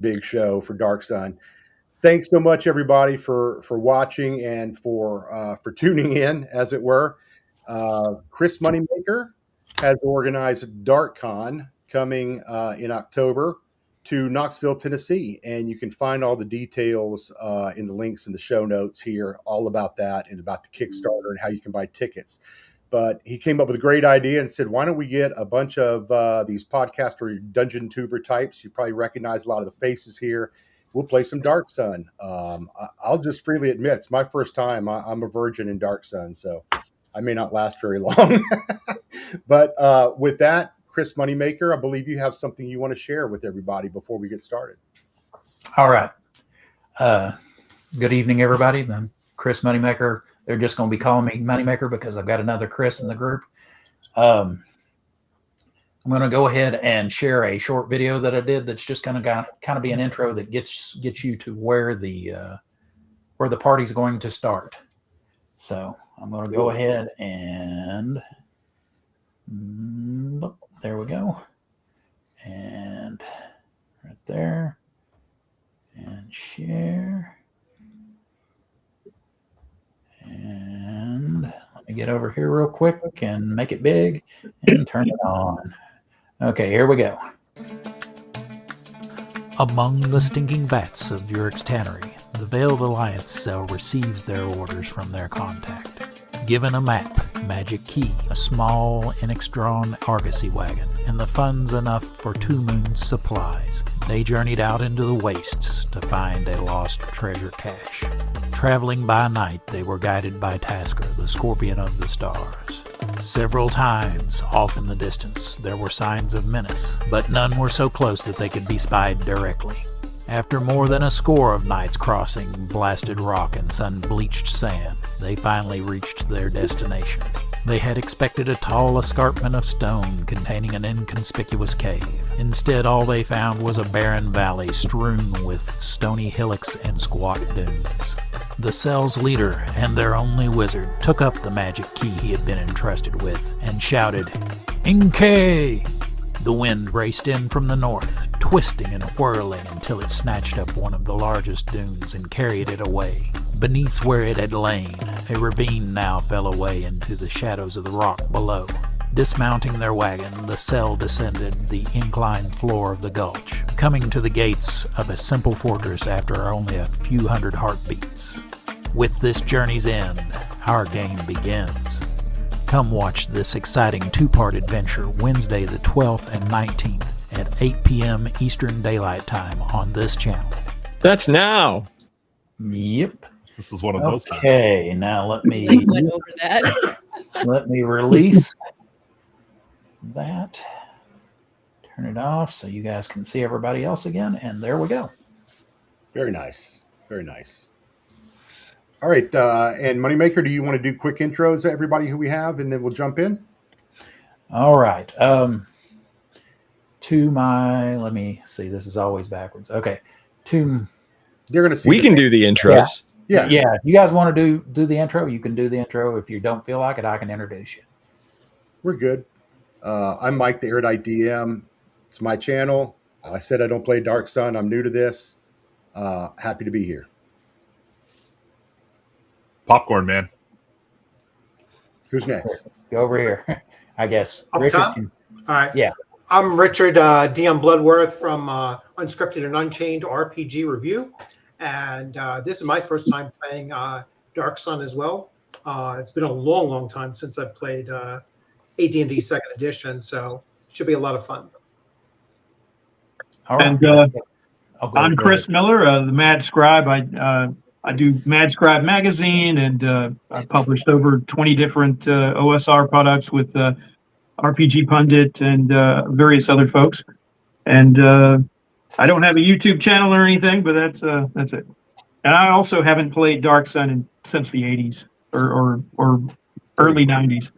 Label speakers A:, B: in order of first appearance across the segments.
A: big show for Dark Sun. Thanks so much, everybody, for watching and for tuning in, as it were. Chris Moneymaker has organized DarkCon coming in October to Knoxville, Tennessee, and you can find all the details in the links in the show notes here, all about that and about the Kickstarter and how you can buy tickets. But he came up with a great idea and said, why don't we get a bunch of these podcaster dungeon tuber types? You probably recognize a lot of the faces here. We'll play some Dark Sun. I'll just freely admit, it's my first time. I'm a virgin in Dark Sun, so I may not last very long. But with that, Chris Moneymaker, I believe you have something you want to share with everybody before we get started.
B: All right. Good evening, everybody. I'm Chris Moneymaker. They're just going to be calling me Moneymaker because I've got another Chris in the group. I'm going to go ahead and share a short video that I did that's just going to kind of be an intro that gets you to where the party's going to start. So I'm going to go ahead and there we go. And right there. And share. And let me get over here real quick and make it big and turn it on. Okay, here we go. Among the stinking vats of Yurik's tannery, the Veiled Alliance cell receives their orders from their contact. Given a map, magic key, a small, Inextron argosy wagon, and the funds enough for 2 moons' supplies, they journeyed out into the wastes to find a lost treasure cache. Traveling by night, they were guided by Tasker, the Scorpion of the Stars. Several times, off in the distance, there were signs of menace, but none were so close that they could be spied directly. After more than a score of nights crossing blasted rock and sun-bleached sand, they finally reached their destination. They had expected a tall escarpment of stone containing an inconspicuous cave. Instead, all they found was a barren valley strewn with stony hillocks and squat dunes. The cell's leader and their only wizard took up the magic key he had been entrusted with and shouted, "Inkay!" The wind raced in from the north, twisting and whirling until it snatched up one of the largest dunes and carried it away. Beneath where it had lain, a ravine now fell away into the shadows of the rock below. Dismounting their wagon, the cell descended the inclined floor of the gulch, coming to the gates of a simple fortress after only a few hundred heartbeats. With this journey's end, our game begins. Come watch this exciting 2-part adventure Wednesday the 12th and 19th at 8 p.m. Eastern Daylight Time on this channel.
C: That's now.
B: Yep.
D: This is one of those times.
B: Okay, now let me
E: went over that.
B: let me release that. Turn it off so you guys can see everybody else again, and there we go.
A: Very nice. Very nice. All right, and Moneymaker, do you want to do quick intros to everybody who we have, and then we'll jump in?
B: All right. To my, let me see, this is always backwards. Okay.
A: They're going to see.
C: We can do the intros.
B: Yeah. If you guys want to do the intro, you can do the intro. If you don't feel like it, I can introduce you.
A: We're good. I'm Mike, the Erudite DM. It's my channel. I said I don't play Dark Sun. I'm new to this. Happy to be here.
D: Popcorn Man.
A: Who's next?
B: Go over here. I guess.
F: Up
B: Richard.
F: top? All right.
B: Yeah.
F: I'm Richard, DM Bloodworth from Unscripted and Unchained RPG Review. And this is my first time playing Dark Sun as well. It's been a long, long time since I've played AD&D 2nd Edition, so it should be a lot of fun.
B: All right.
G: And I'm Chris Miller, the Mad Scribe. I do Mad Scribe magazine, and I've published over 20 different OSR products with RPG Pundit and various other folks. And I don't have a YouTube channel or anything, but that's it. And I also haven't played Dark Sun since the 80s or early 90s.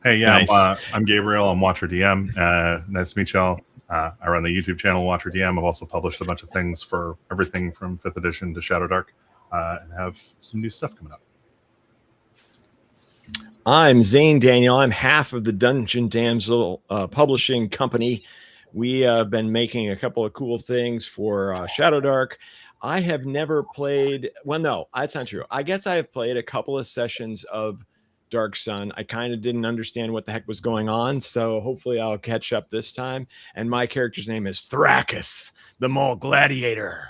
D: Hey, yeah,
C: Nice.
D: I'm Gabriel. I'm Watcher DM. Nice to meet y'all. I run the YouTube channel Watcher DM. I've also published a bunch of things for everything from 5th edition to Shadow Dark, and have some new stuff coming up.
C: I'm Zane Daniel. I'm half of the Dungeon Damsel publishing company. We have been making a couple of cool things for Shadow Dark. I have never played. Well, no, that's not true. I guess I have played a couple of sessions of Dark Sun. I kind of didn't understand what the heck was going on, so hopefully I'll catch up this time. And my character's name is Thrakus, the Mole Gladiator.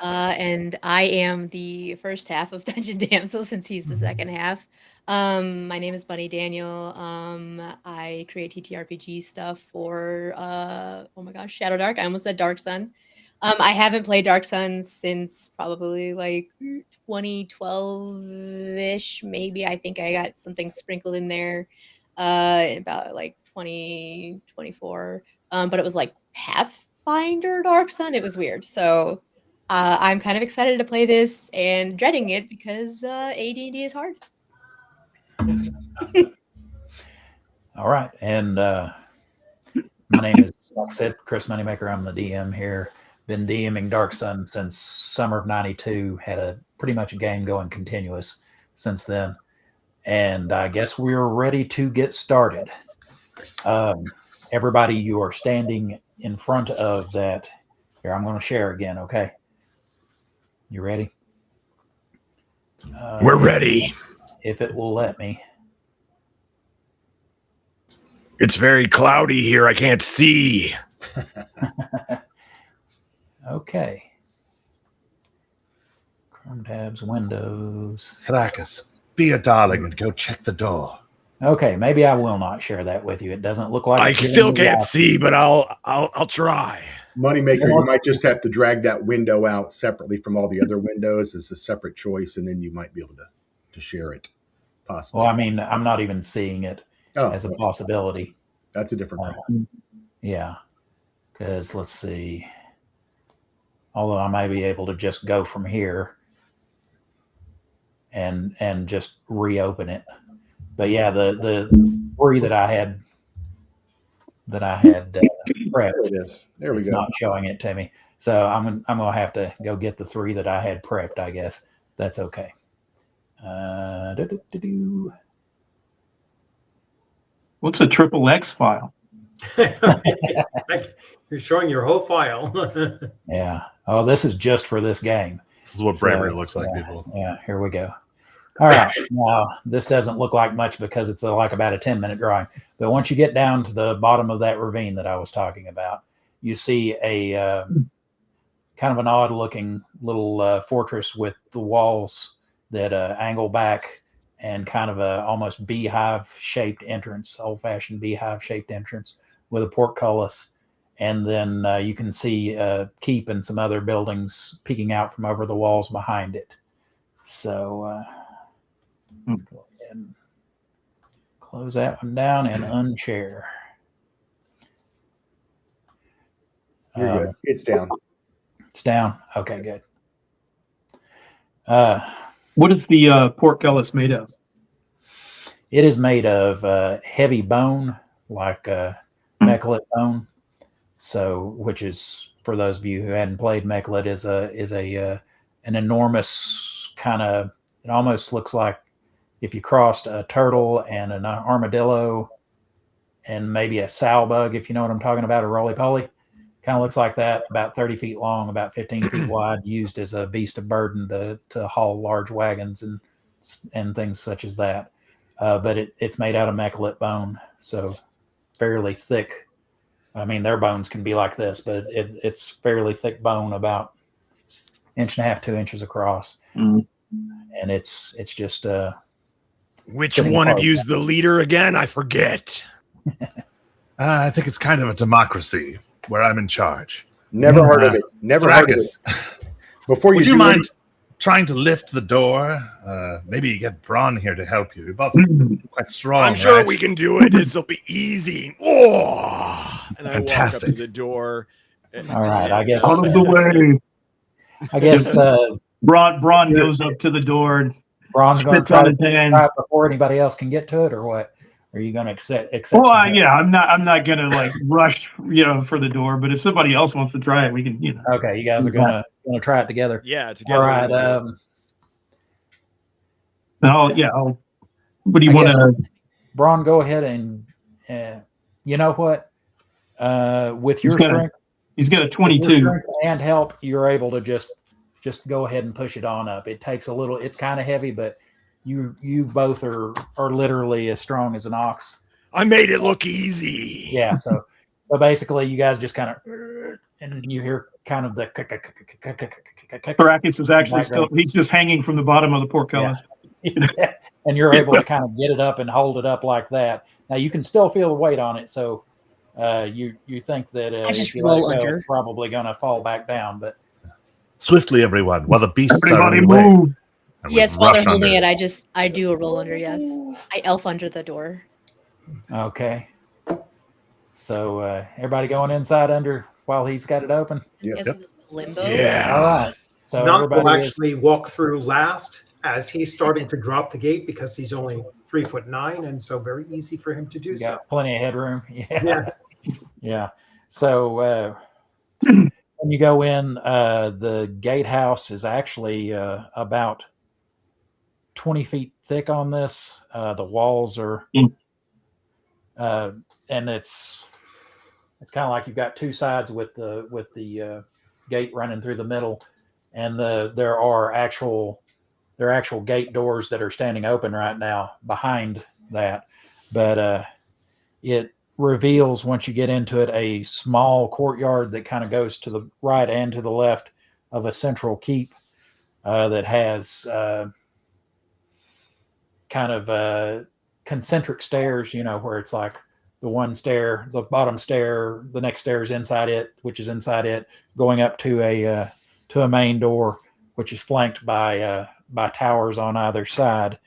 E: And I am the first half of Dungeon Damsel since he's the second half. My name is Bunny Daniel. I create TTRPG stuff for oh my gosh, Shadow Dark. I almost said Dark Sun. I haven't played Dark Sun since probably like 2012-ish, maybe. I think I got something sprinkled in there about like 2024. But it was like Pathfinder Dark Sun. It was weird. So I'm kind of excited to play this and dreading it because AD&D is hard.
B: All right. And my name is, like I said, Chris Moneymaker. I'm the DM here. Been DMing Dark Sun since summer of 92. Had a pretty much a game going continuous since then. And I guess we're ready to get started. Everybody, you are standing in front of that. Here, I'm going to share again, okay? You ready?
C: We're ready.
B: If it will let me.
C: It's very cloudy here. I can't see.
B: Okay. Chrome tabs, Windows.
D: Thrakus, be a darling and go check the door.
B: Okay, maybe I will not share that with you. It doesn't look like
C: I
B: it's
C: still
B: giving me
C: can't
B: that.
C: see, but I'll try.
A: Moneymaker, you might just have to drag that window out separately from all the other windows as a separate choice, and then you might be able to share it, possibly.
B: Well, I mean, I'm not even seeing it as a
A: well,
B: possibility.
A: that's a different problem.
B: Yeah, because let's see. Although I may be able to just go from here and just reopen it. But yeah, the three that I had prepped,
A: There it is. There we
B: it's
A: go.
B: not showing it to me. So I'm gonna have to go get the three that I had prepped. I guess that's okay.
G: What's a triple X file?
F: You're showing your whole file.
B: Yeah. Oh, this is just for this game.
D: This is what bravery looks like, people.
B: Yeah. Here we go. All right. Now, this doesn't look like much because it's like about a 10-minute drawing. But once you get down to the bottom of that ravine that I was talking about, you see a kind of an odd-looking little fortress with the walls that angle back and kind of a almost beehive-shaped entrance, old-fashioned beehive-shaped entrance with a portcullis. And then you can see keep and some other buildings peeking out from over the walls behind it. So go ahead and close that one down and unshare.
A: You're good. It's down.
B: It's down. Okay, good.
G: What is the portcullis made of?
B: It is made of heavy bone, like mechalith bone. So, which is, for those of you who hadn't played mechalith, is an enormous kind of. It almost looks like if you crossed a turtle and an armadillo, and maybe a sow bug, if you know what I'm talking about, a roly-poly. Kind of looks like that, about 30 feet long, about 15 feet wide, used as a beast of burden to haul large wagons and things such as that. But it's made out of mechalith bone, so fairly thick. I mean, their bones can be like this, but it's fairly thick bone, about 1.5 to 2 inches across. And it's just
C: Which one of you's the leader again? I forget.
D: I think it's kind of a democracy where I'm in charge.
A: Never heard of it. Never heard of it.
D: Thrakus,
A: Before you
D: would you
A: do
D: mind trying to lift the door? Maybe get Braun here to help you. You're both quite strong.
C: I'm sure
D: right?
C: we can do it. This'll be easy. Oh! And I walk up
D: Fantastic.
C: to the door.
B: all right. I guess.
G: Out of the way.
B: I guess
G: Braun goes up to the door and
B: Ron's going to
G: spits on
B: try
G: his
B: to
G: hands.
B: try it before anybody else can get to it, or what? Are you going to accept?
G: Well,
B: some help?
G: yeah, I'm not gonna like rush, for the door. But if somebody else wants to try it, we can,
B: Okay, you guys are gonna try it together.
C: Yeah, together.
B: All right.
G: I'll. What do you
B: I
G: want
B: guess-
G: to?
B: Braun, go ahead and You know what? With your strength,
G: he's got a
B: with
G: 22.
B: your strength and help, you're able to just go ahead and push it on up. It takes a little. It's kind of heavy, but you both are literally as strong as an ox.
C: I made it look easy.
B: Yeah. So basically, you guys just kind of, and you hear kind of the.
G: Caracas is actually still. He's just hanging from the bottom of the portcullis.
B: Yeah. And you're able to kind of get it up and hold it up like that. Now you can still feel the weight on it, so you think that if you let it go, it's probably going to fall back down. But
D: swiftly, everyone, while the beasts
G: everybody
D: are in
G: move.
D: The way,
E: yes, while they're holding it, I do a roll under. Yes, I elf under the door.
B: Okay. So everybody going inside under while he's got it open.
A: Yes.
D: Yep.
E: Limbo.
C: Yeah.
B: All right. So
F: Knock
B: everybody
F: will actually walk through last as he's starting to drop the gate because he's only 3'9", and so very easy for him to do so.
B: Got plenty of headroom. Yeah.
F: Yeah.
B: Yeah. So when you go in, the gatehouse is actually about 20 feet thick on this. The walls are, and it's kind of like you've got two sides with the gate running through the middle, and there are actual gate doors that are standing open right now behind that, but it reveals, once you get into it, a small courtyard that kind of goes to the right and to the left of a central keep that has kind of concentric stairs, where it's like the one stair, the bottom stair, the next stair is inside it, which is inside it, going up to a main door, which is flanked by towers on either side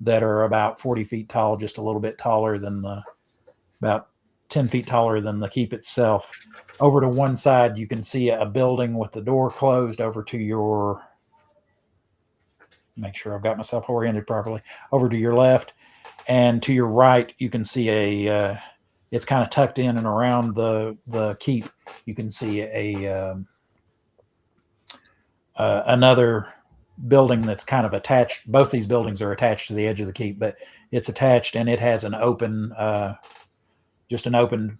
B: that are about 40 feet tall, just a little bit taller than about 10 feet taller than the keep itself. Over to one side, you can see a building with the door closed. Over to your, make sure I've got myself oriented properly, over to your left, and to your right, you can see it's kind of tucked in and around the keep. You can see another building that's kind of attached. Both these buildings are attached to the edge of the keep, but it's attached, and it has an open, just an open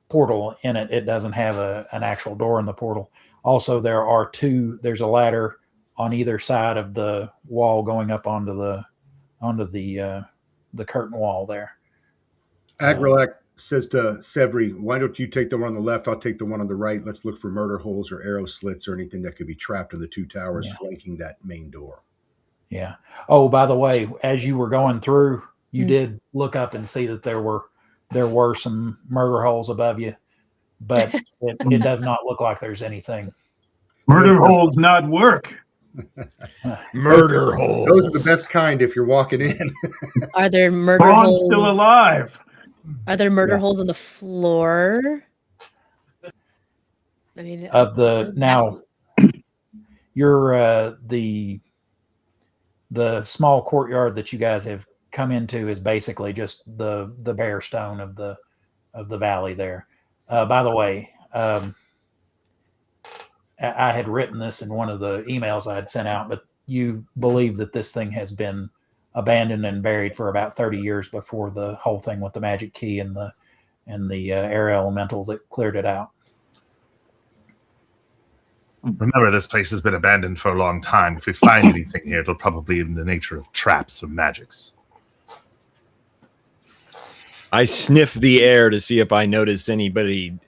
B: portal in it. It doesn't have an actual door in the portal. Also, there's a ladder on either side of the wall going up onto the curtain wall there.
A: Agrilak says to Severi, why don't you take the one on the left? I'll take the one on the right. Let's look for murder holes or arrow slits or anything that could be trapped in the two towers flanking that main door.
B: Yeah. Oh, by the way, as you were going through, you did look up and see that there were some murder holes above you, but it does not look like there's anything.
G: Murder holes not work.
C: Murder holes.
A: Those are the best kind if you're walking in.
E: Are there murder
G: Braun's
E: holes?
G: still alive.
E: Are there murder holes in the floor? I mean,
B: you're the small courtyard that you guys have come into is basically just the bare stone of the valley there. By the way, I had written this in one of the emails I had sent out, but you believe that this thing has been abandoned and buried for about 30 years before the whole thing with the magic key and the air elemental that cleared it out.
D: Remember, this place has been abandoned for a long time. If we find anything here, it'll probably be in the nature of traps or magics.
C: I sniff the air to see if I notice anybody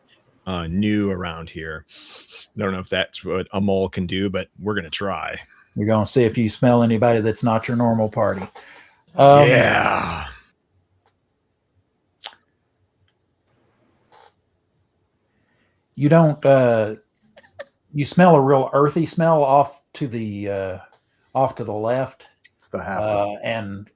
C: new around here. I don't know if that's what a mole can do, but we're going to try.
B: You're going to see if you smell anybody that's not your normal party.
C: Yeah.
B: You don't. You smell a real earthy smell off to the left.
A: It's the half.
B: And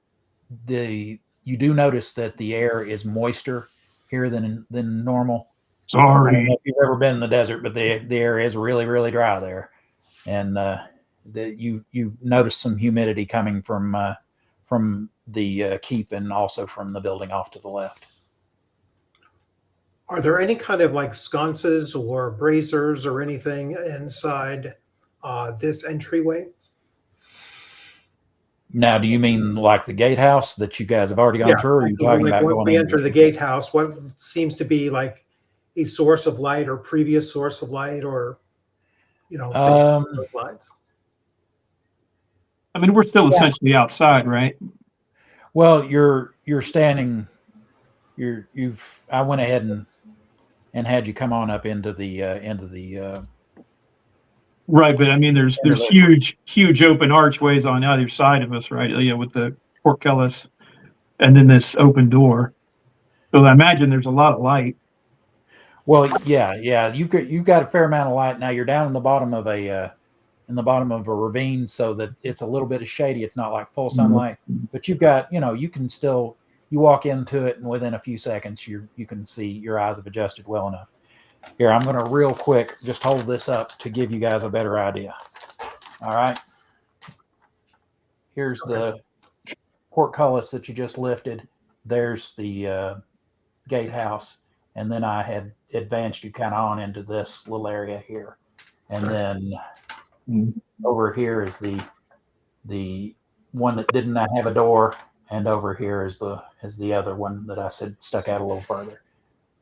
B: you do notice that the air is moister here than normal. I don't know if you've ever been in the desert, but the air is really, really dry there, and you notice some humidity coming from the keep and also from the building off to the left.
F: Are there any kind of like sconces or braziers or anything inside this entryway?
B: Now, do you mean like the gatehouse that you guys have already gone through, or are you talking
F: like
B: about
F: once
B: going
F: we
B: into
F: enter the gatehouse, what seems to be like a source of light or previous source of light, or things along those lines?
G: I mean, we're still essentially outside, right?
B: Well, you're standing. I went ahead and had you come on up into the
G: Right, but I mean, there's huge open archways on either side of us, right? Yeah, with the portcullis, and then this open door. So I imagine there's a lot of light.
B: Well, yeah. You've got a fair amount of light. Now you're down in the bottom of a ravine, so that it's a little bit of shady. It's not like full sunlight, but you've got, you can still, you walk into it, and within a few seconds you can see, your eyes have adjusted well enough. Here, I'm going to real quick just hold this up to give you guys a better idea. All right. Here's the portcullis that you just lifted. There's the gatehouse, and then I had advanced you kind of on into this little area here, and then over here is the one that did not have a door, and over here is the other one that I said stuck out a little further.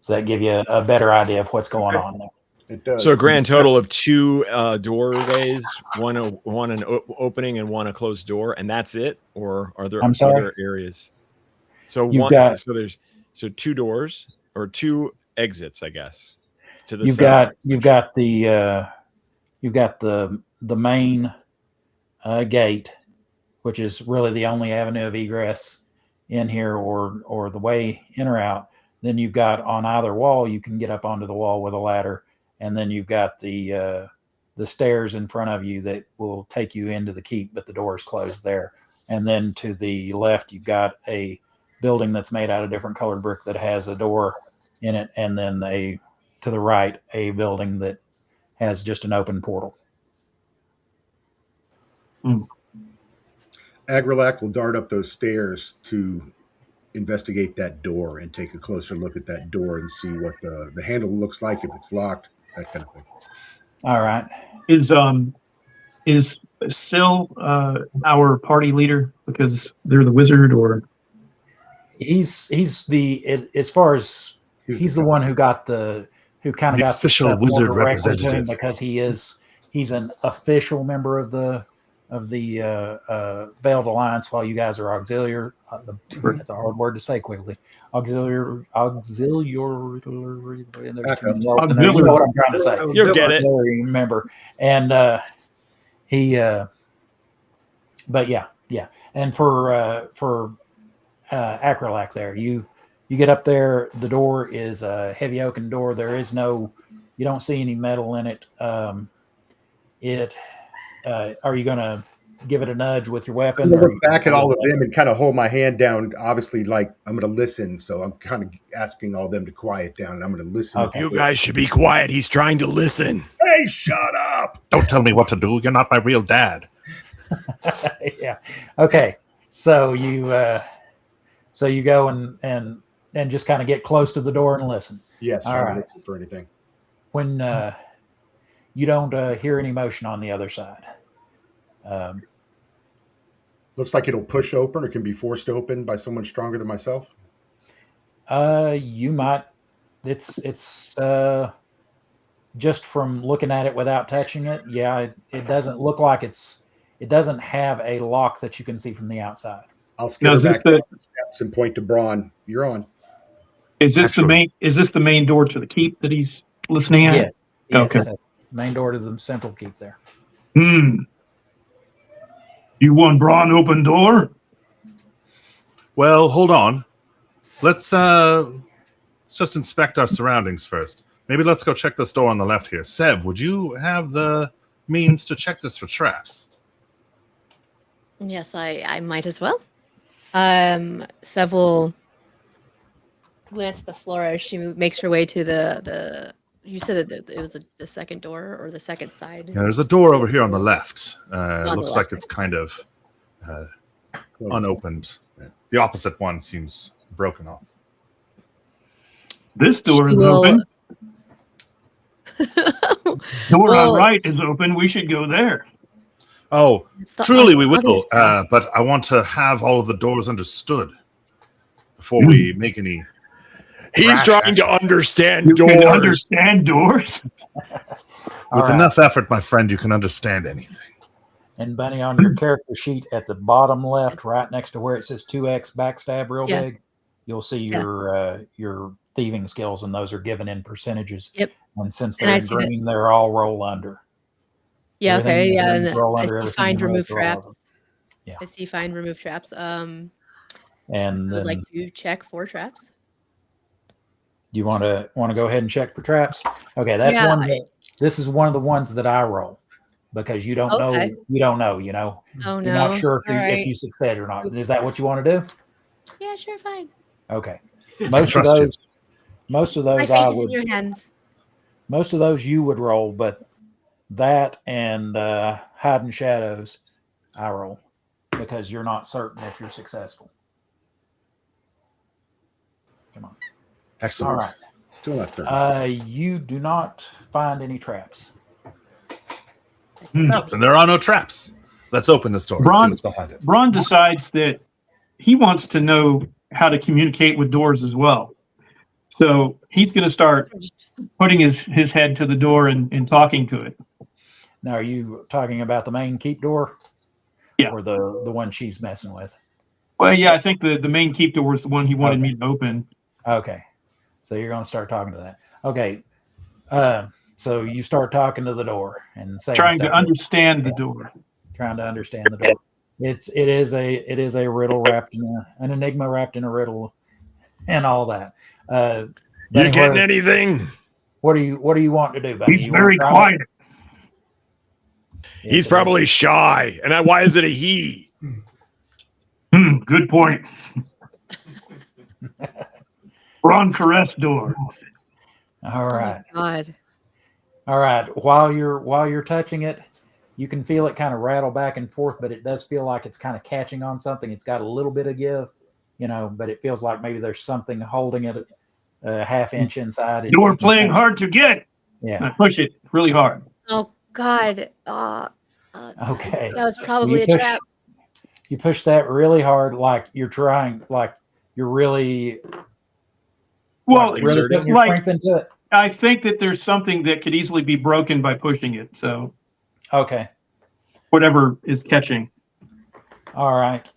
B: So that give you a better idea of what's going on there.
A: It does.
C: So a grand total of 2 doorways, one an opening and one a closed door, and that's it? Or are there other areas? So there's 2 doors or 2 exits, I guess. To the
B: you've got the main gate, which is really the only avenue of egress in here, or the way in or out. Then you've got on either wall, you can get up onto the wall with a ladder, and then you've got the stairs in front of you that will take you into the keep, but the door is closed there. And then to the left, you've got a building that's made out of different colored brick that has a door in it, and then to the right, a building that has just an open portal.
A: Agrilac will dart up those stairs to investigate that door and take a closer look at that door and see what the handle looks like, if it's locked, that kind of thing.
B: All right.
G: Is Syl our party leader because they're the wizard, or
B: he's the as far as he's the one who kind of got
D: official wizard representative,
B: because he's an official member of the Veiled Alliance, while you guys are auxiliary. That's a hard word to say quickly. Auxiliary. You know what I'm trying to say.
C: You'll get it.
B: Member, and he. But yeah. And for Acrolac, there you get up there. The door is a heavy oaken door. There is you don't see any metal in it. Are you going to give it a nudge with your weapon?
A: I'm going to look back at all of them and kind of hold my hand down. Obviously, like I'm going to listen. So I'm kind of asking all of them to quiet down. And I'm going to listen.
B: Okay.
C: You guys should be quiet. He's trying to listen.
A: Hey, shut up.
D: Don't tell me what to do. You're not my real dad.
B: Yeah. Okay. So you go and just kind of get close to the door and listen.
A: Yes.
B: All right.
A: Listen for anything.
B: When you don't hear any motion on the other side.
A: Looks like it'll push open or can be forced open by someone stronger than myself.
B: You might. It's just from looking at it without touching it. Yeah, it doesn't look like it doesn't have a lock that you can see from the outside.
A: I'll skitter back down the steps and point to Braun. You're on.
G: Is this the main door to the keep that he's listening at?
B: Yes.
G: Okay.
B: Main door to the central keep there.
G: You want Braun open door?
D: Well, hold on. Let's just inspect our surroundings first. Maybe let's go check this door on the left here. Sev, would you have the means to check this for traps?
E: Yes, I might as well. Sev will glance at the floor as she makes her way to the. You said that it was the second door or the second side.
D: Yeah, there's a door over here on the left. It looks like it's kind of unopened. The opposite one seems broken off.
G: This door is open. Door on right is open. We should go there.
D: Oh,
E: It's the
D: truly we
E: obvious
D: will.
E: path.
D: But I want to have all of the doors understood before we make any.
C: He's
D: Rash
C: trying to
D: action.
C: understand
G: You can
C: doors.
G: understand doors.
B: All
D: With
B: right.
D: enough effort, my friend, you can understand anything.
B: And Bunny, on your character sheet at the bottom left, right next to where it says 2x backstab real
E: Yeah.
B: big, you'll see
E: Yeah.
B: your thieving skills, and those are given in percentages.
E: Yep.
B: And since
E: And
B: they're
E: I
B: in
E: see that.
B: green, they're all roll under.
E: Yeah.
B: Everything
E: Okay.
B: in
E: Yeah.
B: green
E: And
B: is roll
E: I
B: under.
E: see
B: Everything in
E: find
B: red
E: remove
B: is roll over.
E: traps.
B: Yeah.
E: I see find remove traps.
B: And
E: I would like
B: then
E: to check for traps.
B: you want to go ahead and check for traps. Okay, that's
E: Yeah.
B: one. This is one of the ones that I roll because you don't know.
E: Okay.
B: You don't know. You know.
E: Oh
B: You're not
E: no.
B: sure
E: All
B: if
E: right.
B: you succeed or not. Is that what you want to do?
E: Yeah. Sure. Fine.
B: Okay.
D: I
B: Most of
D: trust you.
B: those. Most of
E: My
B: those
E: fate
B: I
E: is in
B: would.
E: your hands.
B: Most of those you would roll, but that and hide and shadows, I roll because you're not certain if you're successful. Come on.
D: Excellent.
B: All right.
A: Still not certain.
B: You do not find any traps.
D: No, then there are no traps. Let's open this door and see
G: Bron,
D: what's behind it.
G: Bron decides that he wants to know how to communicate with doors as well. So he's going to start putting his head to the door and talking to it.
B: Now, are you talking about the main keep door?
G: Yeah.
B: Or the one she's messing with?
G: Well, yeah, I think the main keep door was the one he wanted me to open.
B: Okay. So you're going to start talking to that. Okay. So you start talking to the door and saying
G: Trying to
B: stuff
G: understand the door.
B: trying to understand the door. It is a riddle wrapped in an enigma wrapped in a riddle and all that.
C: You
B: Benny,
C: getting anything?
B: what do you want to do, Benny?
G: He's
B: You wanna
G: very
B: try it?
G: quiet.
C: He's probably shy. And why is it a he?
G: Good point. Ron Caress door.
B: All right.
E: Oh my God.
B: All right. While you're touching it, you can feel it kind of rattle back and forth, but it does feel like it's kind of catching on something. It's got a little bit of give, but it feels like maybe there's something holding it a half inch inside.
G: Door playing hard to get.
B: Yeah.
G: I push it really hard.
E: Oh God.
B: Okay.
E: That was probably a trap.
B: You push that really hard, like you're trying, like you're really,
G: Well,
B: really putting your
G: like
B: strength into it.
G: I think that there's something that could easily be broken by pushing it. So
B: Okay.
G: whatever is catching.
B: All right.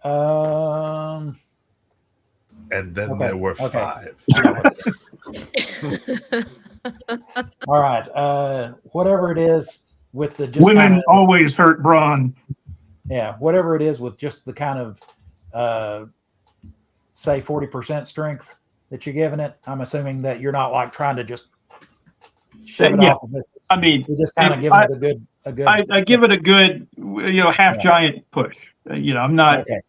D: And then
B: Okay,
D: there were
B: okay.
D: 5.
B: All right. Whatever it is with the just
G: Women
B: kinda,
G: always hurt Braun.
B: yeah, whatever it is with just the kind of say 40% strength that you're giving it. I'm assuming that you're not like trying to just shove it
G: Yeah.
B: off of it.
G: I mean,
B: You're just kind of giving it a good.
G: I give it a good, half
B: Yeah.
G: giant push. I'm not.
B: Okay.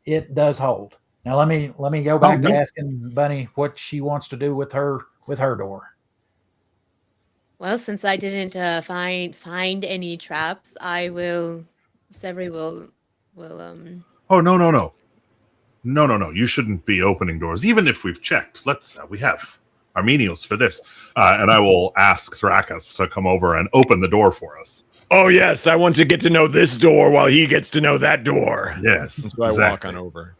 B: It does hold. Now let me go back to
G: really?
B: asking Bunny what she wants to do with her door.
E: Well, since I didn't find any traps, I will. Severy will.
D: Oh, no. No. You shouldn't be opening doors, even if we've checked. We have our menials for this. And I will ask Thrakus to come over and open the door for us.
C: Oh, yes. I want to get to know this door while he gets to know that door.
D: Yes.
C: So I walk on over.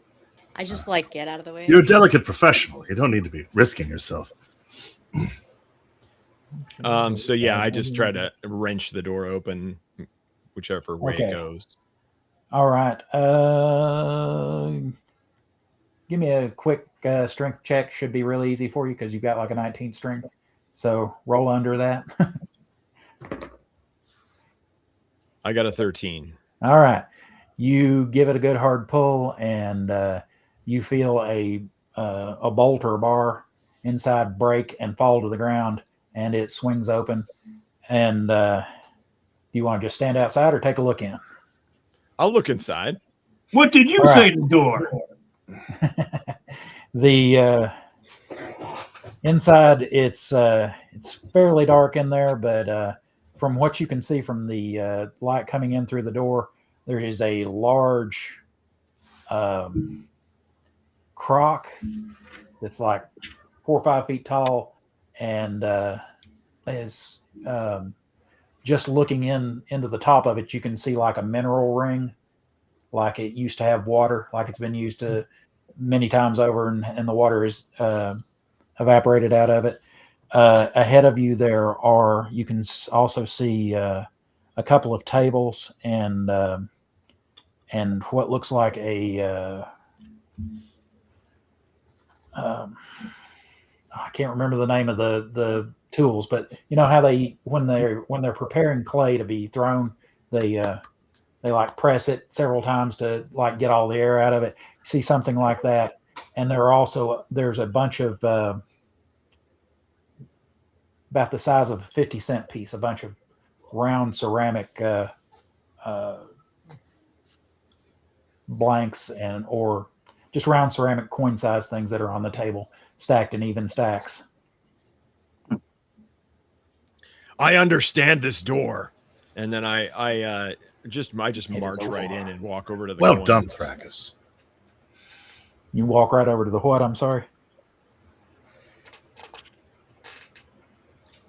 E: I just get out of the way.
D: You're a delicate professional. You don't need to be risking yourself.
C: So yeah, I just try to wrench the door open, whichever way it goes.
B: All right. Give me a quick strength check. Should be really easy for you because you've got like a 19 strength. So roll under that.
C: I got a 13.
B: All right. You give it a good hard pull, and you feel a bolt or bar inside break and fall to the ground, and it swings open. And do you want to just stand outside or take a look in?
C: I'll look inside.
G: What did you say to the door?
B: The inside, it's fairly dark in there, but from what you can see from the light coming in through the door, there is a large croc that's like 4 or 5 feet tall and is just looking into the top of it, you can see like a mineral ring, like it used to have water, like it's been used to many times over, and the water is evaporated out of it. Ahead of you, you can also see a couple of tables and what looks like a I can't remember the name of the tools, but you know how when they're preparing clay to be thrown, they like press it several times to like get all the air out of it. See something like that, and there's a bunch of about the size of a 50-cent piece, a bunch of round ceramic blanks or just round ceramic coin size things that are on the table, stacked in even stacks.
C: I understand this door, and then I just march right in and walk over to the.
D: Well
C: coins.
D: done, Thrakus.
B: You walk right over to the what? I'm sorry.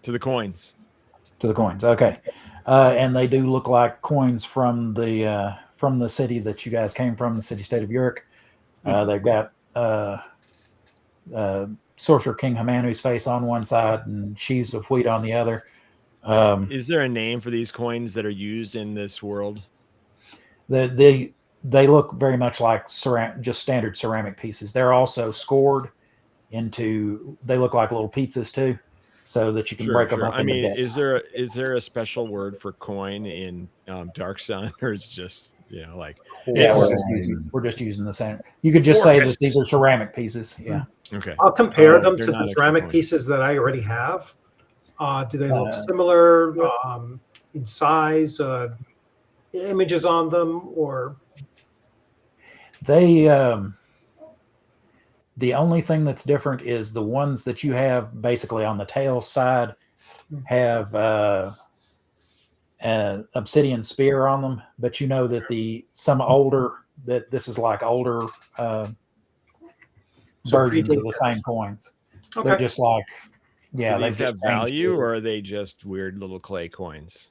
C: To the coins.
B: To the coins. Okay. And they do look like coins from the city that you guys came from, the city-state of York. They've got Sorcerer King Hamanu's face on one side and sheaves of wheat on the other.
C: Is there a name for these coins that are used in this world?
B: They look very much like just standard ceramic pieces. They're also scored into. They look like little pizzas too, so that you can break them up.
C: I mean,
B: bits.
C: is there a special word for coin in Dark Sun, or is it just like?
B: Yeah, we're just using the same. You could just say that these are ceramic pieces. Yeah.
C: Okay.
F: I'll compare them to the ceramic pieces that I already have. Do they look similar in size? Images on them, or
B: they? The only thing that's different is the ones that you have basically on the tail side have an obsidian spear on them, but you know that this is like older versions of the same coins.
F: Okay.
B: They're just like,
C: do these have value, or are they just weird little clay coins?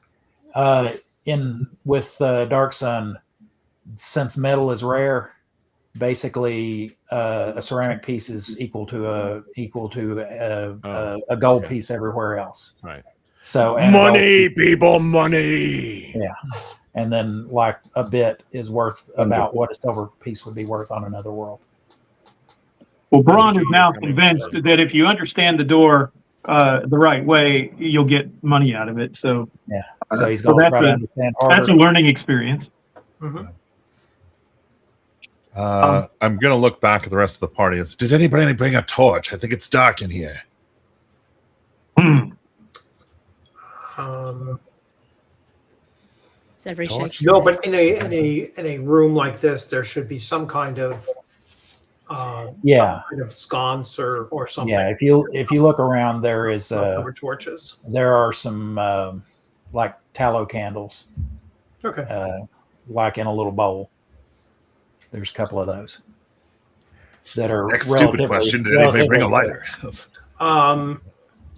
B: With Dark Sun, since metal is rare, basically a ceramic piece is equal to a gold piece everywhere else.
C: Right.
B: So
C: money, people, money.
B: Yeah, and then like a bit is worth about what a silver piece would be worth on another world.
G: Well, Braun is now convinced that if you understand the door the right way, you'll get money out of it. So
B: yeah, so he's going to try to understand harder.
G: That's a learning experience.
F: Mm-hmm.
D: I'm going to look back at the rest of the party. Did anybody bring a torch? I think it's dark in here.
F: No, but in a room like this, there should be some kind of some kind of sconce or something.
B: Yeah, if you look around, there is
F: torches.
B: There are some like tallow candles.
F: Okay.
D: like
B: in a little bowl. There's a couple of those that are.
D: Next stupid question: did anybody bring a lighter?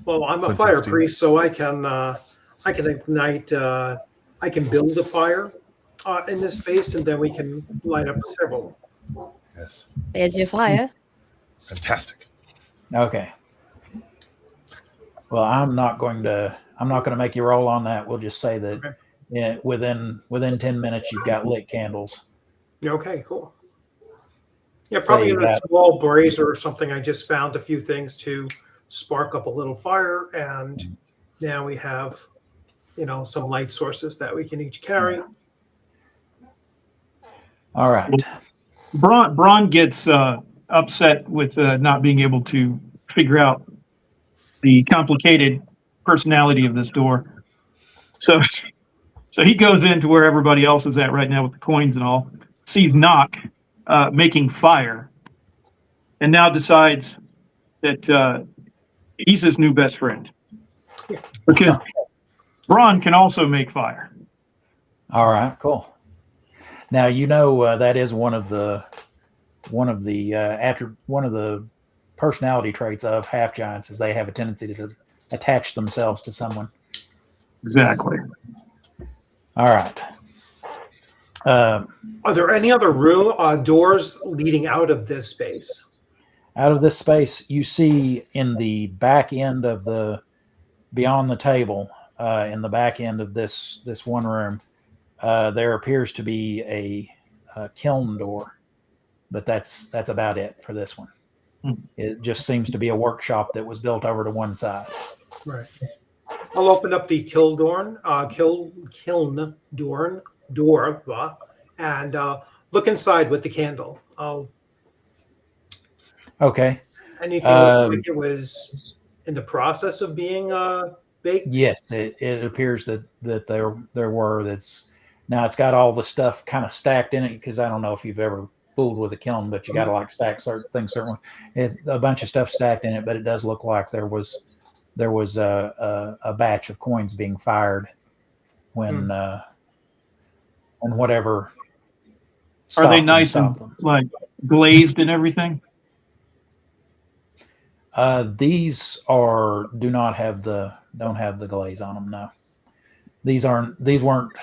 F: Well, I'm a fire priest, so I can ignite. I can build a fire in this space, and then we can light up several.
D: Yes.
E: There's your fire.
D: Fantastic.
B: Okay. Well, I'm not going to make you roll on that. We'll just say that within 10 minutes you've got lit candles.
F: Okay, cool. Yeah, probably in a small brazier or something. I just found a few things to spark up a little fire, and now we have, some light sources that we can each carry.
B: All right.
G: Braun gets upset with not being able to figure out the complicated personality of this door. So he goes into where everybody else is at right now with the coins and all, sees Nock making fire, and now decides that he's his new best friend. Because Braun can also make fire.
B: All right, cool. Now that is one of the personality traits of half giants is they have a tendency to attach themselves to someone.
G: Exactly.
B: All right.
F: Are there any other doors leading out of this space?
B: Out of this space, you see in the back end of beyond the table, in the back end of this one room, there appears to be a kiln door, but that's about it for this one. It just seems to be a workshop that was built over to one side.
F: Right. I'll open up the kiln door, and look inside with the candle.
B: Okay.
F: Anything looks like it was in the process of being baked?
B: Yes, it appears that there were. That's now it's got all the stuff kind of stacked in it, because I don't know if you've ever fooled with a kiln, but you got to like stack certain things certain way. A bunch of stuff stacked in it, but it does look like there was a batch of coins being fired when whatever.
G: Are they nice and like glazed and everything?
B: These don't have the glaze on them. No, these weren't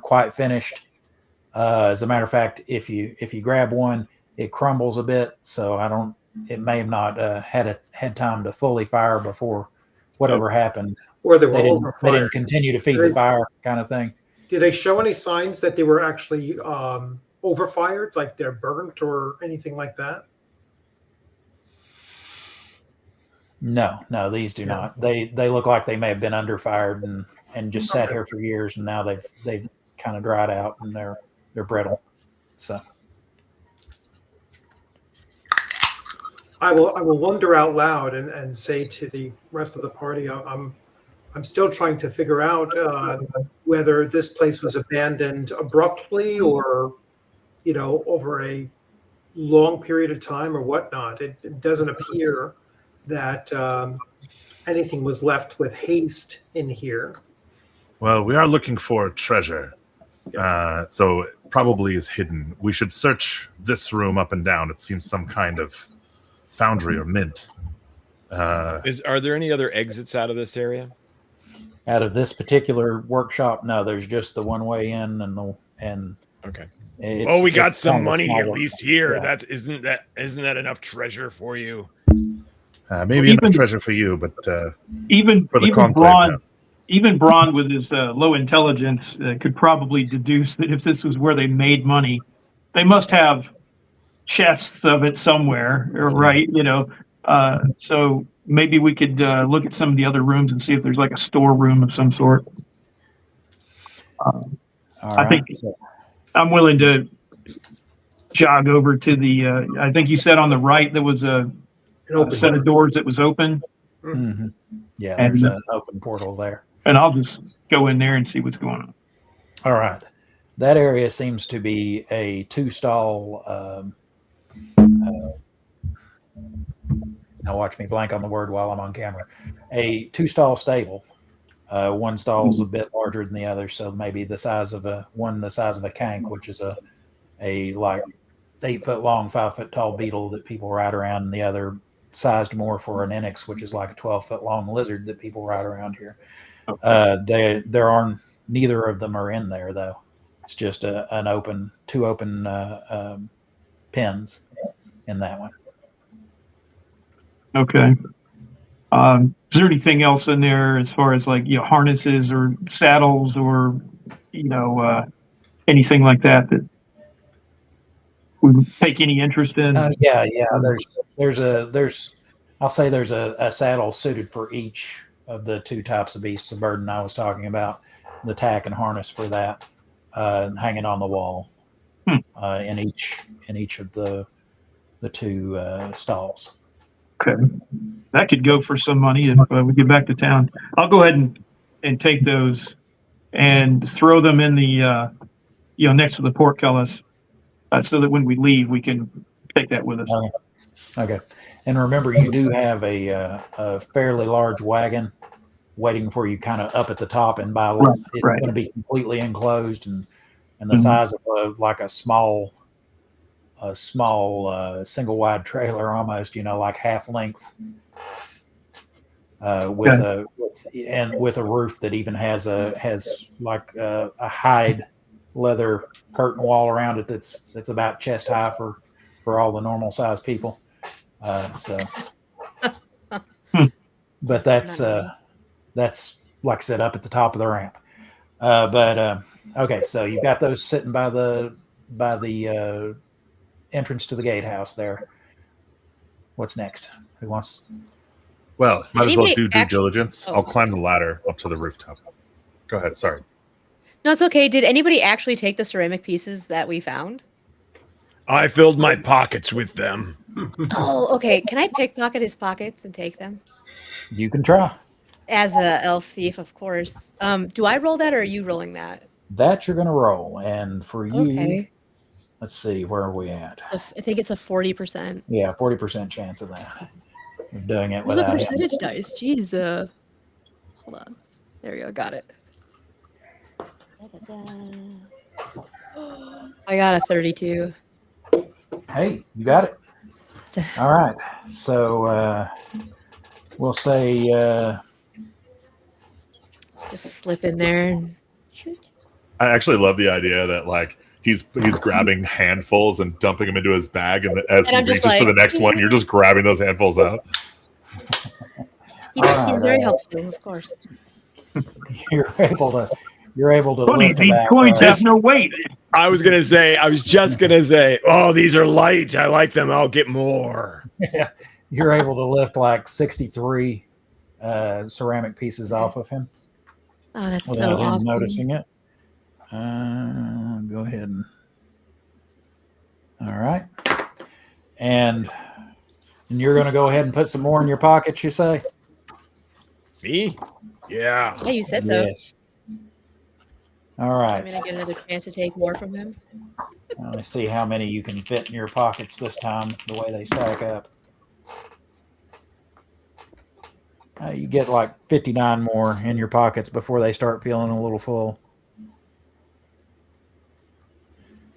B: quite finished. As a matter of fact, if you grab one, it crumbles a bit. So it may have not had time to fully fire before whatever happened.
F: Or they
B: didn't continue to feed the fire, kind of thing.
F: Did they show any signs that they were actually overfired, like they're burnt or anything like that?
B: No, these do not. They look like they may have been underfired and just sat here for years, and now they've kind of dried out and they're brittle. So
F: I will wonder out loud and say to the rest of the party, I'm still trying to figure out whether this place was abandoned abruptly or, over a long period of time or whatnot. It doesn't appear that anything was left with haste in here.
D: Well, we are looking for treasure.
F: Yes.
D: So it probably is hidden. We should search this room up and down. It seems some kind of foundry or mint.
C: Are there any other exits out of this area?
B: Out of this particular workshop, no. There's just the one way in and
C: okay. We got some money at least here.
B: Yeah.
C: Isn't that enough treasure for you?
D: Maybe enough treasure for you, but
G: even
D: for the
G: Braun, even Braun with his low intelligence could probably deduce that if this was where they made money, they must have chests of it somewhere, right? So maybe we could look at some of the other rooms and see if there's like a storeroom of some sort. I think I'm willing to jog over to the. I think you said on the right there was a set of doors that was open.
B: Mm-hmm. Yeah,
G: and
B: there's an open portal there.
G: And I'll just go in there and see what's going on.
B: All right. That area seems to be a two-stall. Now watch me blank on the word while I'm on camera. A two-stall stable. One stall is a bit larger than the other, so maybe the size of a cank, which is a like 8 foot long, 5 foot tall beetle that people ride around, and the other sized more for an Enix, which is like a 12 foot long lizard that people ride around here. Okay. There are neither of them are in there though. It's just two open pins in that one.
G: Okay. Is there anything else in there as far as like harnesses or saddles or anything like that we would take any interest in?
B: Yeah. I'll say there's a saddle suited for each of the two types of beasts of burden I was talking about. The tack and harness for that, hanging on the wall, in each of the two stalls.
G: Okay, that could go for some money if we get back to town. I'll go ahead and take those and throw them in the next to the portcullis, so that when we leave we can take that with us.
B: Okay. And remember, you do have a fairly large wagon waiting for you, kind of up at the top, and it's going to be completely enclosed and the size of a small single wide trailer, almost, like half length. with a roof that even has like a hide leather curtain wall around it that's about chest high for all the normal size people. But that's like I said, up at the top of the ramp. Okay, so you've got those sitting by the entrance to the gatehouse there. What's next? Who wants?
D: Well, might as well
E: Anybody
D: do due
E: actually-
D: diligence.
E: Oh.
D: I'll climb the ladder up to the rooftop. Go ahead. Sorry.
E: No, it's okay. Did anybody actually take the ceramic pieces that we found?
C: I filled my pockets with them.
E: Oh, okay. Can I pickpocket his pockets and take them?
B: You can try.
E: As a elf thief, of course. Do I roll that or are you rolling that?
B: That you're going to roll, and for you,
E: Okay.
B: let's see, where are we at?
E: So I think it's a 40%.
B: Yeah, 40% chance of that. Of doing it
E: What's the
B: without him.
E: percentage dice? Jeez. Hold on. There we go. Got it. I got a 32.
B: Hey, you got it.
E: So,
B: All right. So we'll say
E: just slip in there and
D: I actually love the idea that like he's grabbing handfuls and dumping them into his bag, and as he
E: I'm just
D: reaches for
E: like,
D: the next one, you're just grabbing those handfuls out.
E: he's very helpful, of course.
B: you're able to
G: Funny,
B: lift
G: these
B: back,
G: coins have no weight.
C: I was just gonna say, oh, these are light. I like them. I'll get more.
B: You're able to lift like 63 ceramic pieces off of him
E: Oh, that's
B: without
E: so
B: him
E: awesome.
B: noticing it. Go ahead and all right, and you're going to go ahead and put some more in your pockets. You say?
C: Me? Yeah.
E: Yeah, you said so.
B: Yes. All
E: I'm
B: right.
E: gonna get another chance to take more from him.
B: Let me see how many you can fit in your pockets this time. The way they stack up. You get like 59 more in your pockets before they start feeling a little full.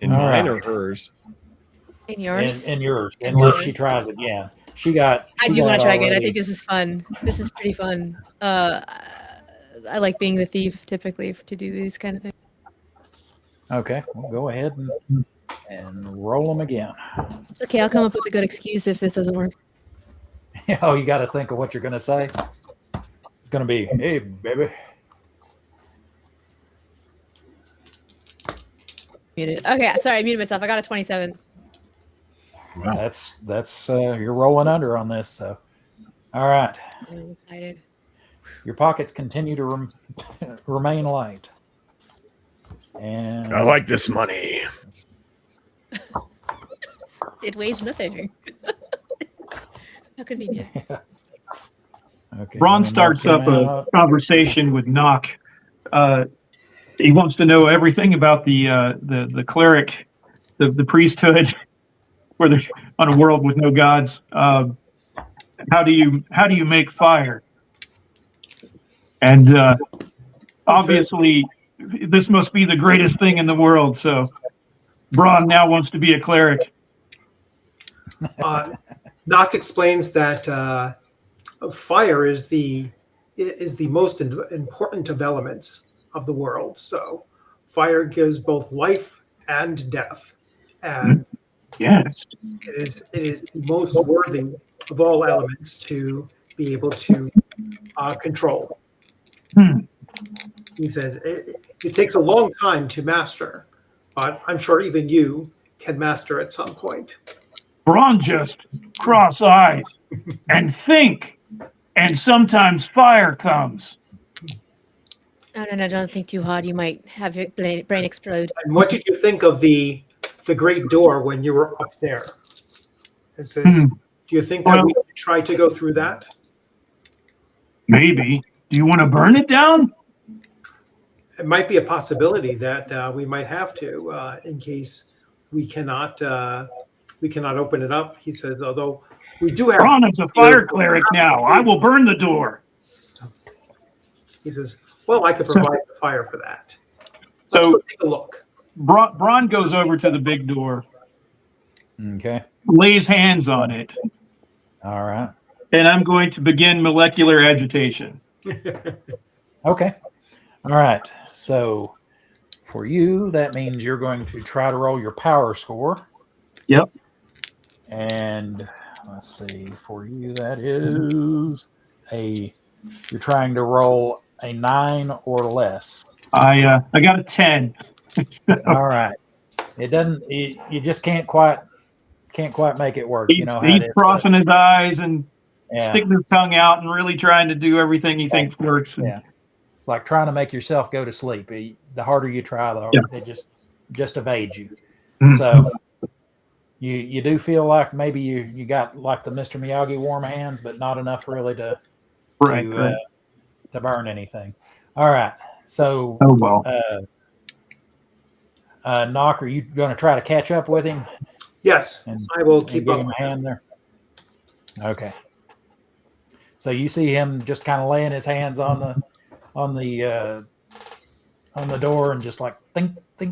C: In
B: All
C: mine
B: right.
C: or hers?
E: In yours.
B: In yours,
E: In
B: unless
E: yours.
B: she tries again. She do
E: want to try again. I think this is fun. This is pretty fun. I like being the thief typically to do these kind of things.
B: Okay, well, go ahead and roll them again.
E: It's okay. I'll come up with a good excuse if this doesn't work.
B: Oh, you got to think of what you're going to say. It's going to be, hey, baby.
E: Muted. Okay, sorry, I muted myself. I got a 27.
B: Wow. That's you're rolling under on this. So, all right.
E: I'm excited.
B: Your pockets continue to remain light. And
C: I like this money.
E: It weighs nothing. How convenient.
B: okay,
G: Ron
B: let me
G: starts
B: mark
G: up
B: him
G: a
B: out.
G: conversation with Nock. He wants to know everything about the cleric, the priesthood, where they're on a world with no gods. How do you make fire? And obviously, this must be the greatest thing in the world. So, Braun now wants to be a cleric.
F: Nock explains that fire is the most important of elements of the world. So fire gives both life and death, and
G: Yes.
F: it is the most worthy of all elements to be able to control. He says it takes a long time to master, but I'm sure even you can master at some point.
G: Braun just cross eyes and think, and sometimes fire comes.
E: No, don't think too hard. You might have your brain explode.
F: And what did you think of the great door when you were up there? It says, do you think that we should try to go through that?
G: Maybe. Do you want to burn it down?
F: It might be a possibility that we might have to in case we cannot open it up. He says, although we do have.
G: Braun is a fire cleric now. I will burn the door.
F: He says, well, I could provide the fire for that.
G: So
F: Let's go take a look.
G: Braun goes over to the big door,
B: Okay.
G: lays hands on it,
B: All right.
G: And I'm going to begin molecular agitation.
B: Okay. All right. So for you, that means you're going to try to roll your power score.
G: Yep.
B: And let's see, for you, that is you're trying to roll a 9 or less.
G: I got a 10.
B: All right. It doesn't, you just can't quite make it work. You know how
G: He's
B: it is.
G: crossing his eyes and
B: Yeah.
G: sticking his tongue out and really trying to do everything he thinks works.
B: Yeah. It's like trying to make yourself go to sleep. The harder you try, it just evades you.
G: Mhm.
B: So you do feel like maybe you got like the Mr. Miyagi warm hands, but not enough really to
G: Right.
B: burn anything. All right. So
G: Oh, well.
B: Knock, are you going to try to catch up with him?
F: Yes,
B: And
F: I will
B: and
F: keep
B: give
F: up.
B: him a hand there. Okay. So you see him just kind of laying his hands on the door and just like think. But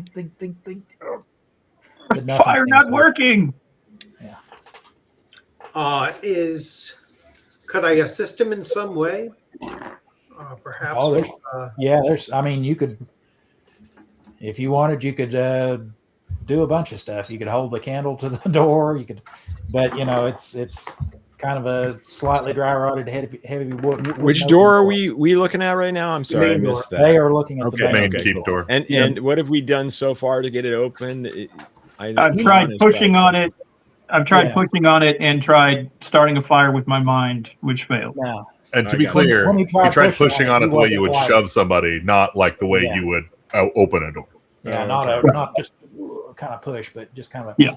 B: nothing
G: Fire
B: seems
G: not
B: to work.
G: working.
F: Could I assist him in some way? Perhaps.
B: Oh, there's. I mean, you could, if you wanted, you could do a bunch of stuff. You could hold the candle to the door. You could, but it's kind of a slightly dry rotted heavy wood.
C: Which door are we looking at right now? I'm sorry, I missed that.
B: They are looking at the
D: main
B: main
D: keep door.
C: And what have we done so far to get it open?
G: I've tried pushing on it. I've tried pushing on it and tried starting a fire with my mind, which failed.
B: Now,
D: And to be clear, you tried pushing on it the way you would shove somebody, not like the way you would open a door.
B: Yeah, not just kind of push, but just kind of.
G: Yeah.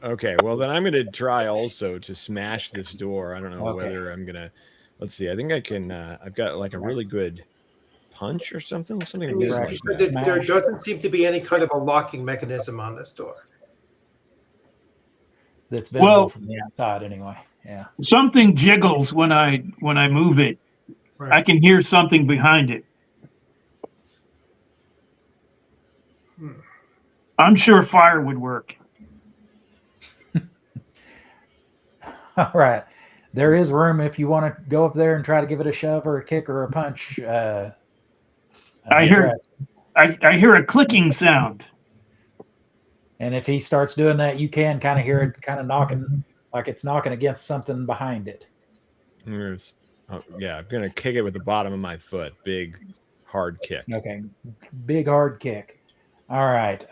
C: Okay, well then I'm going to try also to smash this door. I don't know whether I'm going to. Let's see. I think I can. I've got like a really good punch or something.
F: There doesn't seem to be any kind of a locking mechanism on this door.
B: That's visible from the outside, anyway. Yeah.
G: Something jiggles when I move it. Right. I can hear something behind it. I'm sure fire would work.
B: All right. There is room if you want to go up there and try to give it a shove or a kick or a punch.
G: I hear a clicking sound.
B: And if he starts doing that, you can kind of hear it kind of knocking, like it's knocking against something behind it.
C: Yeah, I'm going to kick it with the bottom of my foot. Big, hard kick.
B: Okay. Big, hard kick. All right.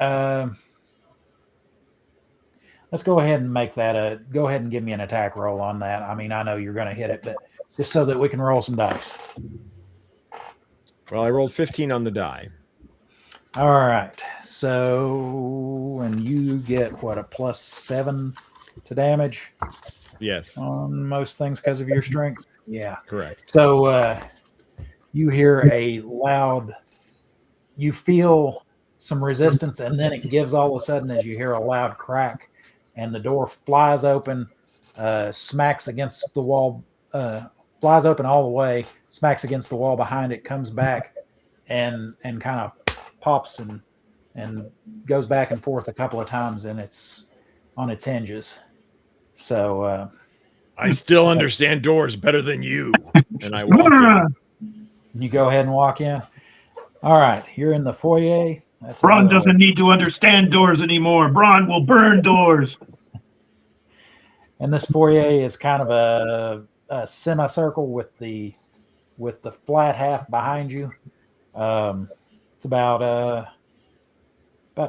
B: Let's go ahead and make that go ahead and give me an attack roll on that. I mean, I know you're going to hit it, but just so that we can roll some dice.
C: Well, I rolled 15 on the die.
B: All right. So, and you get what, a +7 to damage?
C: Yes.
B: On most things because of your strength? Yeah.
C: Correct.
B: So, you hear a loud, you feel some resistance, and then it gives all of a sudden as you hear a loud crack, and the door flies open, smacks against the wall, flies open all the way, smacks against the wall behind it, comes back, and kind of pops and goes back and forth a couple of times, and it's on its hinges. So
C: I still understand doors better than you. And I walk in.
B: You go ahead and walk in. All right, you're in the foyer.
G: Braun doesn't need to understand doors anymore. Braun will burn doors.
B: And this foyer is kind of a semicircle with the flat half behind you. It's about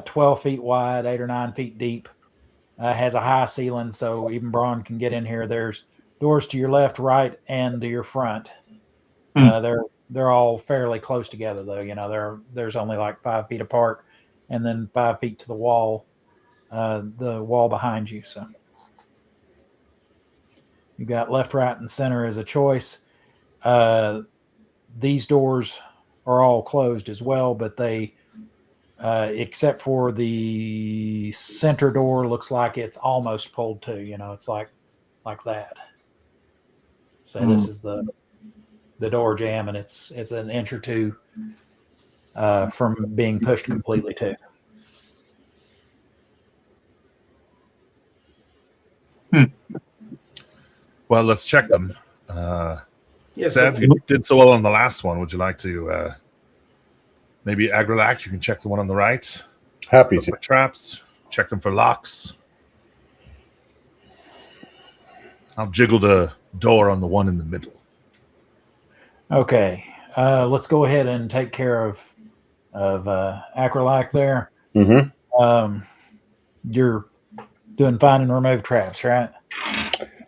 B: 12 feet wide, 8 or 9 feet deep. Has a high ceiling, so even Braun can get in here. There's doors to your left, right, and to your front. They're all fairly close together, though. There's only like 5 feet apart, and then 5 feet to the wall behind you. So you got left, right, and center as a choice. These doors are all closed as well, but they, except for the center door, looks like it's almost pulled to. It's like that. So this is the door jamb, and it's an inch or two from being pushed completely to.
D: Well, let's check them.
F: Yeah,
D: Sev,
F: so
D: you did so well on the last one. Would you like to maybe Agrolac? You can check the one on the right.
A: Happy
D: Look
A: to.
D: for traps. Check them for locks. I'll jiggle the door on the one in the middle.
B: Okay, let's go ahead and take care of Acrolac there.
A: Mm-hmm.
B: You're doing fine and remove traps, right?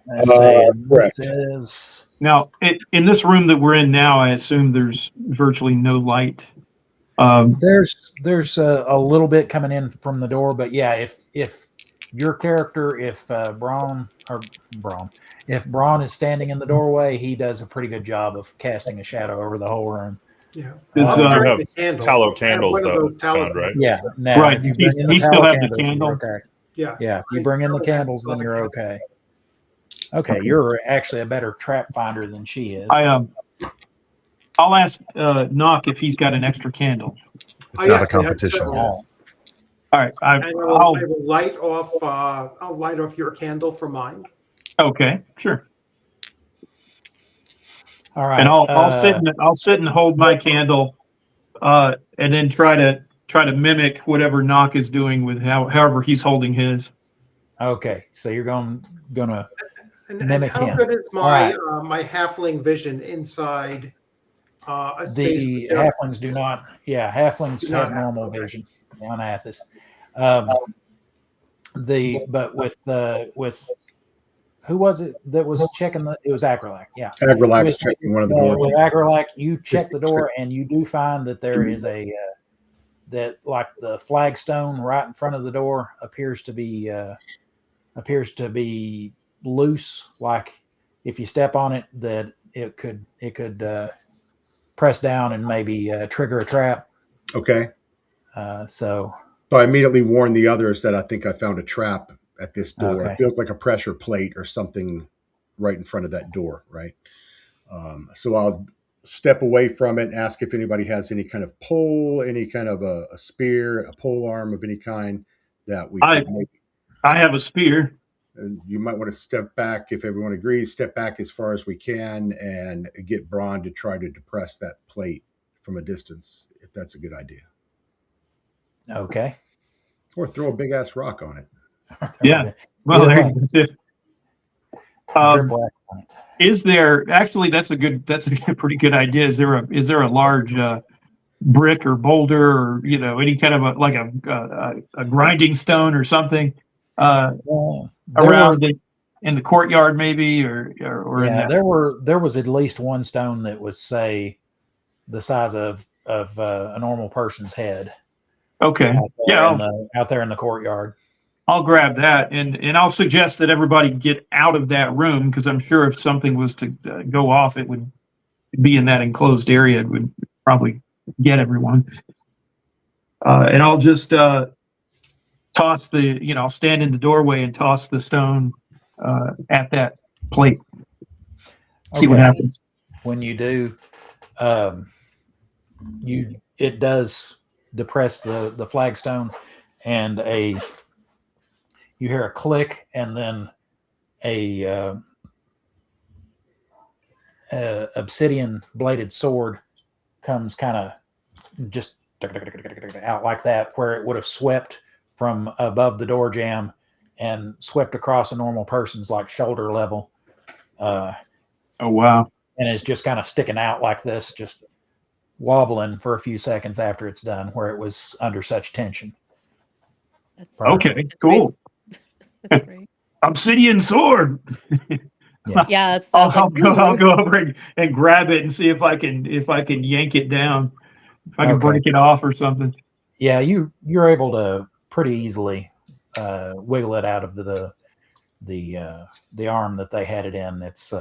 B: Let's see.
A: Correct.
B: This is
G: Now, in this room that we're in now, I assume there's virtually no light.
B: there's a little bit coming in from the door, but yeah, if your character, if Braun is standing in the doorway, he does a pretty good job of casting a shadow over the whole room.
F: yeah,
G: Is,
F: I'm
G: uh,
D: You
F: carrying
D: have
F: the candles.
D: tallow
F: I have
D: candles,
F: one of
D: though,
F: those tallow
D: found, right?
F: candles.
B: Yeah, now
G: Right,
B: if you bring in the
G: he still
B: tallow
G: have the
B: candles, you're
G: candle.
B: okay.
F: Yeah,
B: Yeah, if you
F: I
B: bring in the
F: currently have
B: candles, then
F: the
B: you're
F: candle.
B: okay. Okay, you're actually a better trap finder than she is.
G: I'll ask Knock if he's got an extra candle.
D: It's
F: Oh,
D: not
F: yes,
D: a
F: I have
D: competition.
F: several.
G: All right,
F: And I will light off. I'll light off your candle for mine.
G: Okay, sure.
B: All right,
G: And I'll sit and hold my candle, and then try to mimic whatever Knock is doing with however he's holding his.
B: okay. So you're gonna
F: And
B: mimic
F: how
B: him.
F: good is
B: All
F: my
B: right.
F: my halfling vision inside a space?
B: The
F: with just
B: halflings do not. Yeah, halflings
F: do not
B: have normal
F: okay.
B: vision on Athos. But with who was it that was checking the? It was Agrolac. Yeah,
A: Agrolac's checking one of the doors.
B: with Agrolac, you check the door and you do find that there is a that like the flagstone right in front of the door appears to be loose. Like if you step on it, that it could press down and maybe trigger a trap.
A: Okay.
B: So
A: I immediately warned the others that I think I found a trap at this door.
B: Okay.
A: It feels like a pressure plate or something right in front of that door, right? So I'll step away from it and ask if anybody has any kind of pole, any kind of a spear, a pole arm of any kind that we could make.
G: I have a spear.
A: And you might want to step back if everyone agrees, step back as far as we can and get Braun to try to depress that plate from a distance, if that's a good idea.
B: okay.
A: Or throw a big ass rock on it.
G: Yeah. Well,
B: Either
G: there
B: way.
G: that's it.
B: Drip wax on it.
G: Is there actually? That's a pretty good idea. Is there a large brick or boulder or any kind of a grinding stone or something around in the courtyard maybe or in
B: Yeah,
G: that?
B: there was at least one stone that was, say, the size of a normal person's head.
G: Okay.
B: Out there in the courtyard.
G: I'll grab that and I'll suggest that everybody get out of that room because I'm sure if something was to go off, it would be in that enclosed area. It would probably get everyone. And I'll just toss I'll stand in the doorway and toss the stone at that plate. See what happens.
B: When you do, it does depress the flagstone, and you hear a click, and then a obsidian bladed sword comes kind of just out like that, where it would have swept from above the door jamb and swept across a normal person's like shoulder level.
G: Oh wow!
B: And it's just kind of sticking out like this, just wobbling for a few seconds after it's done, where it was under such tension.
E: That's
G: okay. Cool.
E: That's great.
G: Obsidian sword.
E: Yeah, that's.
G: I'll go over and grab it and see if I can yank it down, if I can break it off or something.
B: Yeah, you're able to pretty easily wiggle it out of the arm that they had it in. It's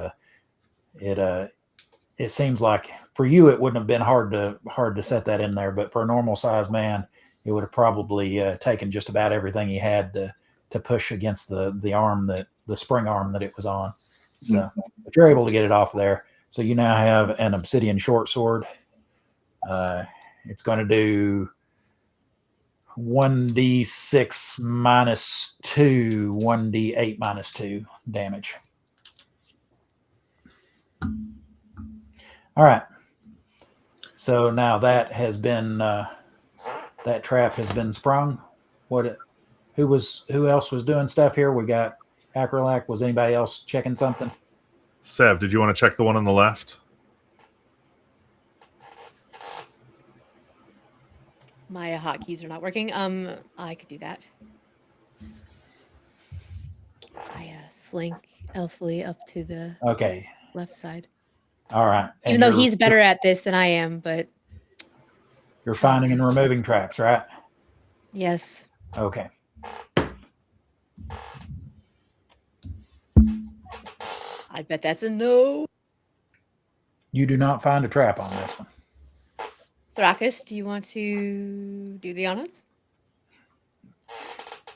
B: it seems like for you it wouldn't have been hard to set that in there, but for a normal sized man, it would have probably taken just about everything he had to push against the arm, the spring arm that it was on. So, but you're able to get it off there. So you now have an obsidian short sword. It's going to do 1d6 minus 2, 1d8 minus 2 damage. All right. So now that has been that trap has been sprung. Who else was doing stuff here? We got Acrolac. Was anybody else checking something?
D: Sev, did you want to check the one on the left?
E: My hotkeys are not working. I could do that. I slink elfily up to the
B: Okay.
E: left side.
B: All right.
E: Even though he's better at this than I am, but
B: you're finding and removing traps, right?
E: yes.
B: Okay.
E: I bet that's a no.
B: You do not find a trap on this one.
E: Thrakus, do you want to do the honors?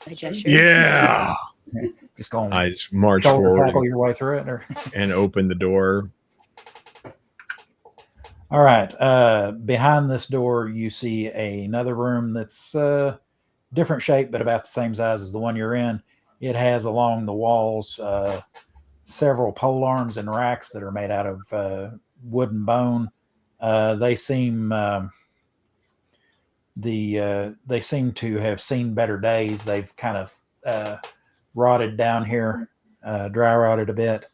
E: I gesture.
C: Yeah.
B: Just going.
C: I just march
B: shoulder
C: forward
B: tackle your way through it, or
C: and open the door.
B: all right. Behind this door, you see another room that's different shape, but about the same size as the one you're in. It has along the walls several pole arms and racks that are made out of wood and bone. They seem they seem to have seen better days. They've kind of rotted down here, dry rotted a bit.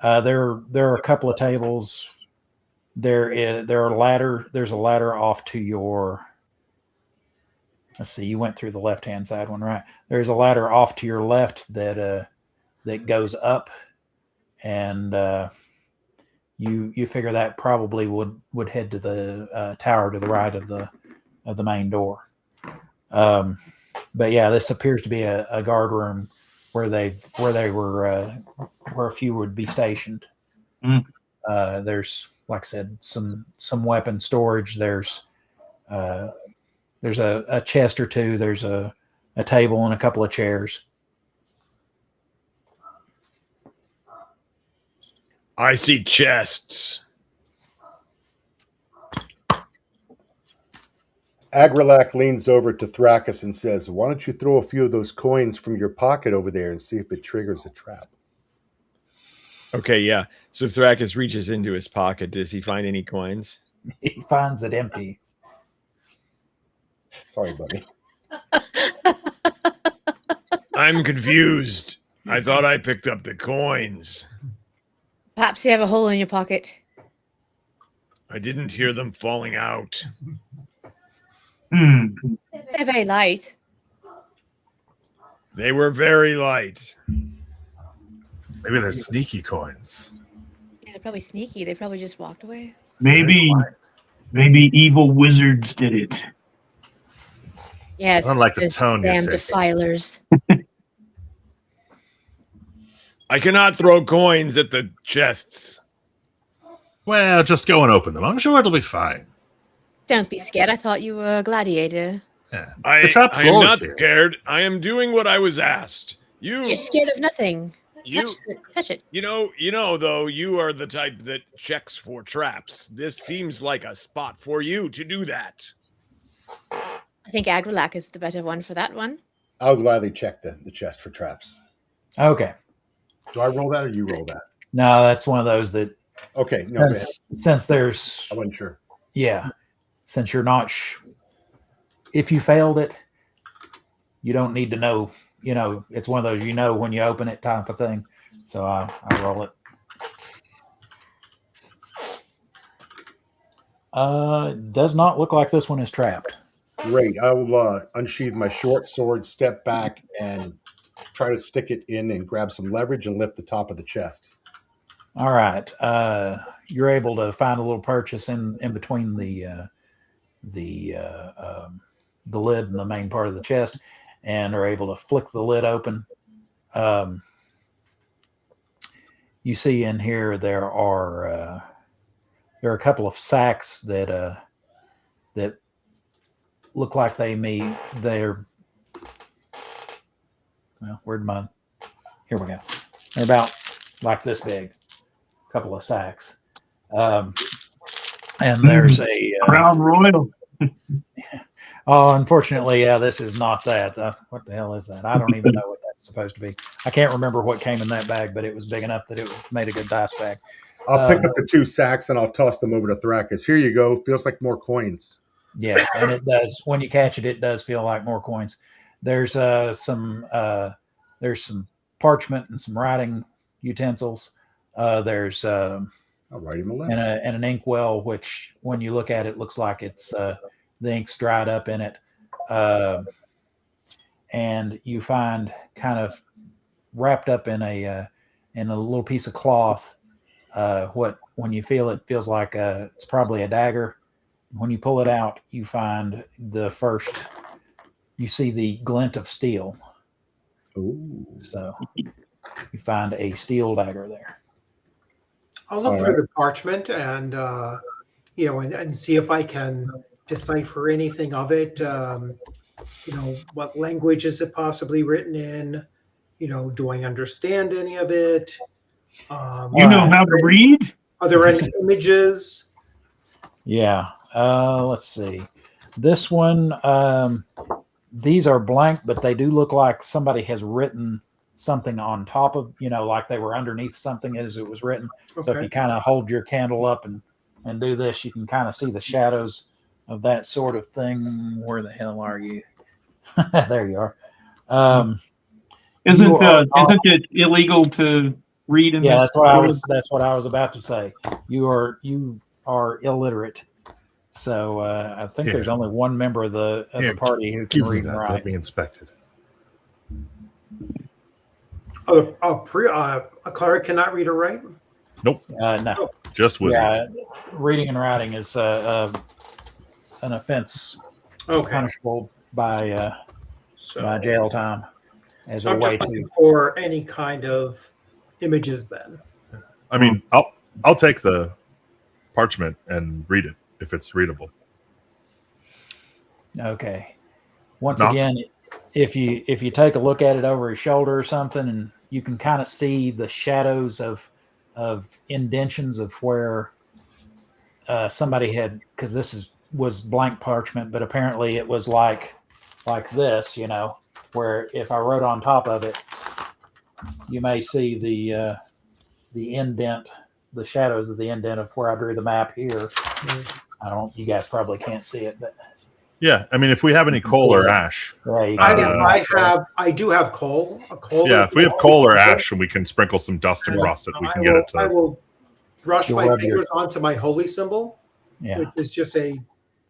B: There are a couple of tables. There's a ladder off to your. Let's see. You went through the left-hand side one, right? There's a ladder off to your left that goes up, and you figure that probably would head to the tower to the right of the main door. But yeah, this appears to be a guard room where a few would be stationed. There's, like I said, some weapon storage. There's a chest or two. There's a table and a couple of chairs.
C: I see chests.
A: Agrelak leans over to Thrakus and says, "Why don't you throw a few of those coins from your pocket over there and see if it triggers a trap?"
C: Okay, yeah. So Thrakus reaches into his pocket. Does he find any coins?
B: He finds it empty.
A: Sorry, buddy.
C: I'm confused. I thought I picked up the coins.
E: Perhaps you have a hole in your pocket.
C: I didn't hear them falling out.
E: They're very light.
C: They were very light.
D: Maybe they're sneaky coins.
E: Yeah, they're probably sneaky. They probably just walked away.
G: Maybe evil wizards did it.
E: Yes.
D: I don't like the
E: those
D: tone you're
E: damn
D: taking.
E: defilers.
C: I cannot throw coins at the chests.
D: Well, just go and open them. I'm sure it'll be fine.
E: Don't be scared. I thought you were a gladiator.
D: Yeah.
C: I
D: trap's
C: am
D: closed
C: not
D: here.
C: scared. I am doing what I was asked.
E: You're scared of nothing. Touch it.
C: You know, though, you are the type that checks for traps. This seems like a spot for you to do that.
E: I think Agrelak is the better one for that one.
A: I'll gladly check the chest for traps.
B: Okay.
A: Do I roll that or you roll that?
B: No, that's one of those that.
A: Okay. No, go ahead.
B: Since there's.
A: I wasn't sure.
B: Yeah. Since you're not. If you failed it, you don't need to know. You know, it's one of those when you open it type of thing. So I roll it. Does not look like this one is trapped.
A: Great. I will unsheath my short sword, step back, and try to stick it in and grab some leverage and lift the top of the chest.
B: All right. You're able to find a little purchase in between the lid and the main part of the chest, and are able to flick the lid open. You see in here there are a couple of sacks that look like they're well, where'd my here we go. They're about like this big. A couple of sacks. And there's a
G: Crown Royal.
B: Oh, unfortunately, yeah, this is not that. What the hell is that? I don't even know what that's supposed to be. I can't remember what came in that bag, but it was big enough that it was made a good dice bag.
A: I'll pick up the 2 sacks and I'll toss them over to Thrakus. Here you go. Feels like more coins.
B: Yes, and it does. When you catch it, it does feel like more coins. There's some parchment and some writing utensils. There's
A: I'll write him a letter.
B: and an inkwell, which when you look at it, looks like it's the ink's dried up in it. And you find kind of wrapped up in a little piece of cloth. What when you feel it feels like it's probably a dagger. When you pull it out, you find you see the glint of steel.
A: Ooh.
B: So you find a steel dagger there.
F: I'll look through the parchment and and see if I can decipher anything of it. What language is it possibly written in? Do I understand any of it?
G: You know how to read?
F: Are there any images?
B: Yeah. Let's see. This one, these are blank, but they do look like somebody has written something on top of, like they were underneath something as it was written. Okay. So if you kind of hold your candle up and do this, you can kind of see the shadows of that sort of thing. Where the hell are you? There you are.
G: Isn't it illegal to read in this?
B: That's what I was about to say. You are illiterate. So I think there's only one member of the party who can read and write.
D: Let me inspect it.
F: A cleric cannot read or write?
D: Nope.
B: No.
D: Just wizards.
B: Yeah, reading and writing is an offense punishable by jail time.
F: So I'm just looking for any kind of images then.
D: I mean, I'll take the parchment and read it if it's readable.
B: Okay. Once again, if you take a look at it over his shoulder or something, and you can kind of see the shadows of indentions of where somebody had, because this was blank parchment, but apparently it was like this, where if I wrote on top of it, you may see the indent, the shadows of the indent of where I drew the map here. You guys probably can't see it, but
D: yeah, I mean, if we have any coal or ash,
F: I do have coal.
D: Yeah, if we have coal or ash and we can sprinkle some dust across it, we can get it to.
F: I will brush my fingers onto my holy symbol, which is just a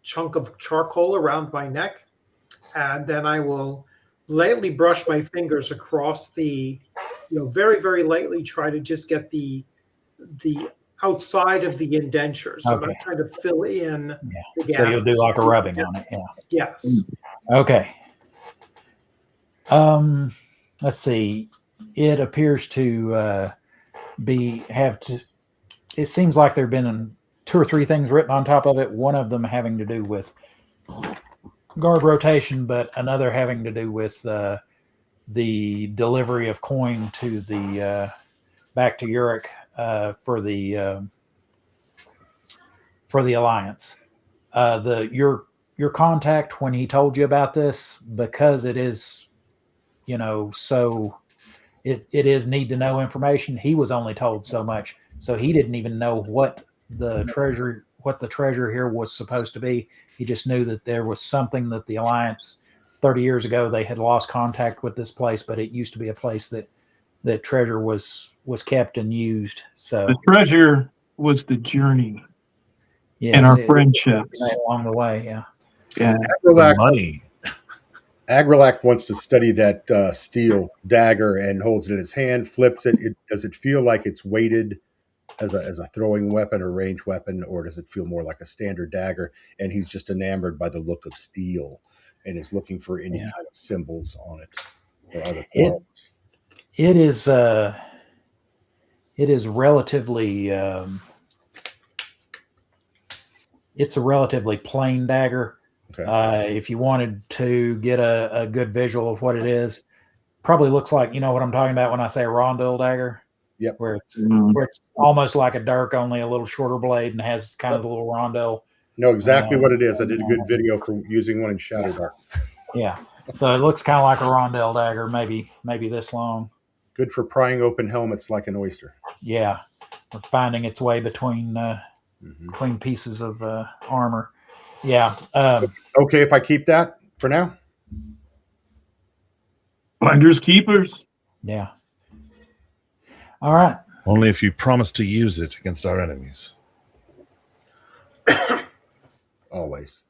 F: chunk of charcoal around my neck, and then I will lightly brush my fingers across the, very, very lightly try to just get the outside of the indentures. So I'm not trying to fill in the gap.
B: So you'll do like a rubbing on it,
F: Yes.
B: Okay. Let's see. It appears to it seems like there have been 2 or 3 things written on top of it, one of them having to do with guard rotation, but another having to do with the delivery of coin to the back to Uruk for the Alliance. Your contact, when he told you about this, because it is, so it is need to know information. He was only told so much, so he didn't even know what the treasure here was supposed to be. He just knew that there was something that the Alliance 30 years ago, they had lost contact with this place, but it used to be a place that treasure was kept and used. So
G: the treasure was the journey and our friendships
B: along the way. Yeah.
A: Agrilac wants to study that steel dagger and holds it in his hand, flips it. Does it feel like it's weighted as a throwing weapon or range weapon, or does it feel more like a standard dagger? And he's just enamored by the look of steel and is looking for any kind of symbols on it or other qualities.
B: It is relatively it's a relatively plain dagger. Okay. If you wanted to get a good visual of what it is, probably looks like, what I'm talking about when I say a rondel dagger.
A: Yep.
B: Where it's almost like a dirk, only a little shorter blade, and has kind of the little rondel.
A: Know exactly what it is. I did a good video for using one in Shadowdark.
B: Yeah. So it looks kind of like a rondel dagger, maybe this long.
A: Good for prying open helmets like an oyster.
B: Yeah. finding its way between between pieces of armor. Yeah.
A: Okay, if I keep that for now.
G: Finders keepers.
B: Yeah. All right.
D: Only if you promise to use it against our enemies.
A: Always.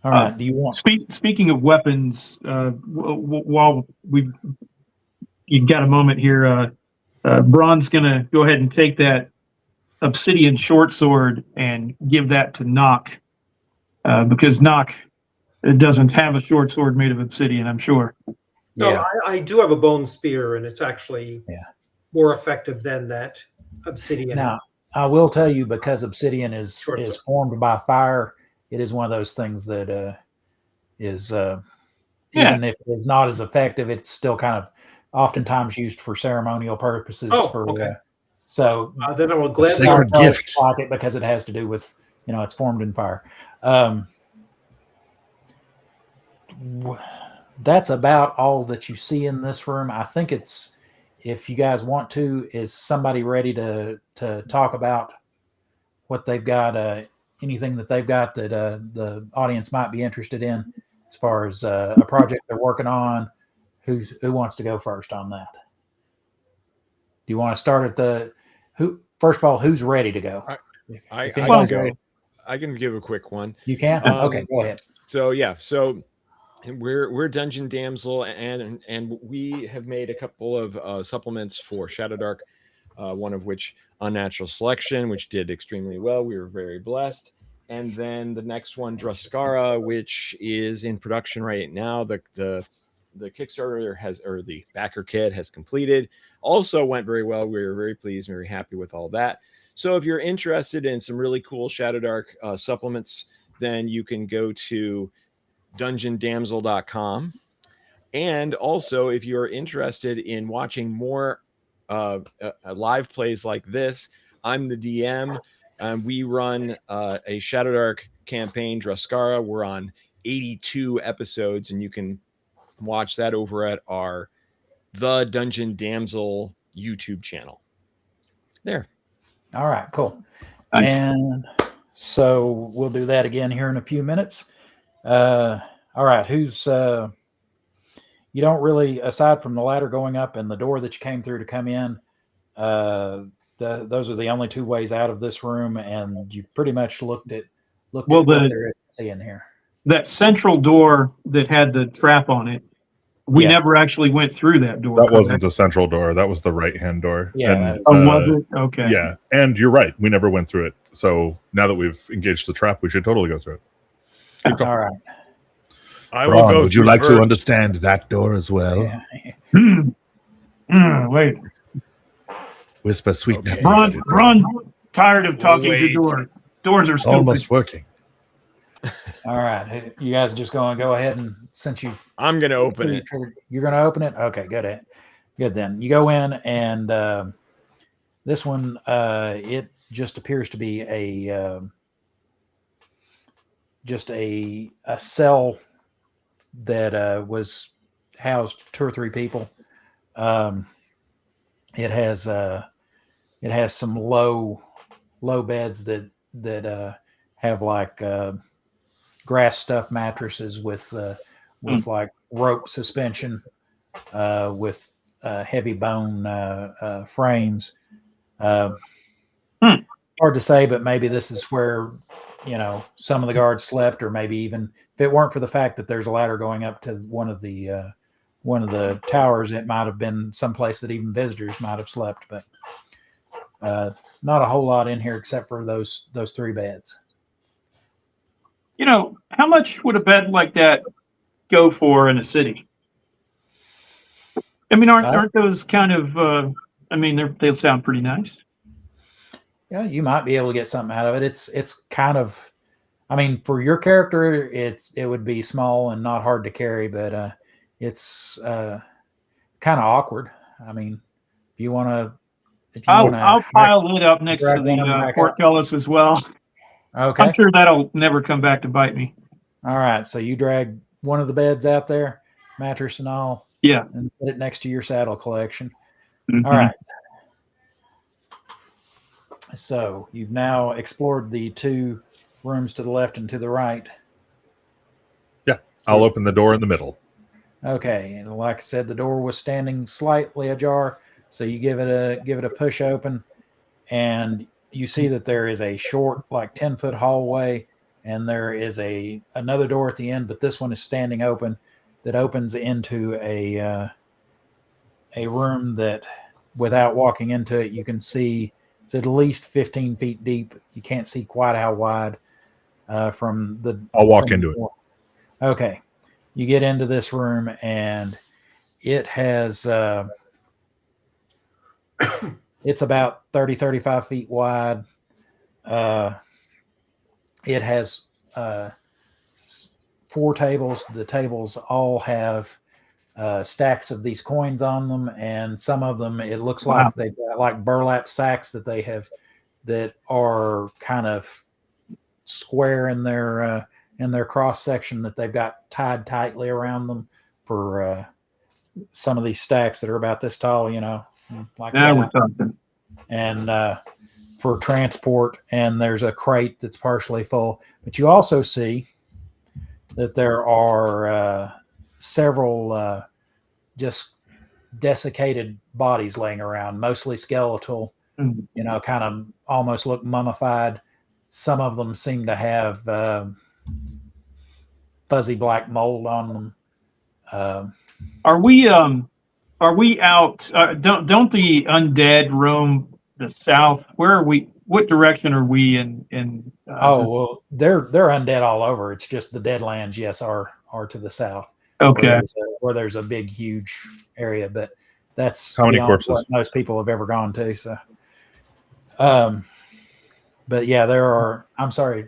B: All right. Do you want?
G: Speaking of weapons, while you got a moment here, Braun's gonna go ahead and take that obsidian short sword and give that to Nock, because Nock doesn't have a short sword made of obsidian, I'm sure.
F: No,
B: Yeah.
F: I do have a bone spear, and it's actually more effective than that obsidian.
B: Now, I will tell you, because obsidian is
F: Short
B: formed by fire, it is one of those things that is even if it's not as effective, it's still kind of oftentimes used for ceremonial purposes.
F: Oh,
B: for
F: okay.
B: So
F: Then I will gladly.
D: Sacred gift.
B: like it because it has to do with, it's formed in fire. That's about all that you see in this room. I think it's, if you guys want to, is somebody ready to talk about what they've got, anything that they've got that the audience might be interested in as far as a project they're working on? Who wants to go first on that? Do you want to start at first of all, who's ready to go?
C: I
B: If
C: can
B: anybody's
C: go.
B: ready.
C: I can give a quick one.
B: You can? Okay, go ahead.
C: So yeah, so we're Dungeon Damsel, and we have made a couple of supplements for Shadow Dark, one of which Unnatural Selection, which did extremely well. We were very blessed. And then the next one, Druskara, which is in production right now. The Kickstarter or the backer kit has completed. Also went very well. We were very pleased and very happy with all that. So if you're interested in some really cool Shadow Dark supplements, then you can go to dungeondamsel.com. And also, if you're interested in watching more live plays like this, I'm the DM. We run a Shadow Dark campaign, Druskara. We're on 82 episodes, and you can watch that over at our The Dungeon Damsel YouTube channel. There.
B: All right, cool.
G: Nice.
B: And so we'll do that again here in a few minutes. All right, who's you don't really, aside from the ladder going up and the door that you came through to come in, those are the only two ways out of this room, and you pretty much looked at what there is to see in here.
G: That central door that had the trap on it, we never actually went through that door.
D: That wasn't the central door. That was the right-hand door.
B: Yeah.
D: And,
G: was it? Okay.
D: Yeah, and you're right. We never went through it. So now that we've engaged the trap, we should totally go through it.
B: All right.
H: I will go.
D: Would you like to understand that door as well?
B: Yeah.
G: Wait.
D: Whisper sweet.
H: Okay.
G: Run. Tired of talking to
H: Wait.
G: doors. Doors are stupid.
D: Almost working.
B: All right. You guys are just going to go ahead, and since
C: I'm going to open it.
B: You're going to open it? Okay, good. Good then. You go in, and this one, it just appears to be a cell that was housed 2 or 3 people. It has some low beds that have like grass stuffed mattresses with like rope suspension, with heavy bone frames. Hard to say, but maybe this is where some of the guards slept, or maybe even if it weren't for the fact that there's a ladder going up to one of the towers, it might have been someplace that even visitors might have slept. But not a whole lot in here except for those 3 beds.
G: How much would a bed like that go for in a city? I mean, aren't those kind of? They sound pretty nice.
B: Yeah, you might be able to get something out of it. It's kind of, for your character, it would be small and not hard to carry, but it's kind of awkward. If you want to,
G: I'll pile it up next to the portcullis as well.
B: Okay.
G: I'm sure that'll never come back to bite me.
B: All right. So you drag one of the beds out there, mattress and all.
G: Yeah.
B: And put it next to your saddle collection.
G: Mm-hmm.
B: All right. So you've now explored the 2 rooms to the left and to the right.
D: Yeah, I'll open the door in the middle.
B: Okay, and like I said, the door was standing slightly ajar, so you give it a push open, and you see that there is a short, like 10-foot hallway, and there is another door at the end, but this one is standing open, that opens into a room that, without walking into it, you can see it's at least 15 feet deep. You can't see quite how wide from the.
D: I'll walk into it.
B: Okay, you get into this room, and it has it's about 35 feet wide. It has 4 tables. The tables all have stacks of these coins on them, and some of them, it looks like they've got like burlap sacks that are kind of square in their cross section, that they've got tied tightly around them for some of these stacks that are about this tall, like
G: Now
B: that.
G: we're talking.
B: And for transport, and there's a crate that's partially full. But you also see that there are several just desiccated bodies laying around, mostly skeletal, kind of almost look mummified. Some of them seem to have fuzzy black mold on them.
G: Are we out? Don't the undead roam the south? Where are we? What direction are we in?
B: Well, they're undead all over. It's just the Deadlands, yes, are to the south.
G: Okay.
B: Where there's a big, huge area, but that's
D: how many
B: beyond
D: corpses
B: what most people have ever gone to. So, but yeah, there are. I'm sorry,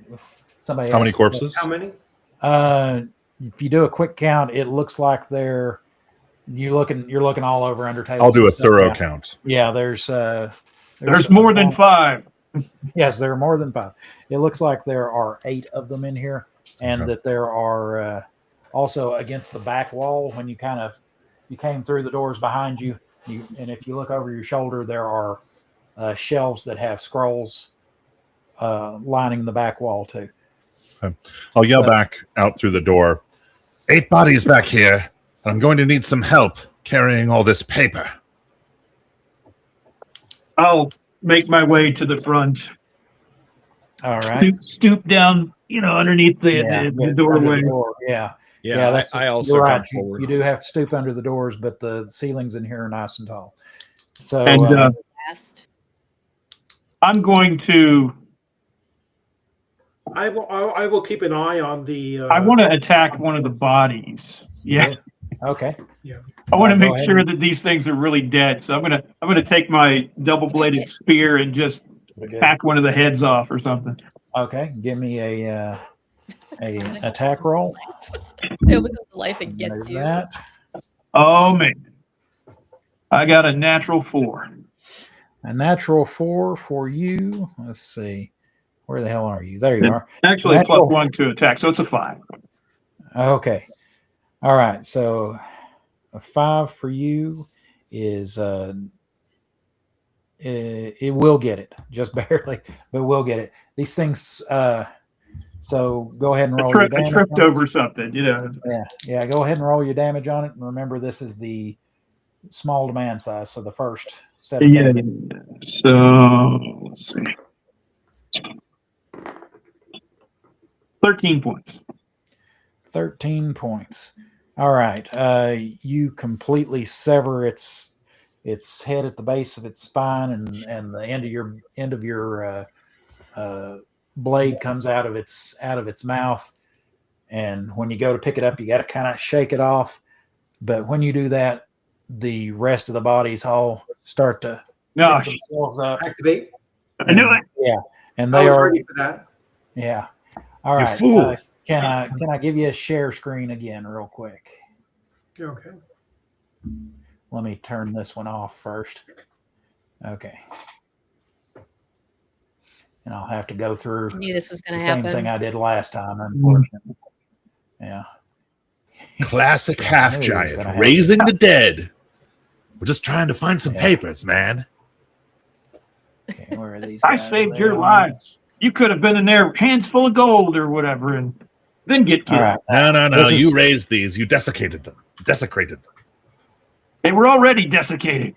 B: somebody.
D: How many corpses?
F: How many?
B: If you do a quick count, it looks like you're looking all over under tables.
D: I'll do a thorough count.
B: Yeah, there's
G: more than 5.
B: Yes, there are more than 5. It looks like there are 8 of them in here, and that there are also against the back wall. When you came through the doors behind you, and if you look over your shoulder, there are shelves that have scrolls lining the back wall too.
D: Okay. I'll yell back out through the door. 8 bodies back here, and I'm going to need some help carrying all this paper.
G: I'll make my way to the front.
B: All right.
G: Stoop down, underneath the doorway.
B: Yeah.
C: I also
B: you're
C: come
B: right.
C: forward.
B: You do have to stoop under the doors, but the ceilings in here are nice and tall. So,
G: and I'm going to.
F: I will keep an eye on the.
G: I want to attack one of the bodies. Yeah.
B: Okay.
F: Yeah.
G: I want to make sure that these things are really dead. So I'm gonna take my double-bladed spear and just hack one of the heads off or something.
B: Okay. Give me a attack roll.
E: It comes to life and gets
B: There's
E: you.
B: that.
G: Oh man, I got a natural 4.
B: A natural 4 for you. Let's see. Where the hell are you? There you are.
G: Actually,
B: Natural.
G: +1 to attack, so it's a 5.
B: Okay. All right. So a 5 for you is it will get it, just barely, but we'll get it. These things. So go ahead and roll your damage.
G: I tripped over something,
B: Yeah. Go ahead and roll your damage on it, and remember this is the small demand size, so the first set of damage.
G: So let's see. 13 points.
B: 13 points. All right. You completely sever its head at the base of its spine, and the end of your blade comes out of its mouth. And when you go to pick it up, you got to kind of shake it off. But when you do that, the rest of the bodies all start to pick themselves up.
F: Activate.
G: I knew it.
B: Yeah, and
F: I
B: they
F: was
B: are
F: ready for that.
B: Yeah. All right.
D: fool.
B: Can I give you a share screen again real quick?
F: Okay.
B: Let me turn this one off first. Okay. And I'll have to go through
E: I knew this was going
B: the
E: to
B: same
E: happen.
B: thing I did last time, unfortunately. Yeah.
D: Classic
B: I
D: half
B: knew it was gonna
D: giant
B: happen.
D: raising the dead. We're just trying to find some
B: Yeah.
D: papers, man.
B: Okay, where are these
G: I
B: guys?
G: saved
B: They
G: your
B: are-
G: lives. You could have been in there, hands full of gold or whatever, and then get
B: All
G: killed.
B: right.
D: No.
B: This
D: You
B: is-
D: raised these. You desecrated them.
G: They were already desiccated.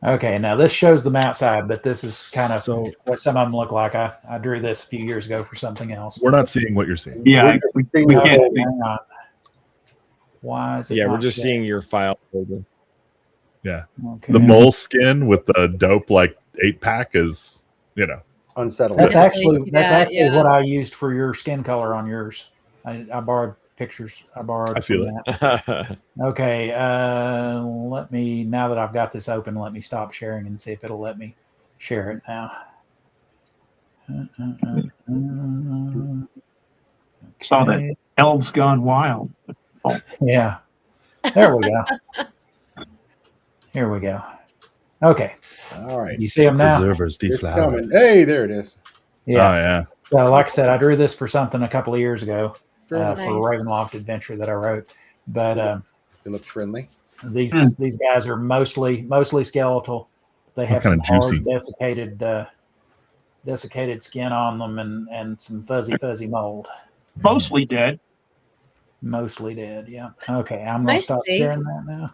B: Okay, now this shows them outside, but this is kind of
D: So
B: what some of them look like. I drew this a few years ago for something else.
D: we're not seeing what you're seeing.
G: Yeah,
A: We're just
G: we
A: seeing
G: can't.
A: the whole-
B: Hang on. Why is it?
C: Yeah, we're
B: not
C: just
B: showing?
C: seeing your file folder.
B: Okay.
D: The mole skin with the dope like 8-pack is,
A: unsettling.
B: That's
E: Yeah,
B: actually
E: yeah.
B: what I used for your skin color on yours. I borrowed pictures. I borrowed
D: I feel
B: from that. Okay. Let me, now that I've got this open, let me stop sharing and see if it'll let me share it now.
G: Saw that. Elves Gone Wild.
B: Yeah. There we go. Here we go. Okay.
A: All right.
B: You see them now?
D: Preservers
A: It's
D: deflowered.
A: coming. Hey, there it is.
B: Yeah.
D: Oh yeah.
B: So, like I said, I drew this for something a couple of years ago
A: Very
B: for
A: nice.
B: a Ravenloft adventure that I wrote. But
A: They look friendly.
B: these guys are mostly skeletal. They have
D: kinda
B: some
D: juicy.
B: hard desiccated skin on them and some fuzzy mold.
G: Mostly dead.
B: Mostly dead. Yeah. Okay. I'm gonna
E: Nice
B: stop
E: thing.
B: sharing that now.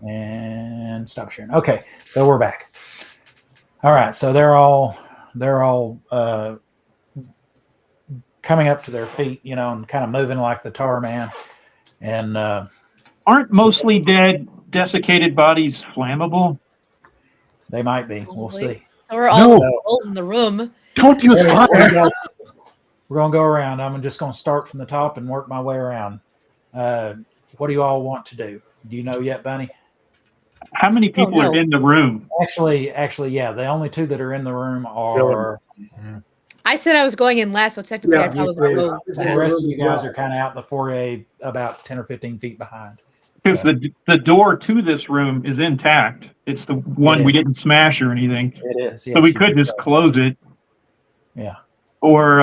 B: And stop sharing. Okay. So we're back. All right. So they're all coming up to their feet, and kind of moving like the tar man. And
G: Aren't mostly dead, desiccated bodies flammable?
B: they might be. We'll
E: Possibly.
B: see.
E: So we're all
B: No.
E: the souls in the room.
D: Don't use
B: Hey,
D: fire.
B: guys, we're gonna go around. I'm just gonna start from the top and work my way around. What do you all want to do? Do you know yet, Bunny?
G: How many people
E: no.
G: are in the room?
B: Actually, yeah. The only two that are in the room are
E: I said I was going in last, so technically
F: Yeah,
E: I probably
B: you
E: go.
F: This
B: the
F: is
B: rest
F: the
B: of
F: room
B: you
F: as
B: guys
F: well.
B: are kind of out in the foyer, about 10 or 15 feet behind.
G: Because
B: So,
G: the door to this room is intact. It's the one we
B: is.
G: didn't smash or anything.
B: it is.
G: So
B: yes,
G: we
B: you
G: could
B: can
G: just
B: go.
G: close it,
B: Yeah.
G: or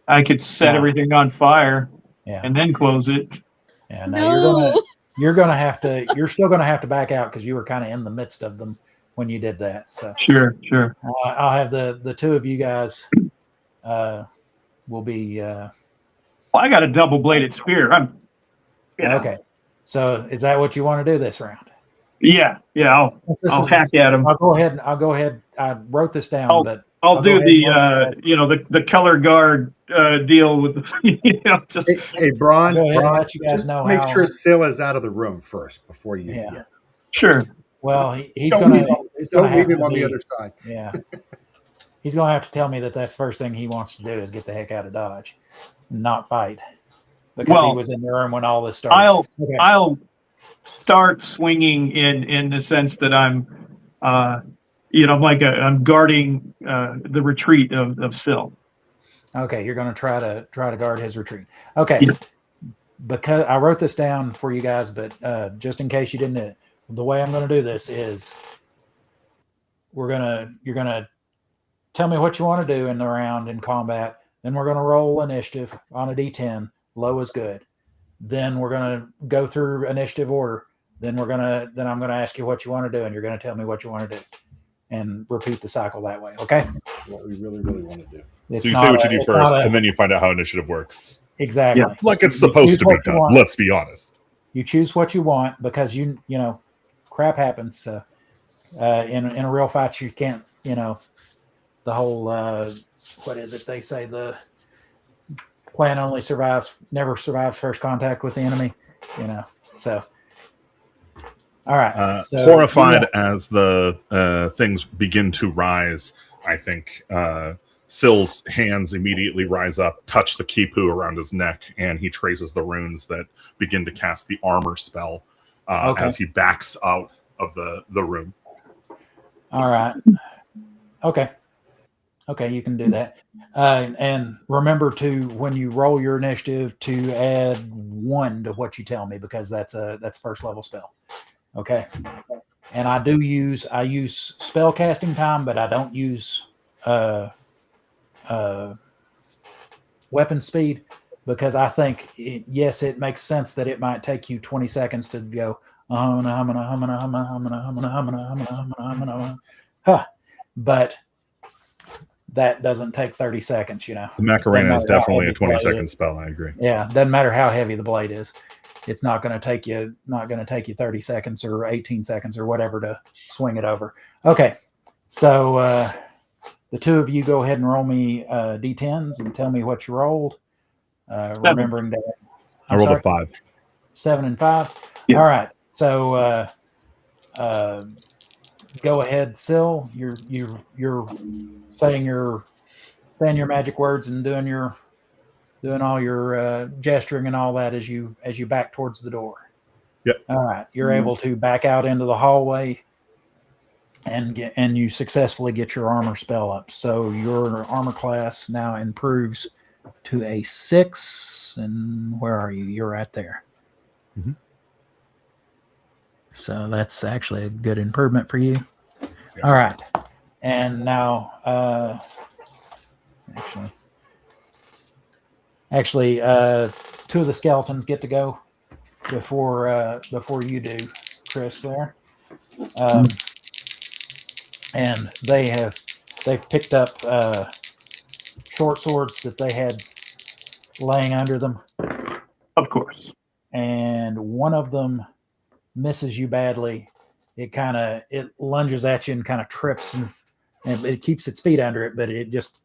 G: I could set
B: No.
G: everything on fire
B: Yeah.
G: and then close it.
B: Yeah.
E: No.
B: You're still gonna have to back out because you were kind of in the midst of them when you did that. So
G: Sure.
B: I'll have the two of you guys will be
G: Well, I got a double-bladed spear.
B: okay. So is that what you want to do this round?
G: Yeah. I'll hack at them.
B: I'll go ahead. I wrote this down,
G: Oh,
B: but
G: I'll do
B: go ahead
G: the
B: and let
G: the color guard deal with the just
A: Hey, Braun,
B: Go ahead and
A: Braun,
B: let you guys
A: just
B: know
A: make
B: how-
A: sure Scylla's out of the room first before you.
B: Yeah.
G: sure.
B: well, he's
A: Don't
B: gonna
A: leave him,
B: he's gonna
A: don't leave
B: have
A: him
B: to
A: on the
B: be-
A: other side.
B: Yeah. He's gonna have to tell me that that's the first thing he wants to do is get the heck out of Dodge, not fight, because he
G: Well,
B: was in the room when all this started. Okay.
G: I'll start swinging in the sense that I'm I'm guarding the retreat of Syl.
B: Okay, you're going to try to guard his retreat. Okay,
G: Yeah.
B: because I wrote this down for you guys, but just in case you didn't, the way I'm going to do this is you're going to tell me what you want to do in the round in combat. Then we're going to roll initiative on a D10. Low is good. Then we're going to go through initiative order. Then I'm going to ask you what you want to do, and you're going to tell me what you want to do, and repeat the cycle that way. Okay.
A: What we really, really want to do.
B: It's
D: So you
B: not
D: say what you
B: a-
D: do
B: it's
D: first,
B: not a-
D: and then you find out how initiative works.
B: exactly.
G: Yeah.
D: Like it's
B: You
D: supposed
B: choose
D: to
B: what
D: be
B: you
D: done.
B: want.
D: Let's be honest.
B: You choose what you want because you know crap happens. In a real fight, you can't. The whole what is it? They say the plan never survives first contact with the enemy. So. All right. So,
D: Horrified as the things begin to rise, I think Syl's hands immediately rise up, touch the kipu around his neck, and he traces the runes that begin to cast the armor spell
B: Okay.
D: as he backs out of the room.
B: All right. Okay. Okay, you can do that. And remember to, when you roll your initiative, to add 1 to what you tell me, because that's first level spell. Okay. And I use spell casting time, but I don't use weapon speed, because I think yes, it makes sense that it might take you 20 seconds to go but that doesn't take 30 seconds, you know.
D: The Macarena is
B: Doesn't matter how
D: definitely
B: heavy
D: a
B: the blade
D: 20-second
B: is.
D: spell. I agree.
B: Yeah, doesn't matter how heavy the blade is. It's not going to take you 30 seconds or 18 seconds or whatever to swing it over. Okay, so the two of you go ahead and roll me d10s and tell me what you rolled. Remembering that
D: I rolled a 5.
B: 7 and 5.
G: Yeah.
B: All right, so go ahead, Syl. You're saying your magic words and doing all your gesturing and all that as you back towards the door.
D: Yep.
B: All right, you're able to back out into the hallway and you successfully get your armor spell up. So your armor class now improves to a 6. And where are you? You're right there.
D: Mhm.
B: So that's actually a good improvement for you.
D: Yeah.
B: All right, and now actually, two of the skeletons get to go before you do, Chris. There, and they've picked up short swords that they had laying under them,
G: Of course.
B: and one of them misses you badly. It lunges at you and kind of trips, and it keeps its feet under it, but it just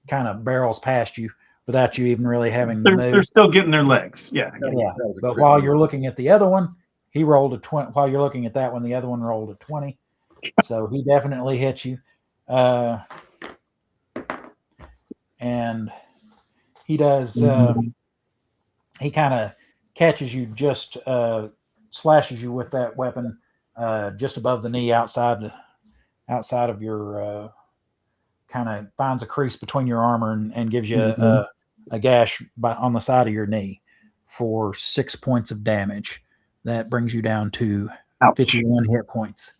B: kind of barrels past you without you even really having to move.
G: They're still getting their legs. Yeah.
B: Yeah, but while you're looking at the other one, he rolled a 20. While you're looking at that one, the other one rolled a 20. So he definitely hit you. And he does, he kind of catches you, just slashes you with that weapon just above the knee, outside of your, kind of finds a crease between your armor and gives you a gash on the side of your knee for 6 points of damage. That brings you down to 51 hit points.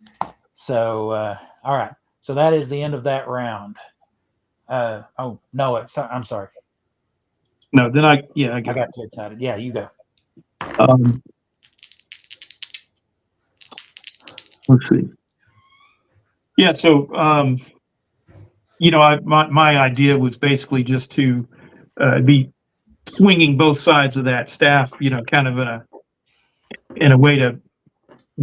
B: So, all right. So that is the end of that round. Oh, no, I'm sorry.
G: No, then I
B: got too excited. Yeah, you go.
G: Let's see. Yeah, so my idea was basically just to be swinging both sides of that staff, kind of in a way to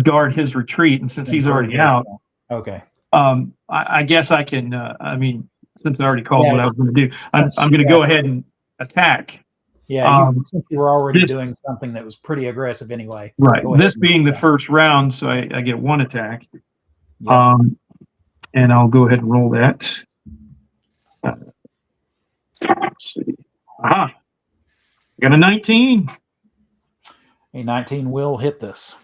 G: guard his retreat. And since he's already out,
B: okay.
G: I guess I can. Since I already called what I was going to do, I'm going to go ahead and attack.
B: Yeah, since you were already doing something that was pretty aggressive anyway.
G: Right. This being the first round, so I get one attack. Yep. And I'll go ahead and roll that. Let's see. Got a 19.
B: A 19 will hit this.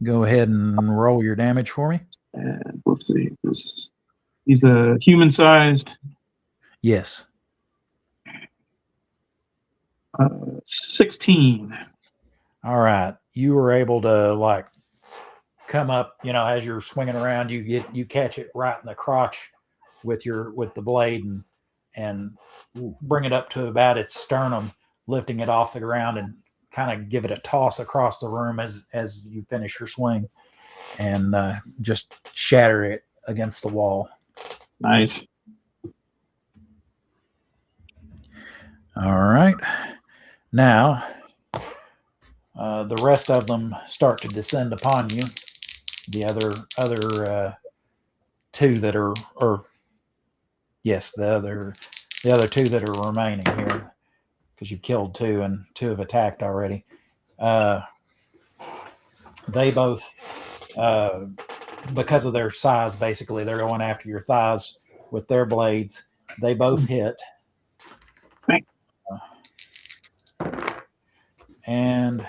B: Go ahead and roll your damage for me.
G: And let's see. He's a human-sized.
B: Yes.
G: 16.
B: All right. You were able to come up, as you're swinging around, you catch it right in the crotch with the blade and bring it up to about its sternum, lifting it off the ground and kind of give it a toss across the room as you finish your swing, and just shatter it against the wall.
G: Nice.
B: All right. Now, the rest of them start to descend upon you. The other two that are, the other two that are remaining here, because you killed 2 and 2 have attacked already. They both, because of their size, basically, they're going after your thighs with their blades. They both hit. And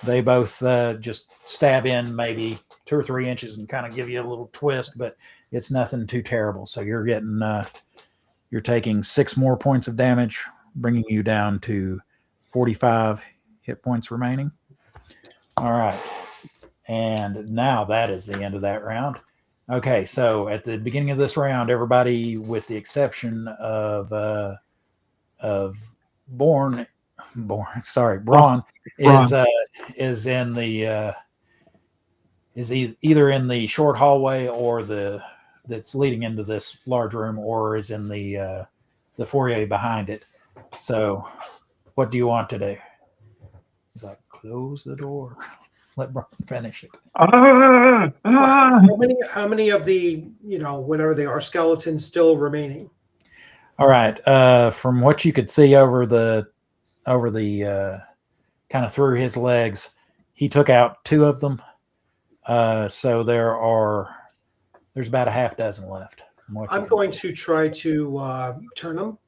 B: they both just stab in maybe 2 or 3 inches and kind of give you a little twist, but it's nothing too terrible. So you're getting, you're taking 6 more points of damage, bringing you down to 45 hit points remaining. All right. And now that is the end of that round. Okay. So at the beginning of this round, everybody, with the exception of Braun is in the is either in the short hallway or that's leading into this large room, or is in the foyer behind it. So, what do you want to do? He's like, close the door. Let Brian finish it.
F: How many of the, whatever they are, skeletons still remaining?
B: All right. From what you could see over the kind of through his legs, he took out 2 of them. So there's about a half dozen left.
F: I'm going to try to turn them.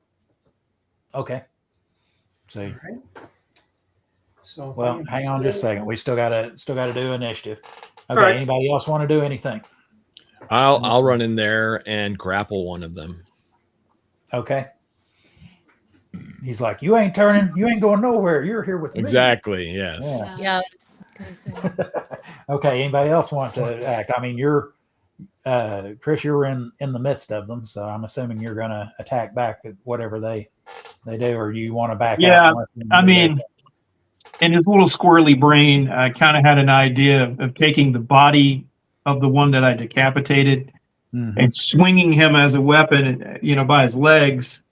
B: Okay. So,
F: All right. So
B: well, hang on just a second. We still gotta do initiative. Okay.
F: Right.
B: Anybody else want to do anything?
C: I'll run in there and grapple one of them.
B: Okay. He's like, you ain't turning. You ain't going nowhere. You're here with me.
C: Exactly. Yes.
E: Yeah, I was gonna say.
B: Okay. Anybody else want to act? I mean, you're Chris. You're in the midst of them, so I'm assuming you're going to attack back at whatever they do, or you want to back out?
G: Yeah, I mean, in his little squirrely brain, I kind of had an idea of taking the body of the one that I decapitated and swinging him as a weapon, by his legs,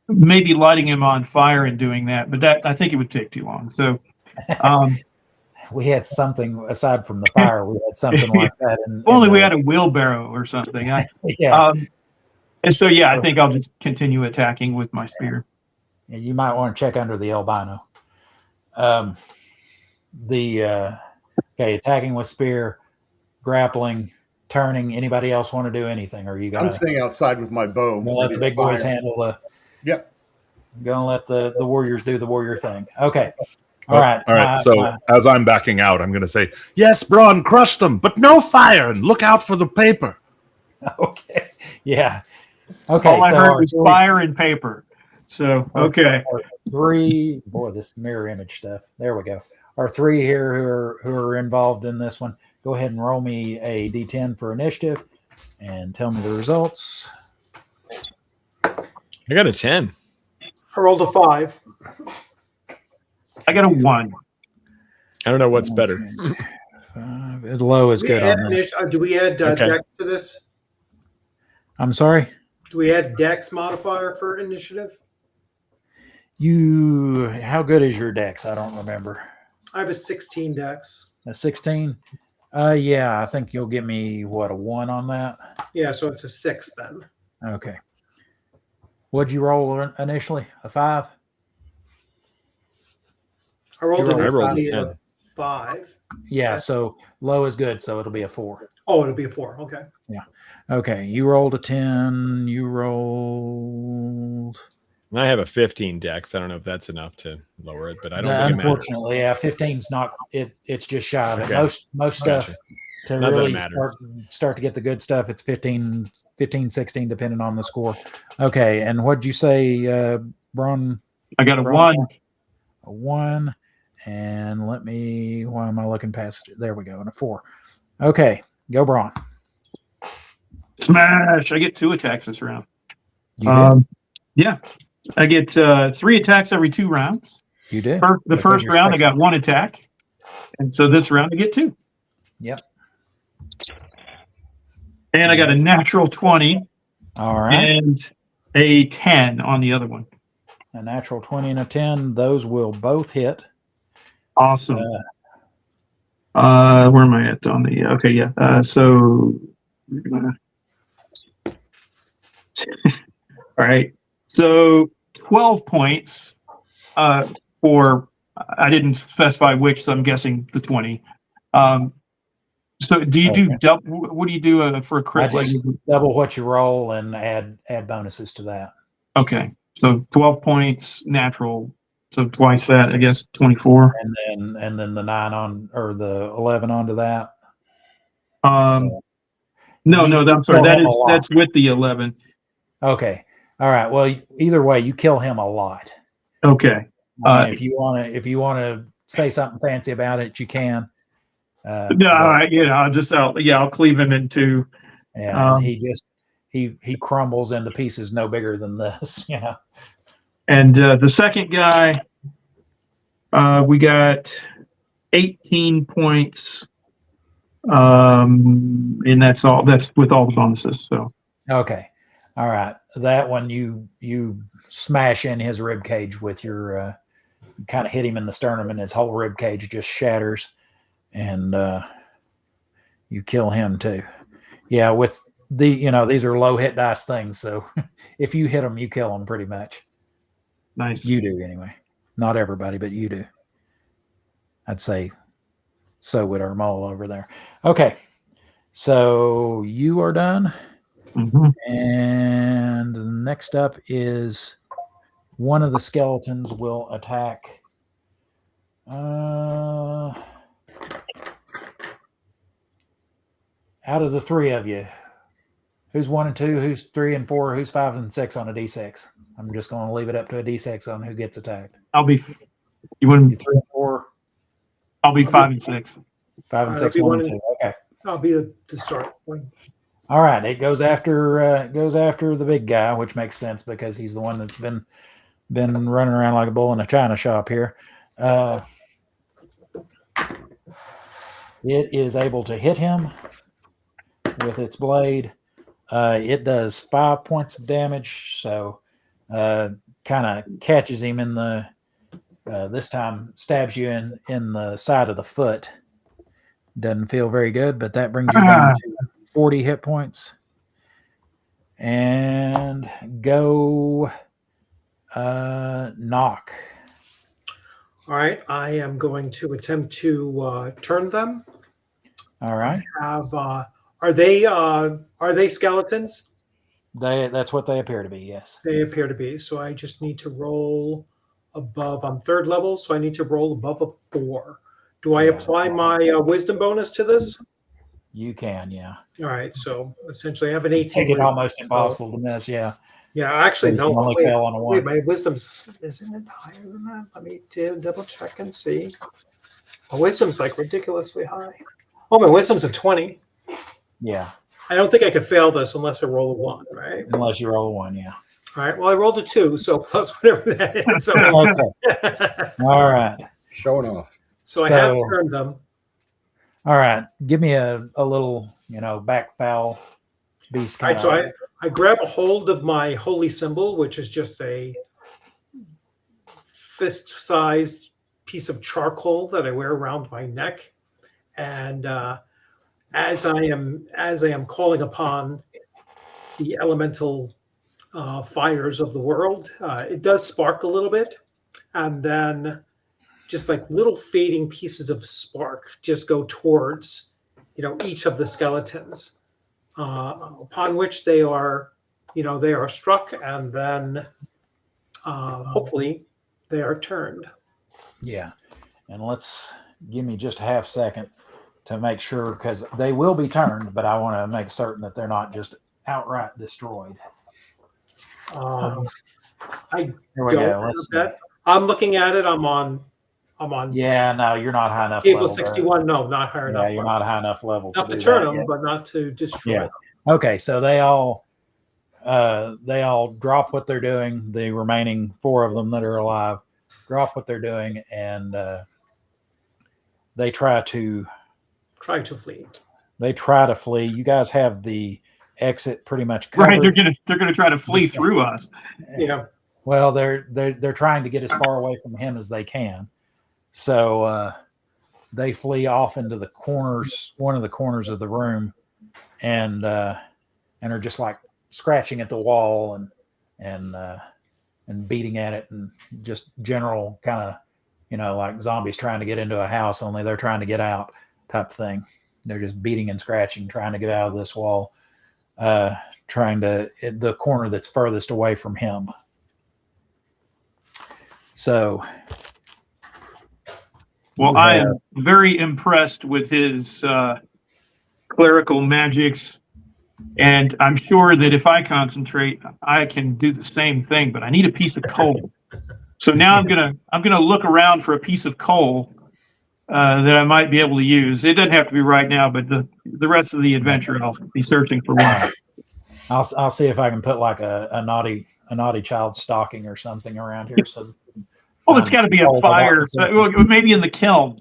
G: maybe lighting him on fire and doing that. But I think it would take too long. So
B: we had something aside from the fire. We had something like that.
G: Only we had a wheelbarrow or something.
B: Yeah.
G: And so, I think I'll just continue attacking with my spear.
B: Yeah, you might want to check under the albino. Attacking with spear, grappling, turning. Anybody else want to do anything? Or you got?
A: I'm staying outside with my bow.
B: Let the big boys handle the.
A: Yep.
B: Gonna let the warriors do the warrior thing. Okay. All right.
D: As I'm backing out, I'm going to say, yes, Braun, crush them, but no fire, and look out for the paper.
B: Okay. Yeah. Okay.
G: All I heard was fire and paper. So, okay.
B: 3, boy, this mirror image stuff. There we go. Our 3 here who are involved in this one. Go ahead and roll me a D10 for initiative and tell me the results.
C: I got a 10.
F: I rolled a 5.
G: I got a 1.
C: I don't know what's better.
B: Low is good on this.
F: Do we add Dex to this?
B: I'm sorry?
F: Do we add Dex modifier for initiative?
B: How good is your Dex? I don't remember.
F: I have a 16 Dex.
B: A 16? Yeah, I think you'll give me, a 1 on that?
F: Yeah, so it's a 6 then.
B: Okay. What'd you roll initially? A 5?
F: I rolled
C: a
F: 5.
B: Yeah, so low is good, so it'll be a 4.
F: Oh, it'll be a 4. Okay.
B: Yeah. Okay, you rolled a 10. You rolled...
C: I have a 15 Dex. I don't know if that's enough to lower it, but I don't think
B: unfortunately,
C: it matters.
B: 15's not it. It's just shy of it.
C: Okay.
B: Most stuff to
C: Not
B: really
C: that
B: start to get the good stuff. It's 15, 16, depending on the score. Okay, and what'd you say, Braun?
G: I got a 1.
B: A 1, and let me. Why am I looking past it? There we go, and a 4. Okay, go Braun.
G: Smash! I get 2 attacks this round.
B: You did?
G: Yeah. I get 3 attacks every 2 rounds.
B: You did.
G: The first round, I got 1 attack. And so this round, I get 2.
B: Yep.
G: And I got a natural 20.
B: All right.
G: And a 10 on the other one.
B: A natural 20 and a 10. Those will both hit.
G: Awesome. Where am I at on the... Okay, yeah. So... All right. So 12 points for, I didn't specify which, so I'm guessing the 20. So do you do double? What do you do for a crit?
B: I just double what you roll and add bonuses to that.
G: Okay. So 12 points natural. So twice that, I guess 24.
B: And then the 9 on, or the 11 onto that.
G: No, I'm sorry. That's with the 11.
B: Okay. All right. Well, either way, you kill him a lot.
G: Okay.
B: If you want to say something fancy about it, you can.
G: I'll cleave him in 2.
B: Yeah. He crumbles into pieces no bigger than this,
G: And the second guy, we got 18 points. And that's all. That's with all the bonuses. So
B: Okay. All right. That one you smash in his rib cage with your kind of hit him in the sternum and his whole rib cage just shatters, and you kill him too. Yeah, with these are low hit dice things, so if you hit them, you kill them pretty much.
G: nice.
B: You do anyway. Not everybody, but you do. I'd say so would our mole over there. Okay. So you are done.
G: Mhm.
B: And next up is one of the skeletons will attack. Out of the three of you, who's 1 and 2, who's 3 and 4, who's 5 and 6 on a d6? I'm just going to leave it up to a d6 on who gets attacked.
G: I'll be. You want?
B: You 3 and 4,
G: I'll be 5 and 6.
B: 5 and
F: I'll
B: 6,
F: be
B: 1
F: one
B: and 2. Okay.
F: I'll be the start one.
B: All right. It goes after the big guy, which makes sense because he's the one that's been running around like a bull in a china shop here. It is able to hit him with its blade. It does 5 points of damage, so kind of catches him in the this time stabs you in the side of the foot. Doesn't feel very good, but that brings you down to 40 hit points. And go knock.
F: All right, I am going to attempt to turn them.
B: All right.
F: Are they skeletons?
B: That's what they appear to be, yes.
F: They appear to be. So I just need to roll above. I'm 3rd level, so I need to roll above a 4. Do I apply my wisdom bonus to this?
B: You can, yeah.
F: All right, so essentially I have an 18.
B: Make it almost impossible to miss, yeah.
F: Yeah, actually,
B: You
F: no.
B: only fail on a 1.
F: Wait, my wisdom's, isn't it higher than that? Let me double check and see. My wisdom's like ridiculously high. Oh, my wisdom's a 20.
B: Yeah.
F: I don't think I could fail this unless I roll a 1, right?
B: Unless you roll a 1, yeah.
F: All right, well, I rolled a 2, so plus whatever that is. So,
B: Okay. All right.
A: Showing off.
F: so I have turned them.
B: All right. Give me a little, back foul beast
F: All
B: kind
F: right,
B: of.
F: so I grab a hold of my holy symbol, which is just a fist-sized piece of charcoal that I wear around my neck, and as I am calling upon the elemental fires of the world, it does spark a little bit, and then just like little fading pieces of spark just go towards each of the skeletons, upon which they are struck, and then hopefully they are turned.
B: Yeah. And give me just a half second to make sure, because they will be turned, but I want to make certain that they're not just outright destroyed.
F: I
B: Here we
F: don't
B: go.
F: have
B: Let's see.
F: that. I'm looking at it. I'm on
B: Yeah, no, you're not high enough
F: cable
B: level.
F: 61. No, not higher enough.
B: Yeah, you're not high enough level
F: Enough to
B: do
F: turn
B: that
F: them,
B: yet.
F: but not to destroy
B: Yeah.
F: them.
B: Okay, so they all drop what they're doing. The remaining 4 of them that are alive drop what they're doing, and they try to
F: flee.
B: They try to flee. You guys have the exit pretty much covered.
G: Right, they're gonna try to flee through us.
F: Yeah.
B: Well, they're trying to get as far away from him as they can. So they flee off into the corners, one of the corners of the room, and are just like scratching at the wall and beating at it, and just general kind of like zombies trying to get into a house, only they're trying to get out type thing. They're just beating and scratching, trying to get out of this wall, trying to the corner that's furthest away from him. So,
G: well, I am very impressed with his clerical magics, and I'm sure that if I concentrate, I can do the same thing. But I need a piece of coal. So now I'm gonna look around for a piece of coal that I might be able to use. It doesn't have to be right now, but the rest of the adventure, I'll be searching for one.
B: I'll see if I can put like a naughty child stocking or something around here. So,
G: Well, it's got to be a fire. So, well, maybe in the kiln.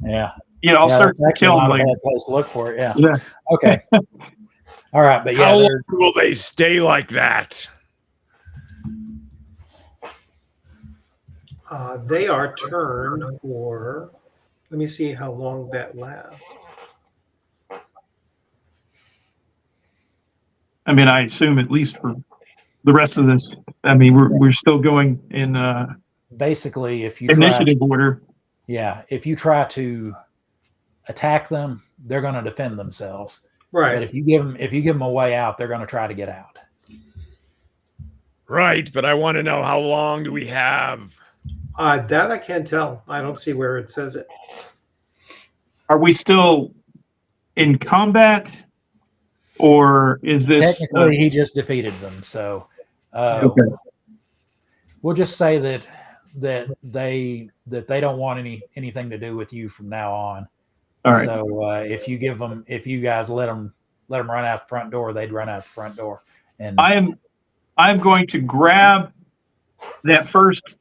B: Yeah.
G: I'll
B: Yeah,
G: search
B: that's
G: the
B: actually
G: kiln
B: not a
G: later.
B: bad place to look for it. Yeah.
G: Yeah.
B: Okay. All right, but yeah,
C: How long will they stay like that?
F: They are turned for. Let me see how long that lasts.
G: I mean, I assume at least for the rest of this. I mean, we're still going in
B: basically if you
G: initiative order.
B: Yeah, if you try to attack them, they're going to defend themselves.
F: Right.
B: But if you give them a way out, they're going to try to get out.
C: Right, but I want to know how long do we have?
F: That I can't tell. I don't see where it says it.
G: Are we still in combat, or is this
B: technically he just defeated them? So
G: okay.
B: We'll just say that they don't want anything to do with you from now on.
G: All right.
B: So if you guys let them run out the front door, they'd run out the front door. And
G: I'm going to grab that first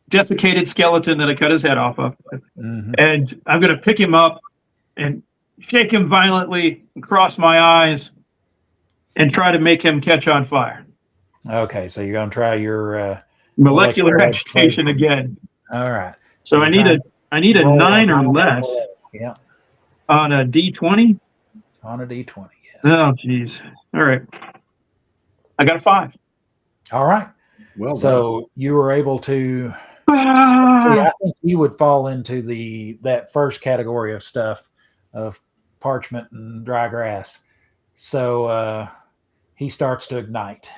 G: desiccated skeleton that I cut his head off of, and I'm going to pick him up and shake him violently and cross my eyes and try to make him catch on fire.
B: Okay, so you're going to try your
G: molecular agitation again.
B: All right.
G: So I need a 9 or less.
B: Yeah.
G: On a D20.
B: On a D20. Yes.
G: Oh, geez. All right. I got a 5.
B: All right.
A: Well,
B: so you were able to. I think you would fall into that first category of stuff, of parchment and dry grass. So he starts to ignite.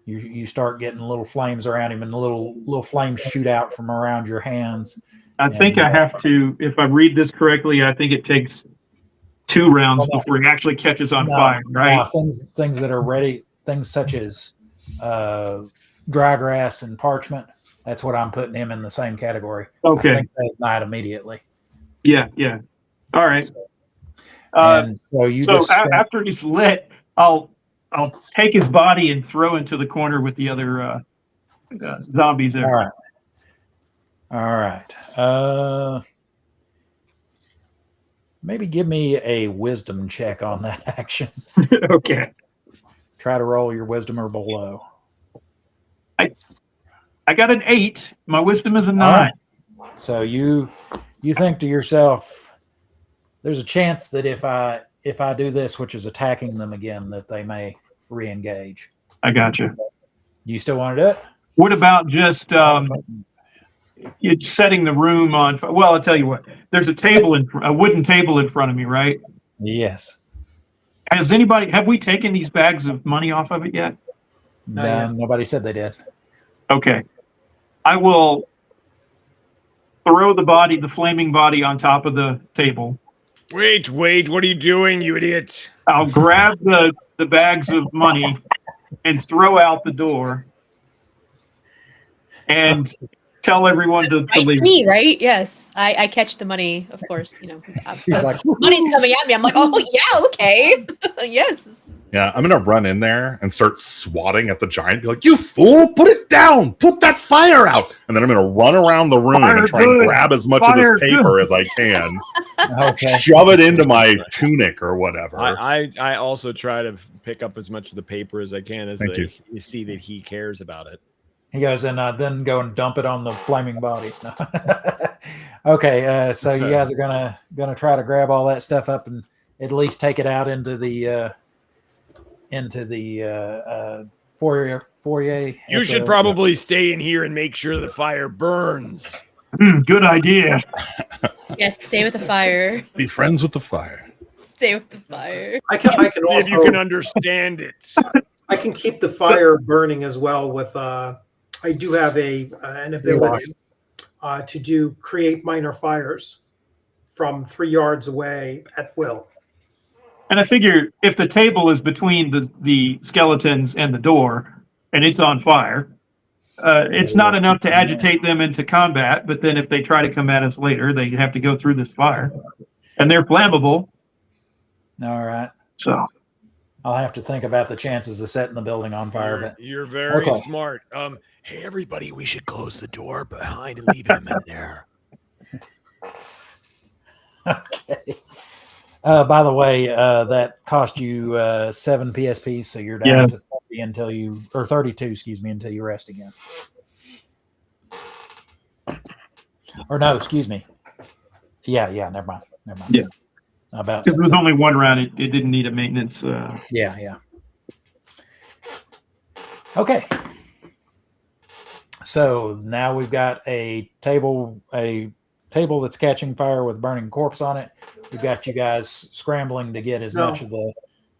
B: You start getting little flames around him, and little flames shoot out from around your hands.
G: I think I have to, if I read this correctly, I think it takes 2 rounds before he actually catches on fire, right?
B: Things that are ready, things such as dry grass and parchment, that's what I'm putting him in the same category.
G: Okay.
B: I think they ignite immediately.
G: Yeah. All right.
B: And so
G: after he's lit, I'll take his body and throw into the corner with the other zombies there.
B: All right. Maybe give me a wisdom check on that action.
G: Okay.
B: Try to roll your wisdom or below.
G: I got an 8. My wisdom is a 9.
B: Right. So you think to yourself, there's a chance that if I do this, which is attacking them again, that they may re-engage.
G: I got you.
B: You still want to do it?
G: What about just setting the room on fire? Well, I'll tell you what. There's a wooden table in front of me, right?
B: Yes.
G: Have we taken these bags of money off of it yet?
B: No, nobody said they did.
G: Okay. I will throw the flaming body on top of the table.
C: Wait, what are you doing, you idiot?
G: I'll grab the bags of money and throw out the door and tell everyone to leave.
E: Me, right? Yes. I catch the money, of course.
B: He's like,
E: money's coming at me. I'm like, oh, yeah, okay. Yes.
D: Yeah, I'm going to run in there and start swatting at the giant. Be like, you fool, put it down. Put that fire out. And then I'm going to run around the room and try and grab as much of this paper as I can.
B: Okay.
D: Shove it into my tunic or whatever.
C: I also try to pick up as much of the paper as I can as you see that he cares about it.
B: He goes, and then go and dump it on the flaming body. Okay, so you guys are gonna try to grab all that stuff up and at least take it out into the foyer.
C: You should probably stay in here and make sure the fire burns.
G: Good idea.
E: Yes, stay with the fire.
D: Be friends with the fire.
E: Stay with the fire.
F: I can also,
C: if you can understand it.
F: I can keep the fire burning as well with I do have an ability to create minor fires from 3 yards away at will.
G: And I figure if the table is between the skeletons and the door and it's on fire, it's not enough to agitate them into combat. But then if they try to come at us later, they have to go through this fire. And they're flammable.
B: All right.
G: So
B: I'll have to think about the chances of setting the building on fire.
C: You're very smart. Hey, everybody, we should close the door behind and leave him in there.
B: Okay. By the way, that cost you 7 PSP, so you're down
G: Yeah.
B: to 30 until you, or 32, excuse me, until you rest again. Or no, excuse me. Yeah, never mind.
G: Yeah.
B: About
G: Because there was
B: 600.
G: only one round. It didn't need a maintenance.
B: Yeah. Okay. So now we've got a table that's catching fire with burning corpse on it. We've got you guys scrambling to get as
F: No.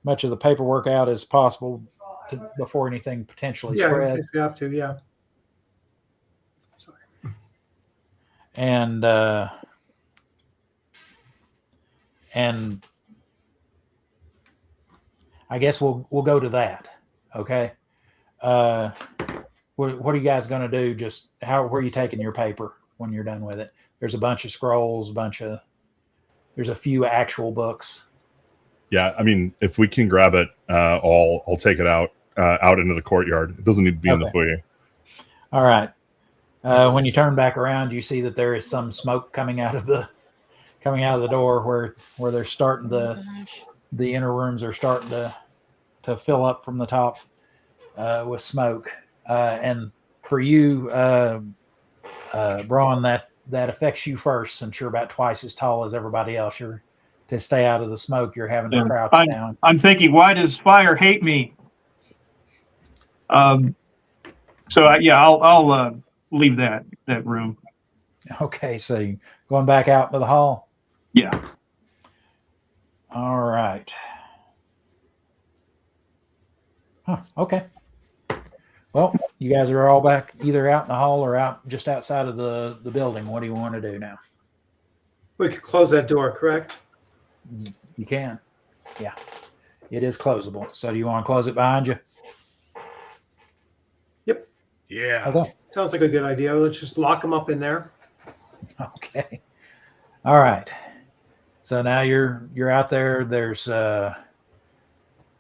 B: much of the paperwork out as possible before anything potentially
F: Yeah,
B: spreads.
F: if you have to, yeah. Sorry.
B: And I guess we'll go to that. Okay. What are you guys going to do? Just where are you taking your paper when you're done with it? There's a bunch of scrolls, there's a few actual books.
D: Yeah, I mean, if we can grab it, I'll take it out into the courtyard. It doesn't need to be in the foyer.
B: All right. When you turn back around, you see that there is some smoke coming out of the door where they're starting the inner rooms are starting to fill up from the top with smoke. And for you, Braun, that affects you first, since you're about twice as tall as everybody else. To stay out of the smoke, you're having to crouch down.
G: I'm thinking, why does fire hate me? I'll leave that room.
B: Okay, so you going back out into the hall?
G: Yeah.
B: All right. Okay. Well, you guys are all back either out in the hall or out just outside of the building. What do you want to do now?
F: We could close that door, correct?
B: You can. Yeah. It is closable. So do you want to close it behind you?
F: Yep.
H: Yeah.
B: Okay.
F: Sounds like a good idea. Let's just lock them up in there.
B: Okay. All right. So now you're out there. There's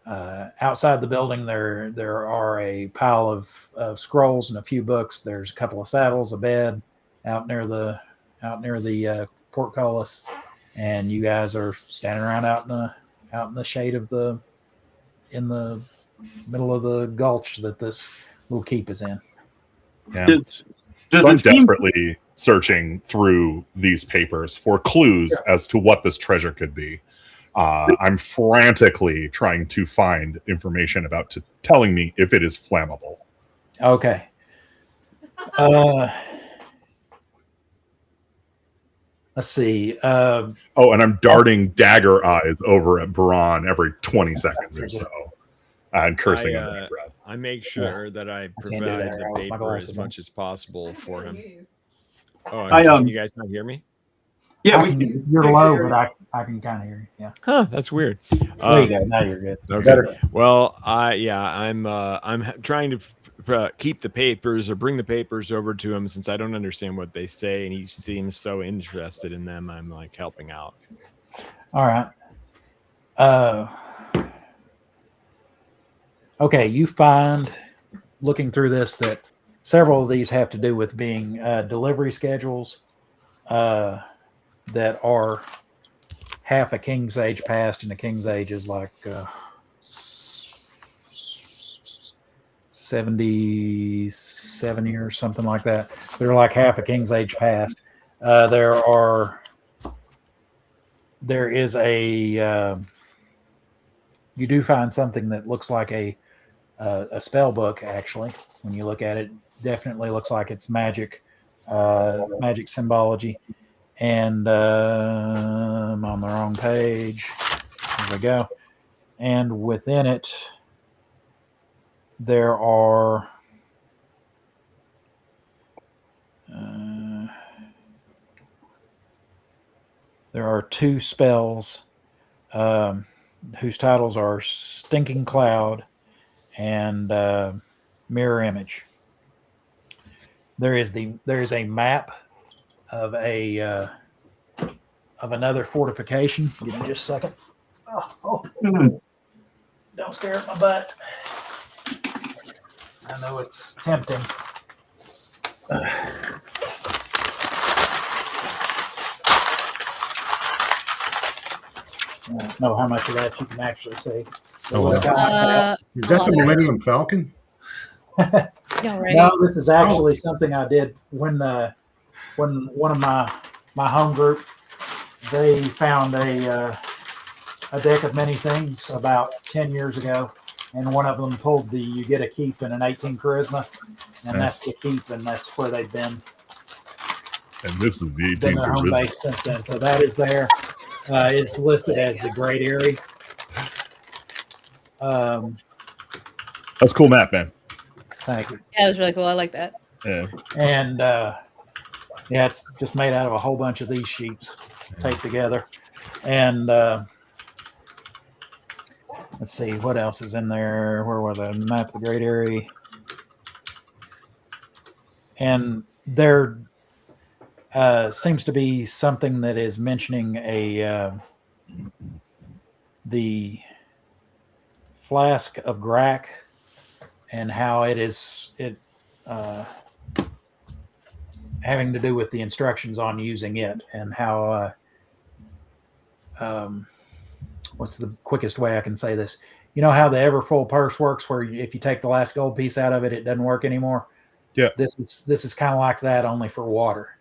B: outside the building there are a pile of scrolls and a few books. There's a couple of saddles, a bed out near the portcullis, and you guys are standing around out in the shade in the middle of the gulch that this little keep is in.
D: Yeah.
G: Does
D: So I'm
G: the team-
D: desperately searching through these papers for clues as to what this treasure could be. I'm frantically trying to find information about telling me if it is flammable.
B: Okay. Let's see.
D: And I'm darting dagger eyes over at Baran every 20 seconds or so, and cursing under my breath.
C: I make sure that I provide the paper as much as possible for him. Oh, can you guys not hear me?
G: Yeah,
B: you're low, but I can kind of hear you. Yeah.
C: Huh, that's weird.
B: There you go. Now you're good.
C: Okay.
B: Better.
C: Well, I'm trying to keep the papers or bring the papers over to him, since I don't understand what they say, and he seems so interested in them. I'm like helping out.
B: All right. Okay, you find, looking through this, that several of these have to do with being delivery schedules that are half a King's Age past, and a King's Age is like 77 years, something like that. They're like half a King's Age past. There is a you do find something that looks like a spell book. Actually, when you look at it, definitely looks like it's magic symbology. And I'm on the wrong page. There we go. And within it, there are two spells whose titles are Stinking Cloud and Mirror Image. There is a map of another fortification. Give me just a second. Don't stare at my butt. I know it's tempting. I don't know how much of that you can actually see.
D: Oh, wow.
A: Is that the Millennium Falcon?
E: No, right?
B: No, this is actually something I did when one of my home group, they found a deck of many things about 10 years ago, and one of them pulled the you get a keep and an 18 charisma, and that's the keep, and that's where they've been.
D: And this is the
B: Been
D: 18th
B: their home base since then. So that is there. It's listed as the Great Eyrie.
D: That's a cool map, man.
B: Thank you.
E: Yeah, it was really cool. I like that.
D: Yeah.
B: And yeah, it's just made out of a whole bunch of these sheets taped together. And let's see what else is in there. Where was the map of the Great Eyrie? And there seems to be something that is mentioning the flask of Grack and how it having to do with the instructions on using it, and how what's the quickest way I can say this? You know how the ever full purse works, where if you take the last gold piece out of it, it doesn't work anymore.
D: Yeah.
B: This is kind of like that, only for water.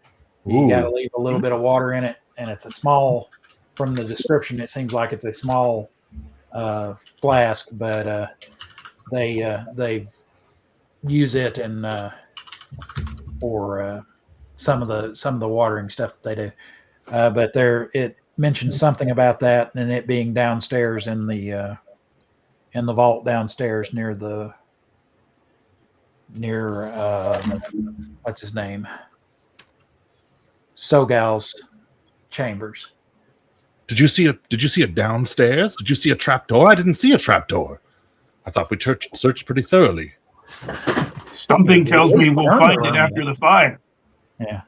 B: You got to leave a little bit of water in it, and it's a small. From the description, it seems like it's a small flask, but they use it and for some of the watering stuff that they do. But it mentions something about that, and it being downstairs in the vault downstairs near what's his name, Sogal's chambers.
D: Did you see a downstairs? Did you see a trapdoor? I didn't see a trapdoor. I thought we searched pretty thoroughly.
G: Something tells me we'll find it after the fire.
B: Yeah.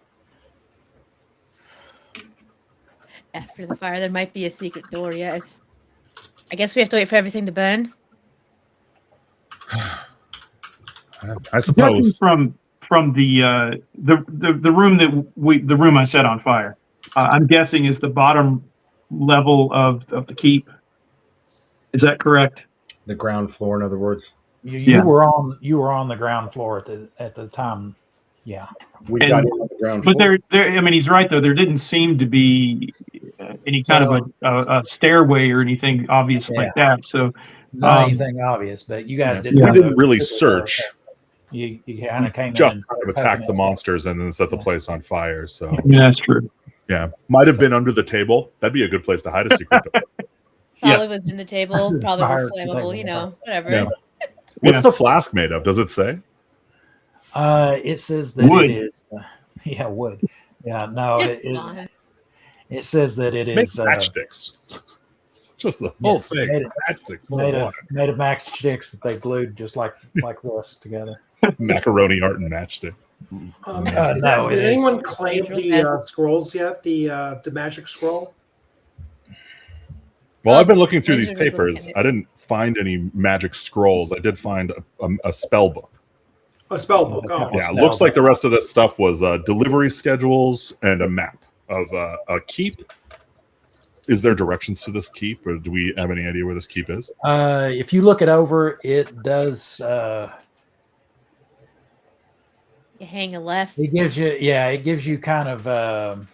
E: After the fire, there might be a secret door. Yes. I guess we have to wait for everything to burn.
D: I suppose.
G: From the room the room I set on fire, I'm guessing is the bottom level of the keep. Is that correct?
A: The ground floor, in other words.
B: You were on the ground floor at the time. Yeah.
A: We got it on the ground
G: But
A: floor.
G: I mean, he's right though. There didn't seem to be any kind of a stairway or anything obvious like that. So
B: not anything obvious, but you guys didn't.
D: We didn't really search.
B: You kind of came
D: just
B: in and
D: kind of attacked the monsters and then set the place on fire. So
G: yeah, that's true.
D: Yeah, might have been under the table. That'd be a good place to hide a secret door.
E: Probably was in the table. Probably was flammable. You know, whatever.
D: Yeah. What's the flask made of? Does it say?
B: It says that
G: wood.
B: It is. Wood. Yeah, no. It says that it
D: Make
B: is
D: matchsticks. Just the whole thing.
B: Made of matchsticks that they glued just like this together.
D: Macaroni art and matchsticks.
B: No,
F: did anyone claim the scrolls yet? The magic scroll?
D: Well, I've been looking through these papers. I didn't find any magic scrolls. I did find a spell book.
F: A spell book. Oh.
D: Yeah, it looks like the rest of this stuff was delivery schedules and a map of a keep. Is there directions to this keep, or do we have any idea where this keep is?
B: If you look it over, it does.
E: You hang a left.
B: It gives you kind of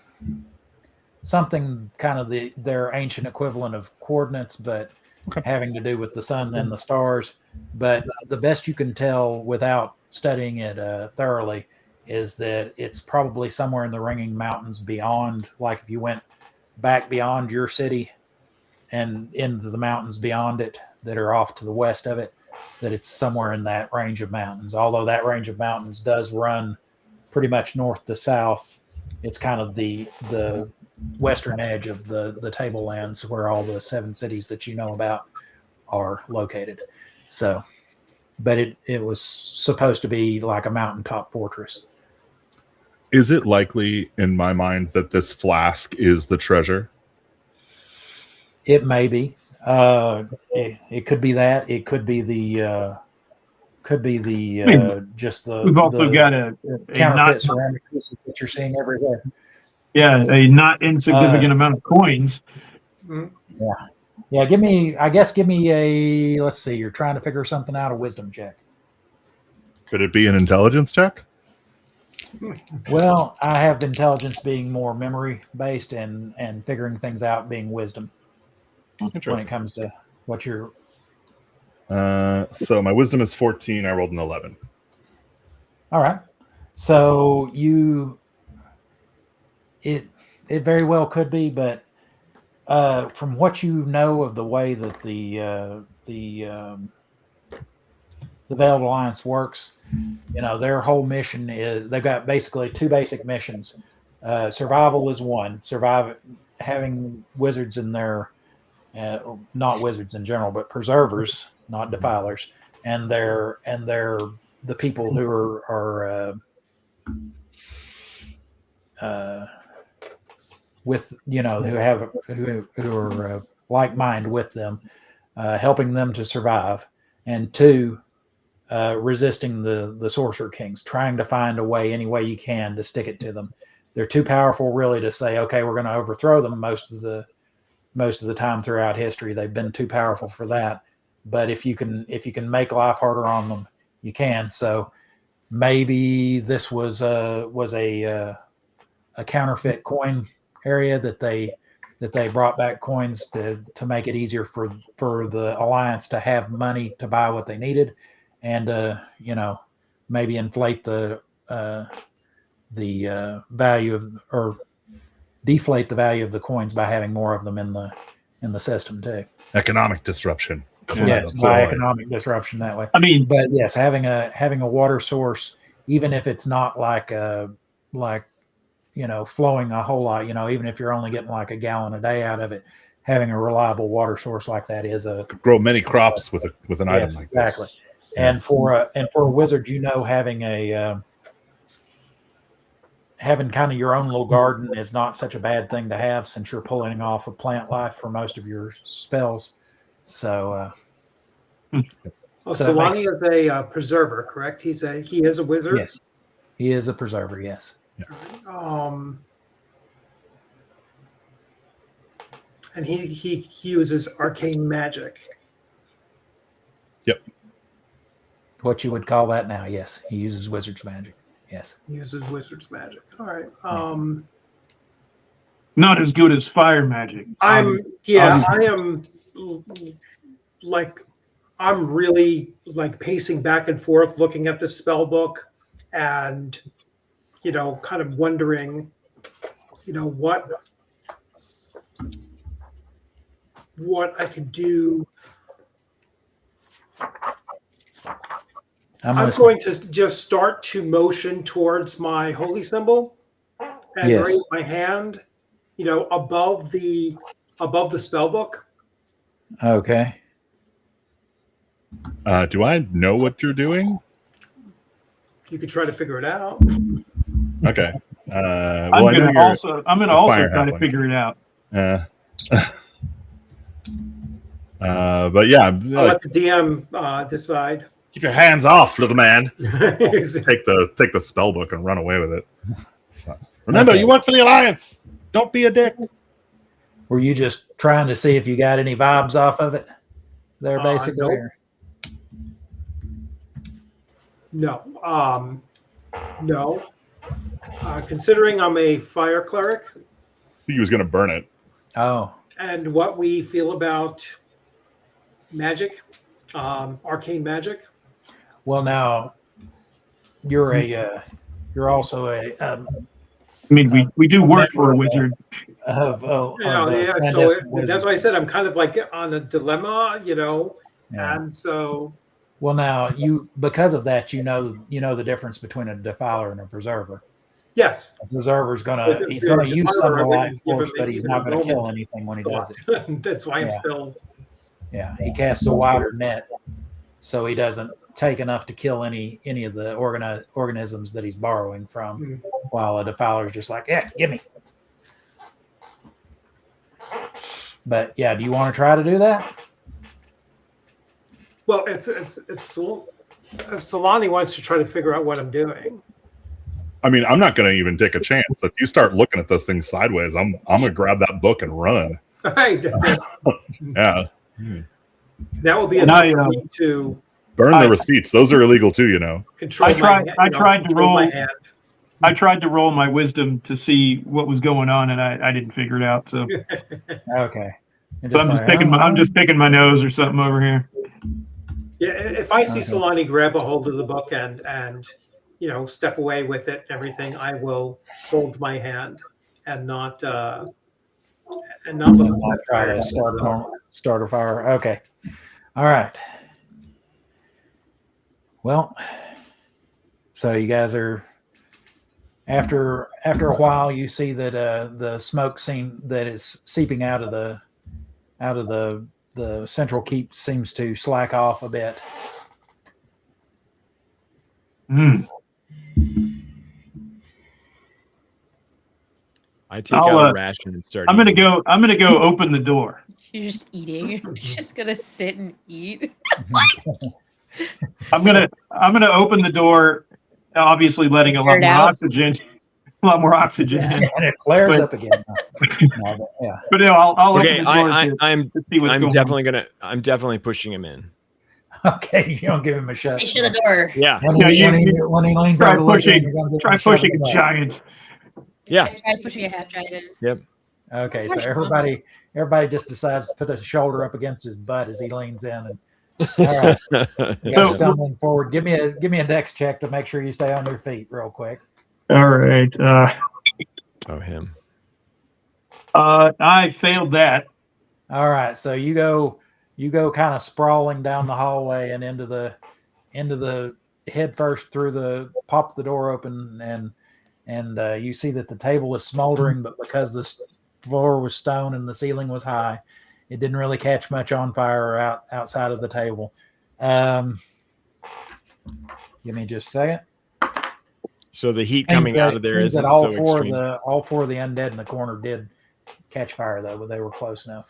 B: something, kind of their ancient equivalent of coordinates, but having to do with the sun and the stars. But the best you can tell without studying it thoroughly is that it's probably somewhere in the Ringing Mountains beyond, like if you went back beyond your city and into the mountains beyond it that are off to the west of it, that it's somewhere in that range of mountains. Although that range of mountains does run pretty much north to south. It's kind of the western edge of the tablelands where all the 7 cities that you know about are located. So, but it was supposed to be like a mountaintop fortress.
D: Is it likely, in my mind, that this flask is the treasure?
B: It may be. It could be that. It could be the. Just the.
G: We've also got a
B: counterfeit ceramic pieces that you're seeing everywhere.
G: Yeah, a not insignificant amount of coins.
B: Yeah. Yeah, give me a, let's see, you're trying to figure something out, a wisdom check.
D: Could it be an intelligence check?
B: Well, I have intelligence being more memory based and figuring things out being wisdom when
D: Interesting.
B: it comes to what you're.
D: So my wisdom is 14. I rolled an 11.
B: All right. So it very well could be, but from what you know of the way that the Veiled Alliance works, their whole mission is they've got basically two basic missions. Survival is one. Having wizards in their, not wizards in general, but preservers, not defilers, and they're the people who are with who are like mind with them, helping them to survive, and two, resisting the sorcerer kings, trying to find a way, any way you can, to stick it to them. They're too powerful, really, to say, okay, we're going to overthrow them. Most of the time throughout history, they've been too powerful for that. But if you can make life harder on them, you can. So maybe this was a counterfeit coin area that they brought back coins to make it easier for the Alliance to have money to buy what they needed, and maybe inflate the value of, or deflate the value of the coins by having more of them in the system too.
D: Economic disruption.
B: Yes, by economic disruption that way.
G: I mean,
B: but yes, having a water source, even if it's not like flowing a whole lot, even if you're only getting like a gallon a day out of it, having a reliable water source like that is
D: grow many crops with an item like
B: exactly.
D: this.
B: And for a wizard, having kind of your own little garden is not such a bad thing to have, since you're pulling off of plant life for most of your spells. So,
F: Solani is a preserver, correct? He is a wizard.
B: Yes, he is a preserver. Yes.
F: And he uses arcane magic.
D: Yep.
B: What you would call that now? Yes, he uses wizard's magic. Yes,
F: he uses wizard's magic. All right.
G: Not as good as fire magic.
F: I'm really like pacing back and forth, looking at the spell book, and kind of wondering, what I could do. I'm going to just start to motion towards my holy symbol and raise my hand, above the spell book.
B: Okay.
D: Do I know what you're doing?
F: You could try to figure it out.
D: Okay.
G: I'm going to also try to figure it out.
D: But yeah,
F: I'll let the DM decide.
D: Keep your hands off, little man. Take the spell book and run away with it. So, remember, you work for the Alliance. Don't be a dick.
B: Were you just trying to see if you got any vibes off of it? There, basically.
F: Nope. No. Considering I'm a fire cleric,
D: He was going to burn it.
B: Oh.
F: And what we feel about magic, arcane magic.
B: Well, now you're also a.
G: I mean, we do work for a wizard.
F: So that's why I said I'm kind of like on a dilemma, and so.
B: Well, now because of that, you know the difference between a defiler and a preserver.
F: Yes.
B: A preserver's he's gonna use some of the light force, but he's not gonna kill anything when he does it.
F: That's why I'm still.
B: Yeah, he casts a wider net, so he doesn't take enough to kill any of the organisms that he's borrowing from, while a defiler's just like, yeah, give me. But yeah, do you want to try to do that?
F: Well, if Solani wants to try to figure out what I'm doing.
D: I mean, I'm not going to even take a chance. If you start looking at this thing sideways, I'm going to grab that book and run.
F: Right.
D: Yeah.
F: That will be
G: And
F: enough
G: I,
F: for me to
D: Burn the receipts. Those are illegal too, you know.
F: control
G: I tried-
F: my,
G: I tried to
F: control my
G: roll-
F: hand.
G: I tried to roll my wisdom to see what was going on, and I didn't figure it out. So,
B: Okay. And
G: so I'm just
B: like,
G: picking
B: oh,
G: I'm just picking my nose or something over here.
F: Yeah, if I see
B: Okay.
F: Solani grab a hold of the book and step away with it and everything, I will hold my hand and not look
B: Not
F: at
B: try
F: fire.
B: to start a fire. Okay. All right. Well, so you guys are after a while, you see that the smoke that is seeping out of the central keep seems to slack off a bit.
G: Hmm.
C: I take
G: I'll,
C: out a ration and start.
G: I'm gonna
C: eating.
G: go open the door.
E: You're just eating. You're just gonna sit and eat.
G: I'm gonna open the door, obviously letting a lot
E: Air it
G: more
E: out.
G: oxygen, in.
B: And it flares
G: But-
B: up again. No, but yeah.
G: But I'll
C: Okay,
G: open the door
C: I'm
G: to see what's going
C: I'm definitely pushing him in.
B: Okay, you don't give him a shot.
E: Face to the door.
C: Yeah,
B: When,
G: Yeah,
B: when he leans
G: try
B: over to look
G: pushing-
B: in, you're gonna give him
G: Try
B: a shot
G: pushing
B: in
G: a
B: the butt.
G: giant.
C: yeah.
E: I tried pushing a half giant.
B: Okay, so everybody just decides to put a shoulder up against his butt as he leans in, and all right, you guys
G: So-
B: stumbling forward. Give me a dex check to make sure you stay on your feet, real quick.
G: All right.
C: Oh, him.
G: I failed that.
B: All right, so you go kind of sprawling down the hallway and into the head first through the pop the door open, and you see that the table is smoldering, but because the floor was stone and the ceiling was high, it didn't really catch much on fire outside of the table. Give me just a second.
C: So the heat
B: Seems
C: coming
B: that-
C: out of there
B: seems
C: isn't
B: that all
C: so extreme.
B: all four of the undead in the corner did catch fire, though, but they were close enough.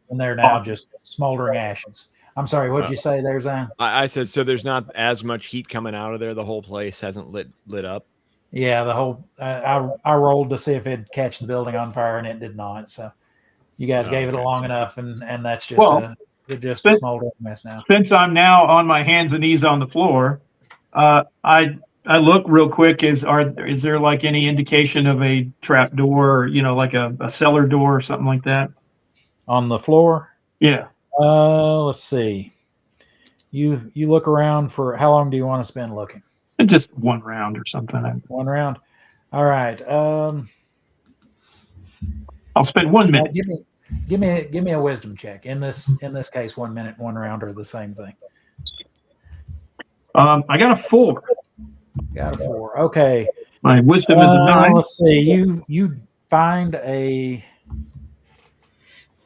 B: And they're now
G: Awesome.
B: just smoldering ashes. I'm sorry, what'd you say there, Zan?
C: I said so. There's not as much heat coming out of there. The whole place hasn't lit up.
B: Yeah, the whole I rolled to see if it'd catch the building on fire, and it did not. So you guys gave it
C: Okay.
B: long enough, and that's just
G: Well,
B: a
G: since-
B: smoldering mess now.
G: Since I'm now on my hands and knees on the floor, I look real quick. Is there like any indication of a trap door, or, like a cellar door or something like that?
B: On the floor,
G: Yeah.
B: let's see. You look around for how long do you want to spend looking?
G: Just one round or something.
B: One round. All right.
G: I'll spend 1 minute.
B: Give me a wisdom check. In this case, 1 minute, one round are the same thing.
G: I got a 4.
B: Got a 4. Okay.
G: My wisdom is a 9.
B: Let's see.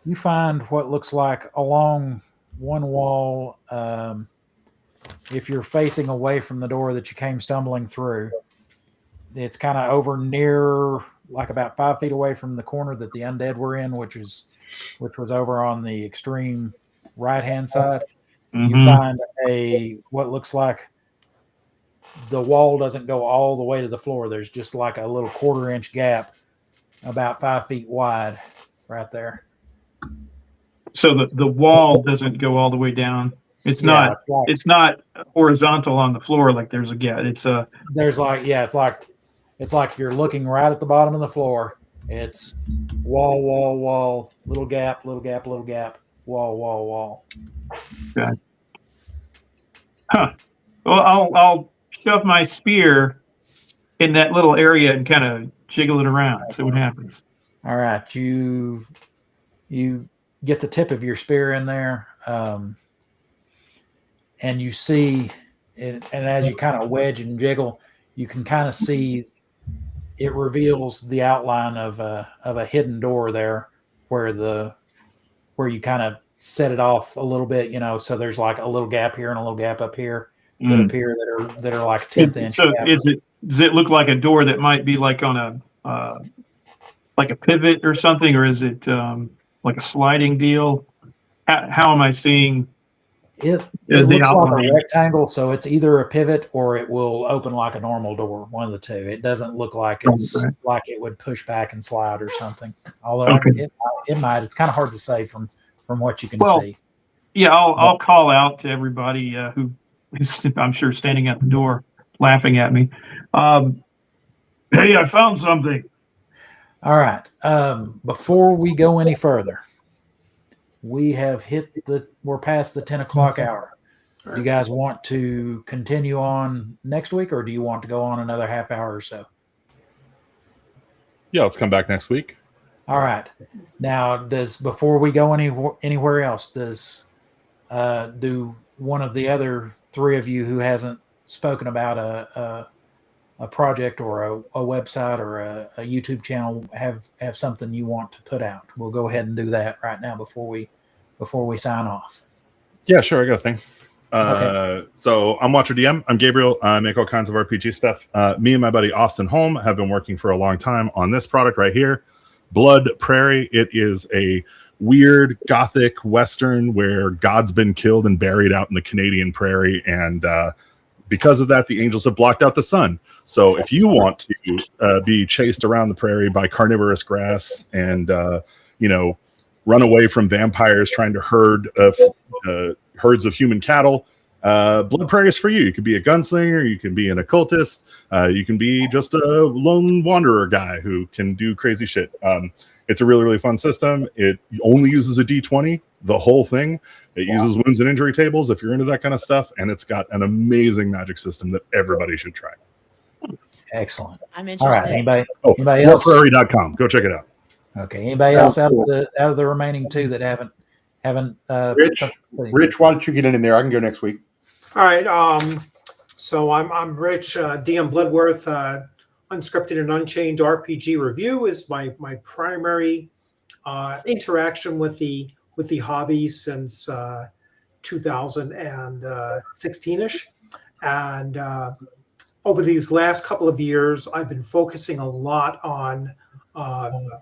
B: You find what looks like along one wall. If you're facing away from the door that you came stumbling through, it's kind of over near, like about 5 feet away from the corner that the undead were in, which was over on the extreme right hand side. You
G: Mhm.
B: find what looks like the wall doesn't go all the way to the floor. There's just like a little 1/4-inch gap about 5 feet wide right there.
G: So the wall doesn't go all the way down. It's
B: Yeah,
G: not. It's not horizontal on the floor like there's a gap. It's a.
B: There's it's like you're looking right at the bottom of the floor. It's wall, little gap, little gap, little gap, wall.
G: Huh. Well, I'll shove my spear in that little area and kind of jiggle it around. See what happens.
B: All right, you get the tip of your spear in there, and you see it, and as you kind of wedge and jiggle, you can kind of see it reveals the outline of a hidden door there, where you kind of set it off a little bit, so there's like a little gap here and a little gap up here that appear that are like 10th inch.
G: So
B: gap.
G: does it look like a door that might be like on like a pivot or something, or is it like a sliding deal? How am I seeing?
B: It
G: The
B: looks like
G: outline.
B: a rectangle, so it's either a pivot or it will open like a normal door. One of the two. It doesn't look like it's
G: Right.
B: like it would push back and slide or something. Although
G: Okay.
B: it might. It's kind of hard to say from what you can
G: Well,
B: see.
G: Yeah, I'll call out to everybody who is, I'm sure, standing at the door laughing at me. Hey, I found something.
B: All right. Before we go any further, we have we're past the 10 o'clock hour. Do you guys want to continue on next week, or do you want to go on another half hour or so?
D: Yeah, let's come back next week.
B: All right. Now, before we go anywhere else, do one of the other three of you who hasn't spoken about a project or a website or a YouTube channel have something you want to put out? We'll go ahead and do that right now before we sign off.
D: Yeah, sure. I got a thing.
B: Okay.
D: So I'm Watcher DM. I'm Gabriel. I make all kinds of RPG stuff. Me and my buddy Austin Holm have been working for a long time on this product right here, Blood Prairie. It is a weird gothic western where God's been killed and buried out in the Canadian prairie, and because of that, the angels have blocked out the sun. So if you want to be chased around the prairie by carnivorous grass and run away from vampires trying to herd herds of human cattle, Blood Prairie is for you. You can be a gunslinger, you can be an occultist, you can be just a lone wanderer guy who can do crazy shit. It's a really, really fun system. It only uses a D20, the whole thing. It uses wounds and injury tables if you're into that kind of stuff, and it's got an amazing magic system that everybody should try.
B: Excellent.
E: I'm interested.
B: All right. Anybody else?
D: BloodPrairie.com. Go check it out.
B: Okay. Anybody else out of the remaining two that haven't
A: Rich, why don't you get in there? I can go next week.
F: All right. So I'm Rich. DM Bloodworth. Unscripted and Unchained RPG review is my primary interaction with the hobby since 2016ish, and over these last couple of years, I've been focusing a lot on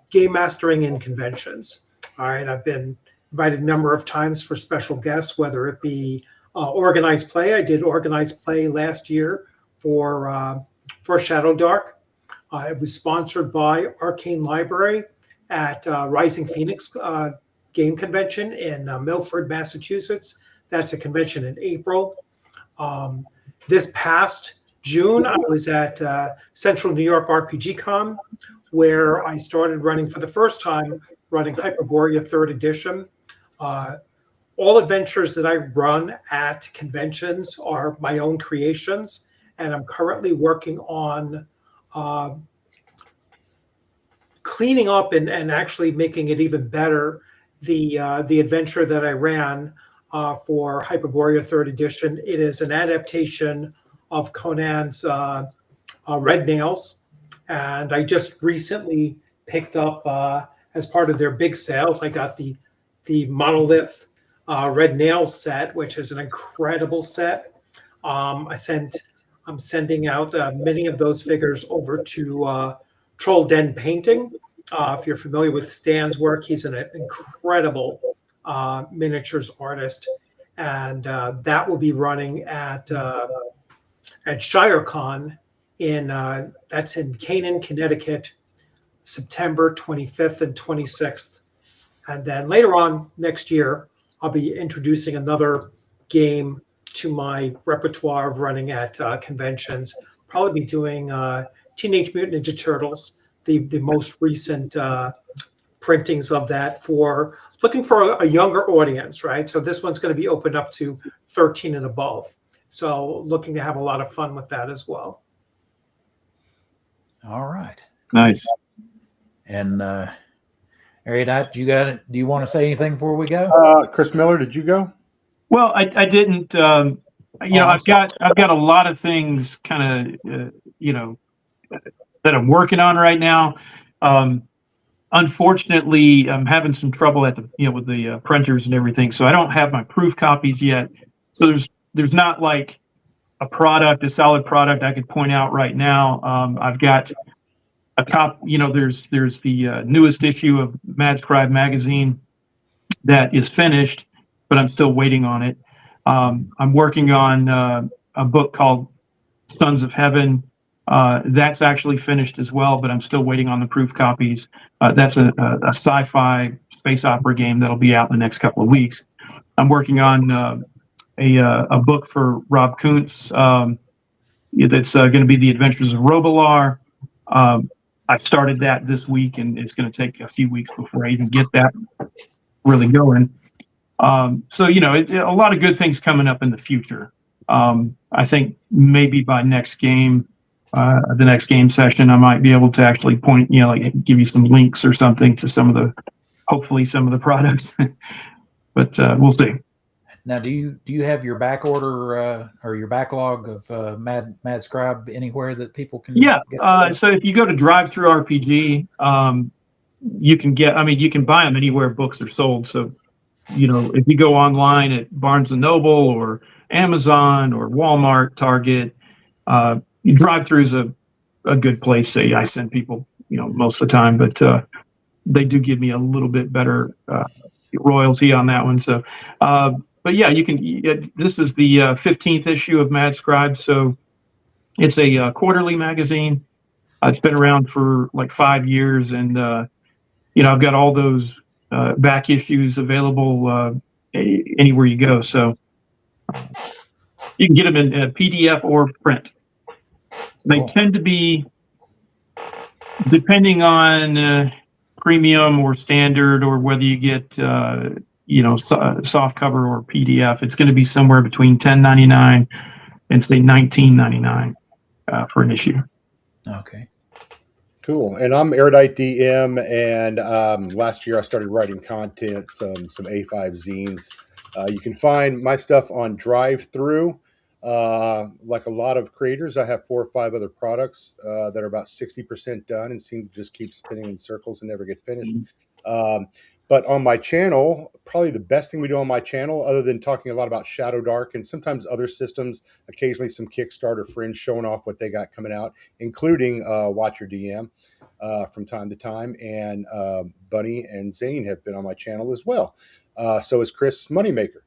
F: game mastering in conventions. All right, I've been invited a number of times for special guests, whether it be organized play. I did organized play last year for Shadow Dark. It was sponsored by Arcane Library at Rising Phoenix Game Convention in Milford, Massachusetts. That's a convention in April. This past June, I was at Central New York RPG Con, where I started running for the first time, running Hyperborea 3rd edition. All adventures that I run at conventions are my own creations, and I'm currently working on cleaning up and actually making it even better. The adventure that I ran for Hyperborea 3rd edition, it is an adaptation of Conan's Red Nails, and I just recently picked up as part of their big sales. I got the Monolith Red Nails set, which is an incredible set. I'm sending out many of those figures over to Troll Den Painting. If you're familiar with Stan's work, he's an incredible miniatures artist, and that will be running at ShireCon that's in Canaan, Connecticut, September 25th and 26th. And then later on next year, I'll be introducing another game to my repertoire of running at conventions. Probably be doing Teenage Mutant Ninja Turtles, the most recent printings of that, for looking for a younger audience, right? So this one's going to be opened up to 13 and above. So looking to have a lot of fun with that as well.
B: All right.
G: Nice.
B: And Erudite, do you want to say anything before we go?
A: Chris Miller, did you go?
G: Well, I didn't. I've got a lot of things kind of that I'm working on right now. Unfortunately, I'm having some trouble with the printers and everything, so I don't have my proof copies yet. So there's not like a solid product I could point out right now. I've got a there's the newest issue of Mad Scribe magazine that is finished, but I'm still waiting on it. I'm working on a book called Sons of Heaven. That's actually finished as well, but I'm still waiting on the proof copies. That's a sci-fi space opera game that'll be out in the next couple of weeks. I'm working on a book for Rob Kuntz that's going to be The Adventures of Robilar. I started that this week, and it's going to take a few weeks before I even get that really going. So, a lot of good things coming up in the future. I think maybe by next game, the next game session, I might be able to actually point, like give you some links or something to hopefully some of the products, but we'll see.
B: Now, do you have your back order or your backlog of Mad Scribe anywhere that people can?
G: Yeah. So if you go to Drive-Thru RPG, you can buy them anywhere books are sold. So, if you go online at Barnes and Noble or Amazon or Walmart, Target, Drive-Thru is a good place. Say I send people, most of the time, but they do give me a little bit better royalty on that one. So, but yeah, you can. This is the 15th issue of Mad Scribe, so it's a quarterly magazine. It's been around for like 5 years, and I've got all those back issues available anywhere you go. So you can get them in PDF or print. They tend to be, depending on premium or standard, or whether you get soft cover or PDF, it's going to be somewhere between $10.99 and say $19.99 for an issue.
B: Okay.
A: Cool. And I'm Erudite DM, and last year I started writing content, some A5 zines. You can find my stuff on Drive-Thru. Like a lot of creators, I have 4 or 5 other products that are about 60% done and seem to just keep spinning in circles and never get finished. But on my channel, probably the best thing we do on my channel, other than talking a lot about Shadow Dark and sometimes other systems, occasionally some Kickstarter friends showing off what they got coming out, including Watch Your DM from time to time. And Bunny and Zane have been on my channel as well. So is Chris Moneymaker.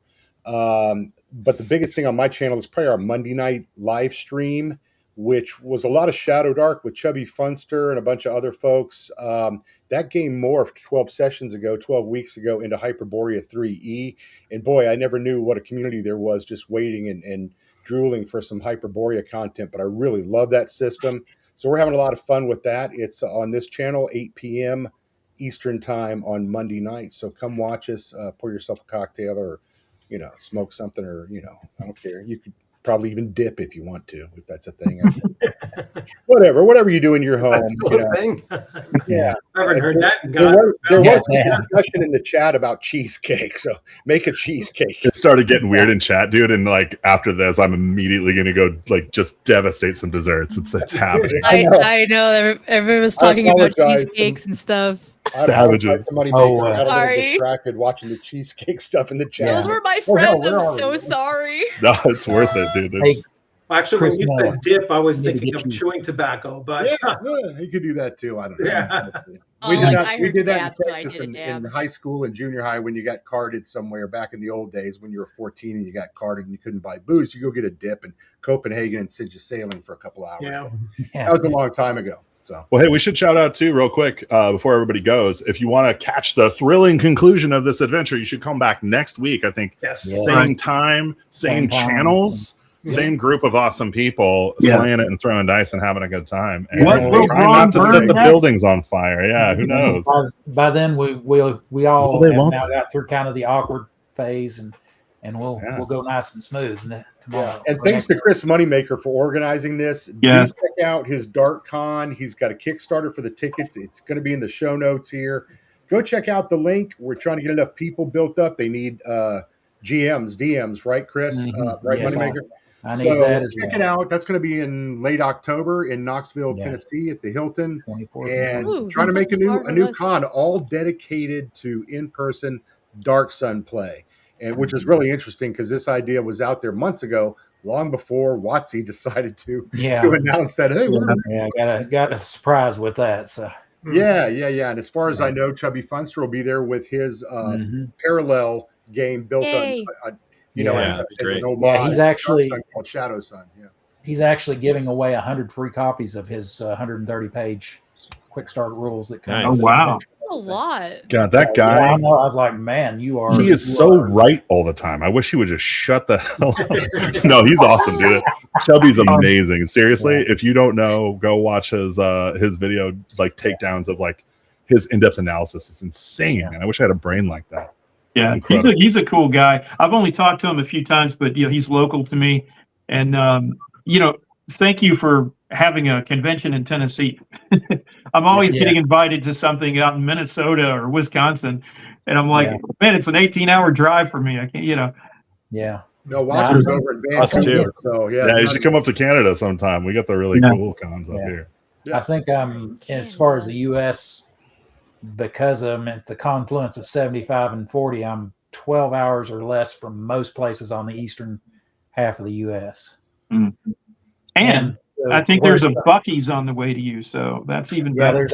A: But the biggest thing on my channel is probably our Monday night live stream, which was a lot of Shadow Dark with Chubby Funster and a bunch of other folks. That game morphed 12 weeks ago into Hyperborea 3E. And boy, I never knew what a community there was just waiting and drooling for some Hyperborea content, but I really love that system. So we're having a lot of fun with that. It's on this channel, 8 p.m. Eastern time on Monday night. So come watch us, pour yourself a cocktail or, smoke something, or, I don't care. You could probably even dip if you want to, if that's a thing. whatever you do in your home.
F: That's still a thing.
A: Yeah.
F: I haven't heard that.
A: There was a discussion in the chat about cheesecake, so make a cheesecake.
D: It started getting weird in chat, dude, and like after this, I'm immediately gonna go like just devastate some desserts. It's happening.
E: I know everyone was talking about cheesecakes and stuff.
D: Savages.
A: Somebody got a little distracted watching the cheesecake stuff in the chat.
E: Those were my friends. I'm so sorry.
D: No, it's worth it, dude.
F: Actually, when you said dip, I was thinking of chewing tobacco, but
A: you could do that too. I don't know.
F: Yeah.
A: We did that in Texas in high school and junior high when you got carded somewhere back in the old days when you were 14 and you got carded and you couldn't buy booze. You go get a dip in Copenhagen and send you sailing for a couple hours.
F: Yeah.
A: That was a long time ago. So.
D: Well, hey, we should shout out too, real quick, before everybody goes. If you want to catch the thrilling conclusion of this adventure, you should come back next week. I think same time, same channels, same group of awesome people slaying it and throwing dice and having a good time. And trying not to set the buildings on fire. Yeah, who knows?
B: By then, we all have now got through kind of the awkward phase, and we'll go nice and smooth tomorrow.
A: And thanks to Chris Moneymaker for organizing this. Do check out his Dark Con. He's got a Kickstarter for the tickets. It's going to be in the show notes here. Go check out the link. We're trying to get enough people built up. They need GMs, DMs, right, Chris? Right, Moneymaker?
B: I need that as
A: check it out. That's going to be in late October in Knoxville, Tennessee at the Hilton. And trying to make a new con all dedicated to in-person Dark Sun play. And which is really interesting because this idea was out there months ago, long before WotC decided to announce that. Hey,
B: got a surprise with that. So
A: yeah. And as far as I know, Chubby Funster will be there with his parallel game built You know,
C: Yeah,
A: as,
C: that'd be
A: as an
C: great.
A: homage
B: Yeah, he's
A: to
B: actually-
A: Dark Sun called Shadow Sun. Yeah.
B: He's actually giving away 100 free copies of his 130-page quick start rules that come.
C: Nice.
B: with
G: Oh, wow.
B: the
E: That's a lot.
D: God, that
B: Yeah,
D: guy.
B: I know. I was like, man, you are.
D: He is
B: you
D: so
B: are-
D: right all the time. I wish he would just shut the hell up. No, he's awesome, dude. Chubby's amazing. Seriously,
B: Yeah.
D: if you don't know, go watch his video, like takedowns of like his in-depth analysis. It's insane, man. I wish I had a brain like that.
G: Yeah,
D: It's incredible.
G: he's a cool guy. I've only talked to him a few times, but he's local to me. And thank you for having a convention in Tennessee. I'm always
B: Yeah.
G: getting invited to something out in Minnesota or Wisconsin, and I'm like,
B: Yeah.
G: man, it's an 18-hour drive for me. I can't,
B: Yeah.
A: No, Walter's
B: I-
A: over in
C: Us too.
A: Vancouver. So yeah,
D: Yeah, you should come up to Canada sometime. We got the really
G: Yeah.
D: cool cons up
B: Yeah.
D: here.
A: Yeah.
B: I think as far as the U.S., because I'm at the confluence of 75 and 40, I'm 12 hours or less from most places on the eastern half of the U.S.
G: and I think there's a Buc-ee's on the way to you, so that's even
B: yeah.
G: better.
B: There's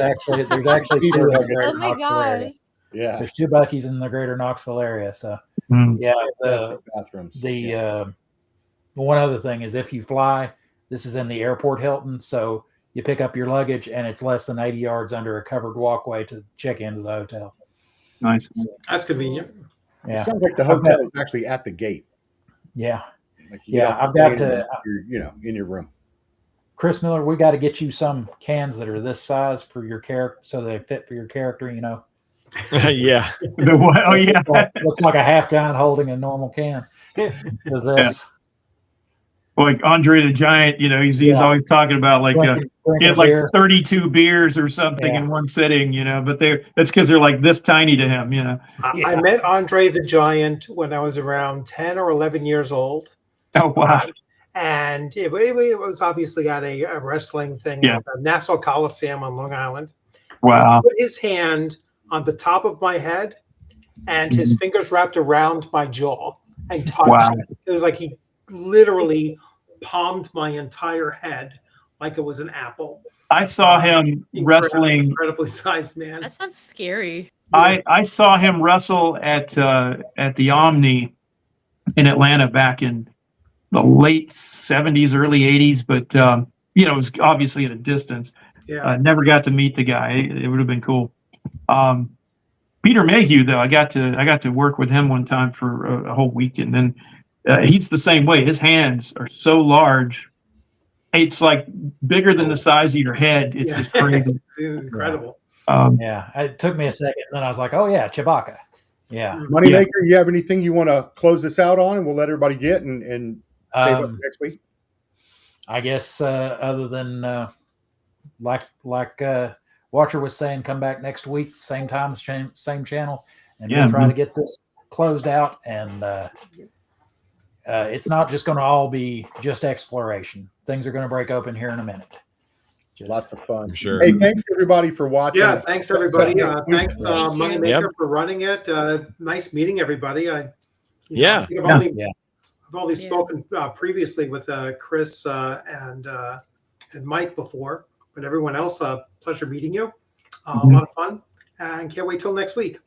B: actually two in the greater
E: Oh my
B: Knoxville area.
E: gosh.
A: Yeah.
B: There's 2 Buc-ee's in the greater Knoxville area. So
G: Mm.
B: yeah,
A: Fantastic bathrooms.
B: one other thing is if you fly, this is in the airport Hilton, so you pick up your luggage and it's less than 80 yards under a covered walkway to check into the hotel.
G: Nice.
F: That's convenient.
A: It
B: Yeah,
A: sounds like the hotel is actually at the gate.
B: yeah.
A: Like you
B: Yeah,
A: don't
B: I've got
A: wait
B: to-
A: and you're, in your room.
B: Chris Miller, we got to get you some cans that are this size for your character, so they fit for your character.
C: Yeah.
G: The what? Oh yeah.
B: Looks like a half giant holding a normal can. Does this?
G: Like Andre the Giant, he's
B: Yeah.
G: always talking about like
B: Drinking
G: he had
B: a
G: like
B: beer.
G: 32 beers or something
B: Yeah.
G: in one sitting, but that's because they're like this tiny to him,
F: I met Andre the Giant when I was around 10 or 11 years old.
G: Oh wow.
F: And it was obviously at a wrestling thing
G: Yeah.
F: at the Nassau Coliseum on Long Island.
G: Wow.
F: Put his hand on the top of my head and his fingers wrapped around my jaw and touched.
G: Wow.
F: It was like he literally palmed my entire head like it was an apple.
G: I saw him wrestling.
F: Incredibly sized man.
E: That sounds scary.
G: I saw him wrestle at the Omni in Atlanta back in the late 70s, early 80s, but it was obviously at a distance.
F: Yeah.
G: Never got to meet the guy. It would have been cool. Peter Mayhew, though, I got to work with him one time for a whole week, and then he's the same way. His hands are so large, it's like bigger than the size of your head. It's just crazy.
F: It's incredible.
B: Yeah, it took me a second, and then I was like, "Oh yeah, Chewbacca." Yeah.
A: Moneymaker, you have anything you want to close this out on, and we'll let everybody get and save up for next week.
B: I guess other than like Watcher was saying, come back next week, same time, same channel, and we'll try to get this closed out. And it's not just going to all be just exploration. Things are going to break open here in a minute.
A: Lots of fun.
C: Sure.
A: Hey, thanks everybody for watching.
F: Yeah, thanks everybody. Thanks
E: Thank you.
F: Moneymaker
C: Yep.
F: for running it. Nice meeting everybody. I
C: Yeah.
F: think I've
B: Yeah.
F: only spoken previously with Chris and Mike before, but everyone else, pleasure meeting you. A lot of fun, and can't wait till next week.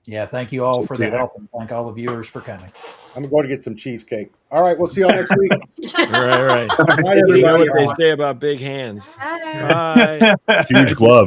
B: Yeah, thank you all for the help, and thank all the viewers for coming.
A: I'm going to get some cheesecake. All right, we'll see y'all next week.
C: Right.
A: Bye,
C: You know
A: everybody.
C: what they say about big hands.
E: Bye.
C: Bye.
D: Huge glove.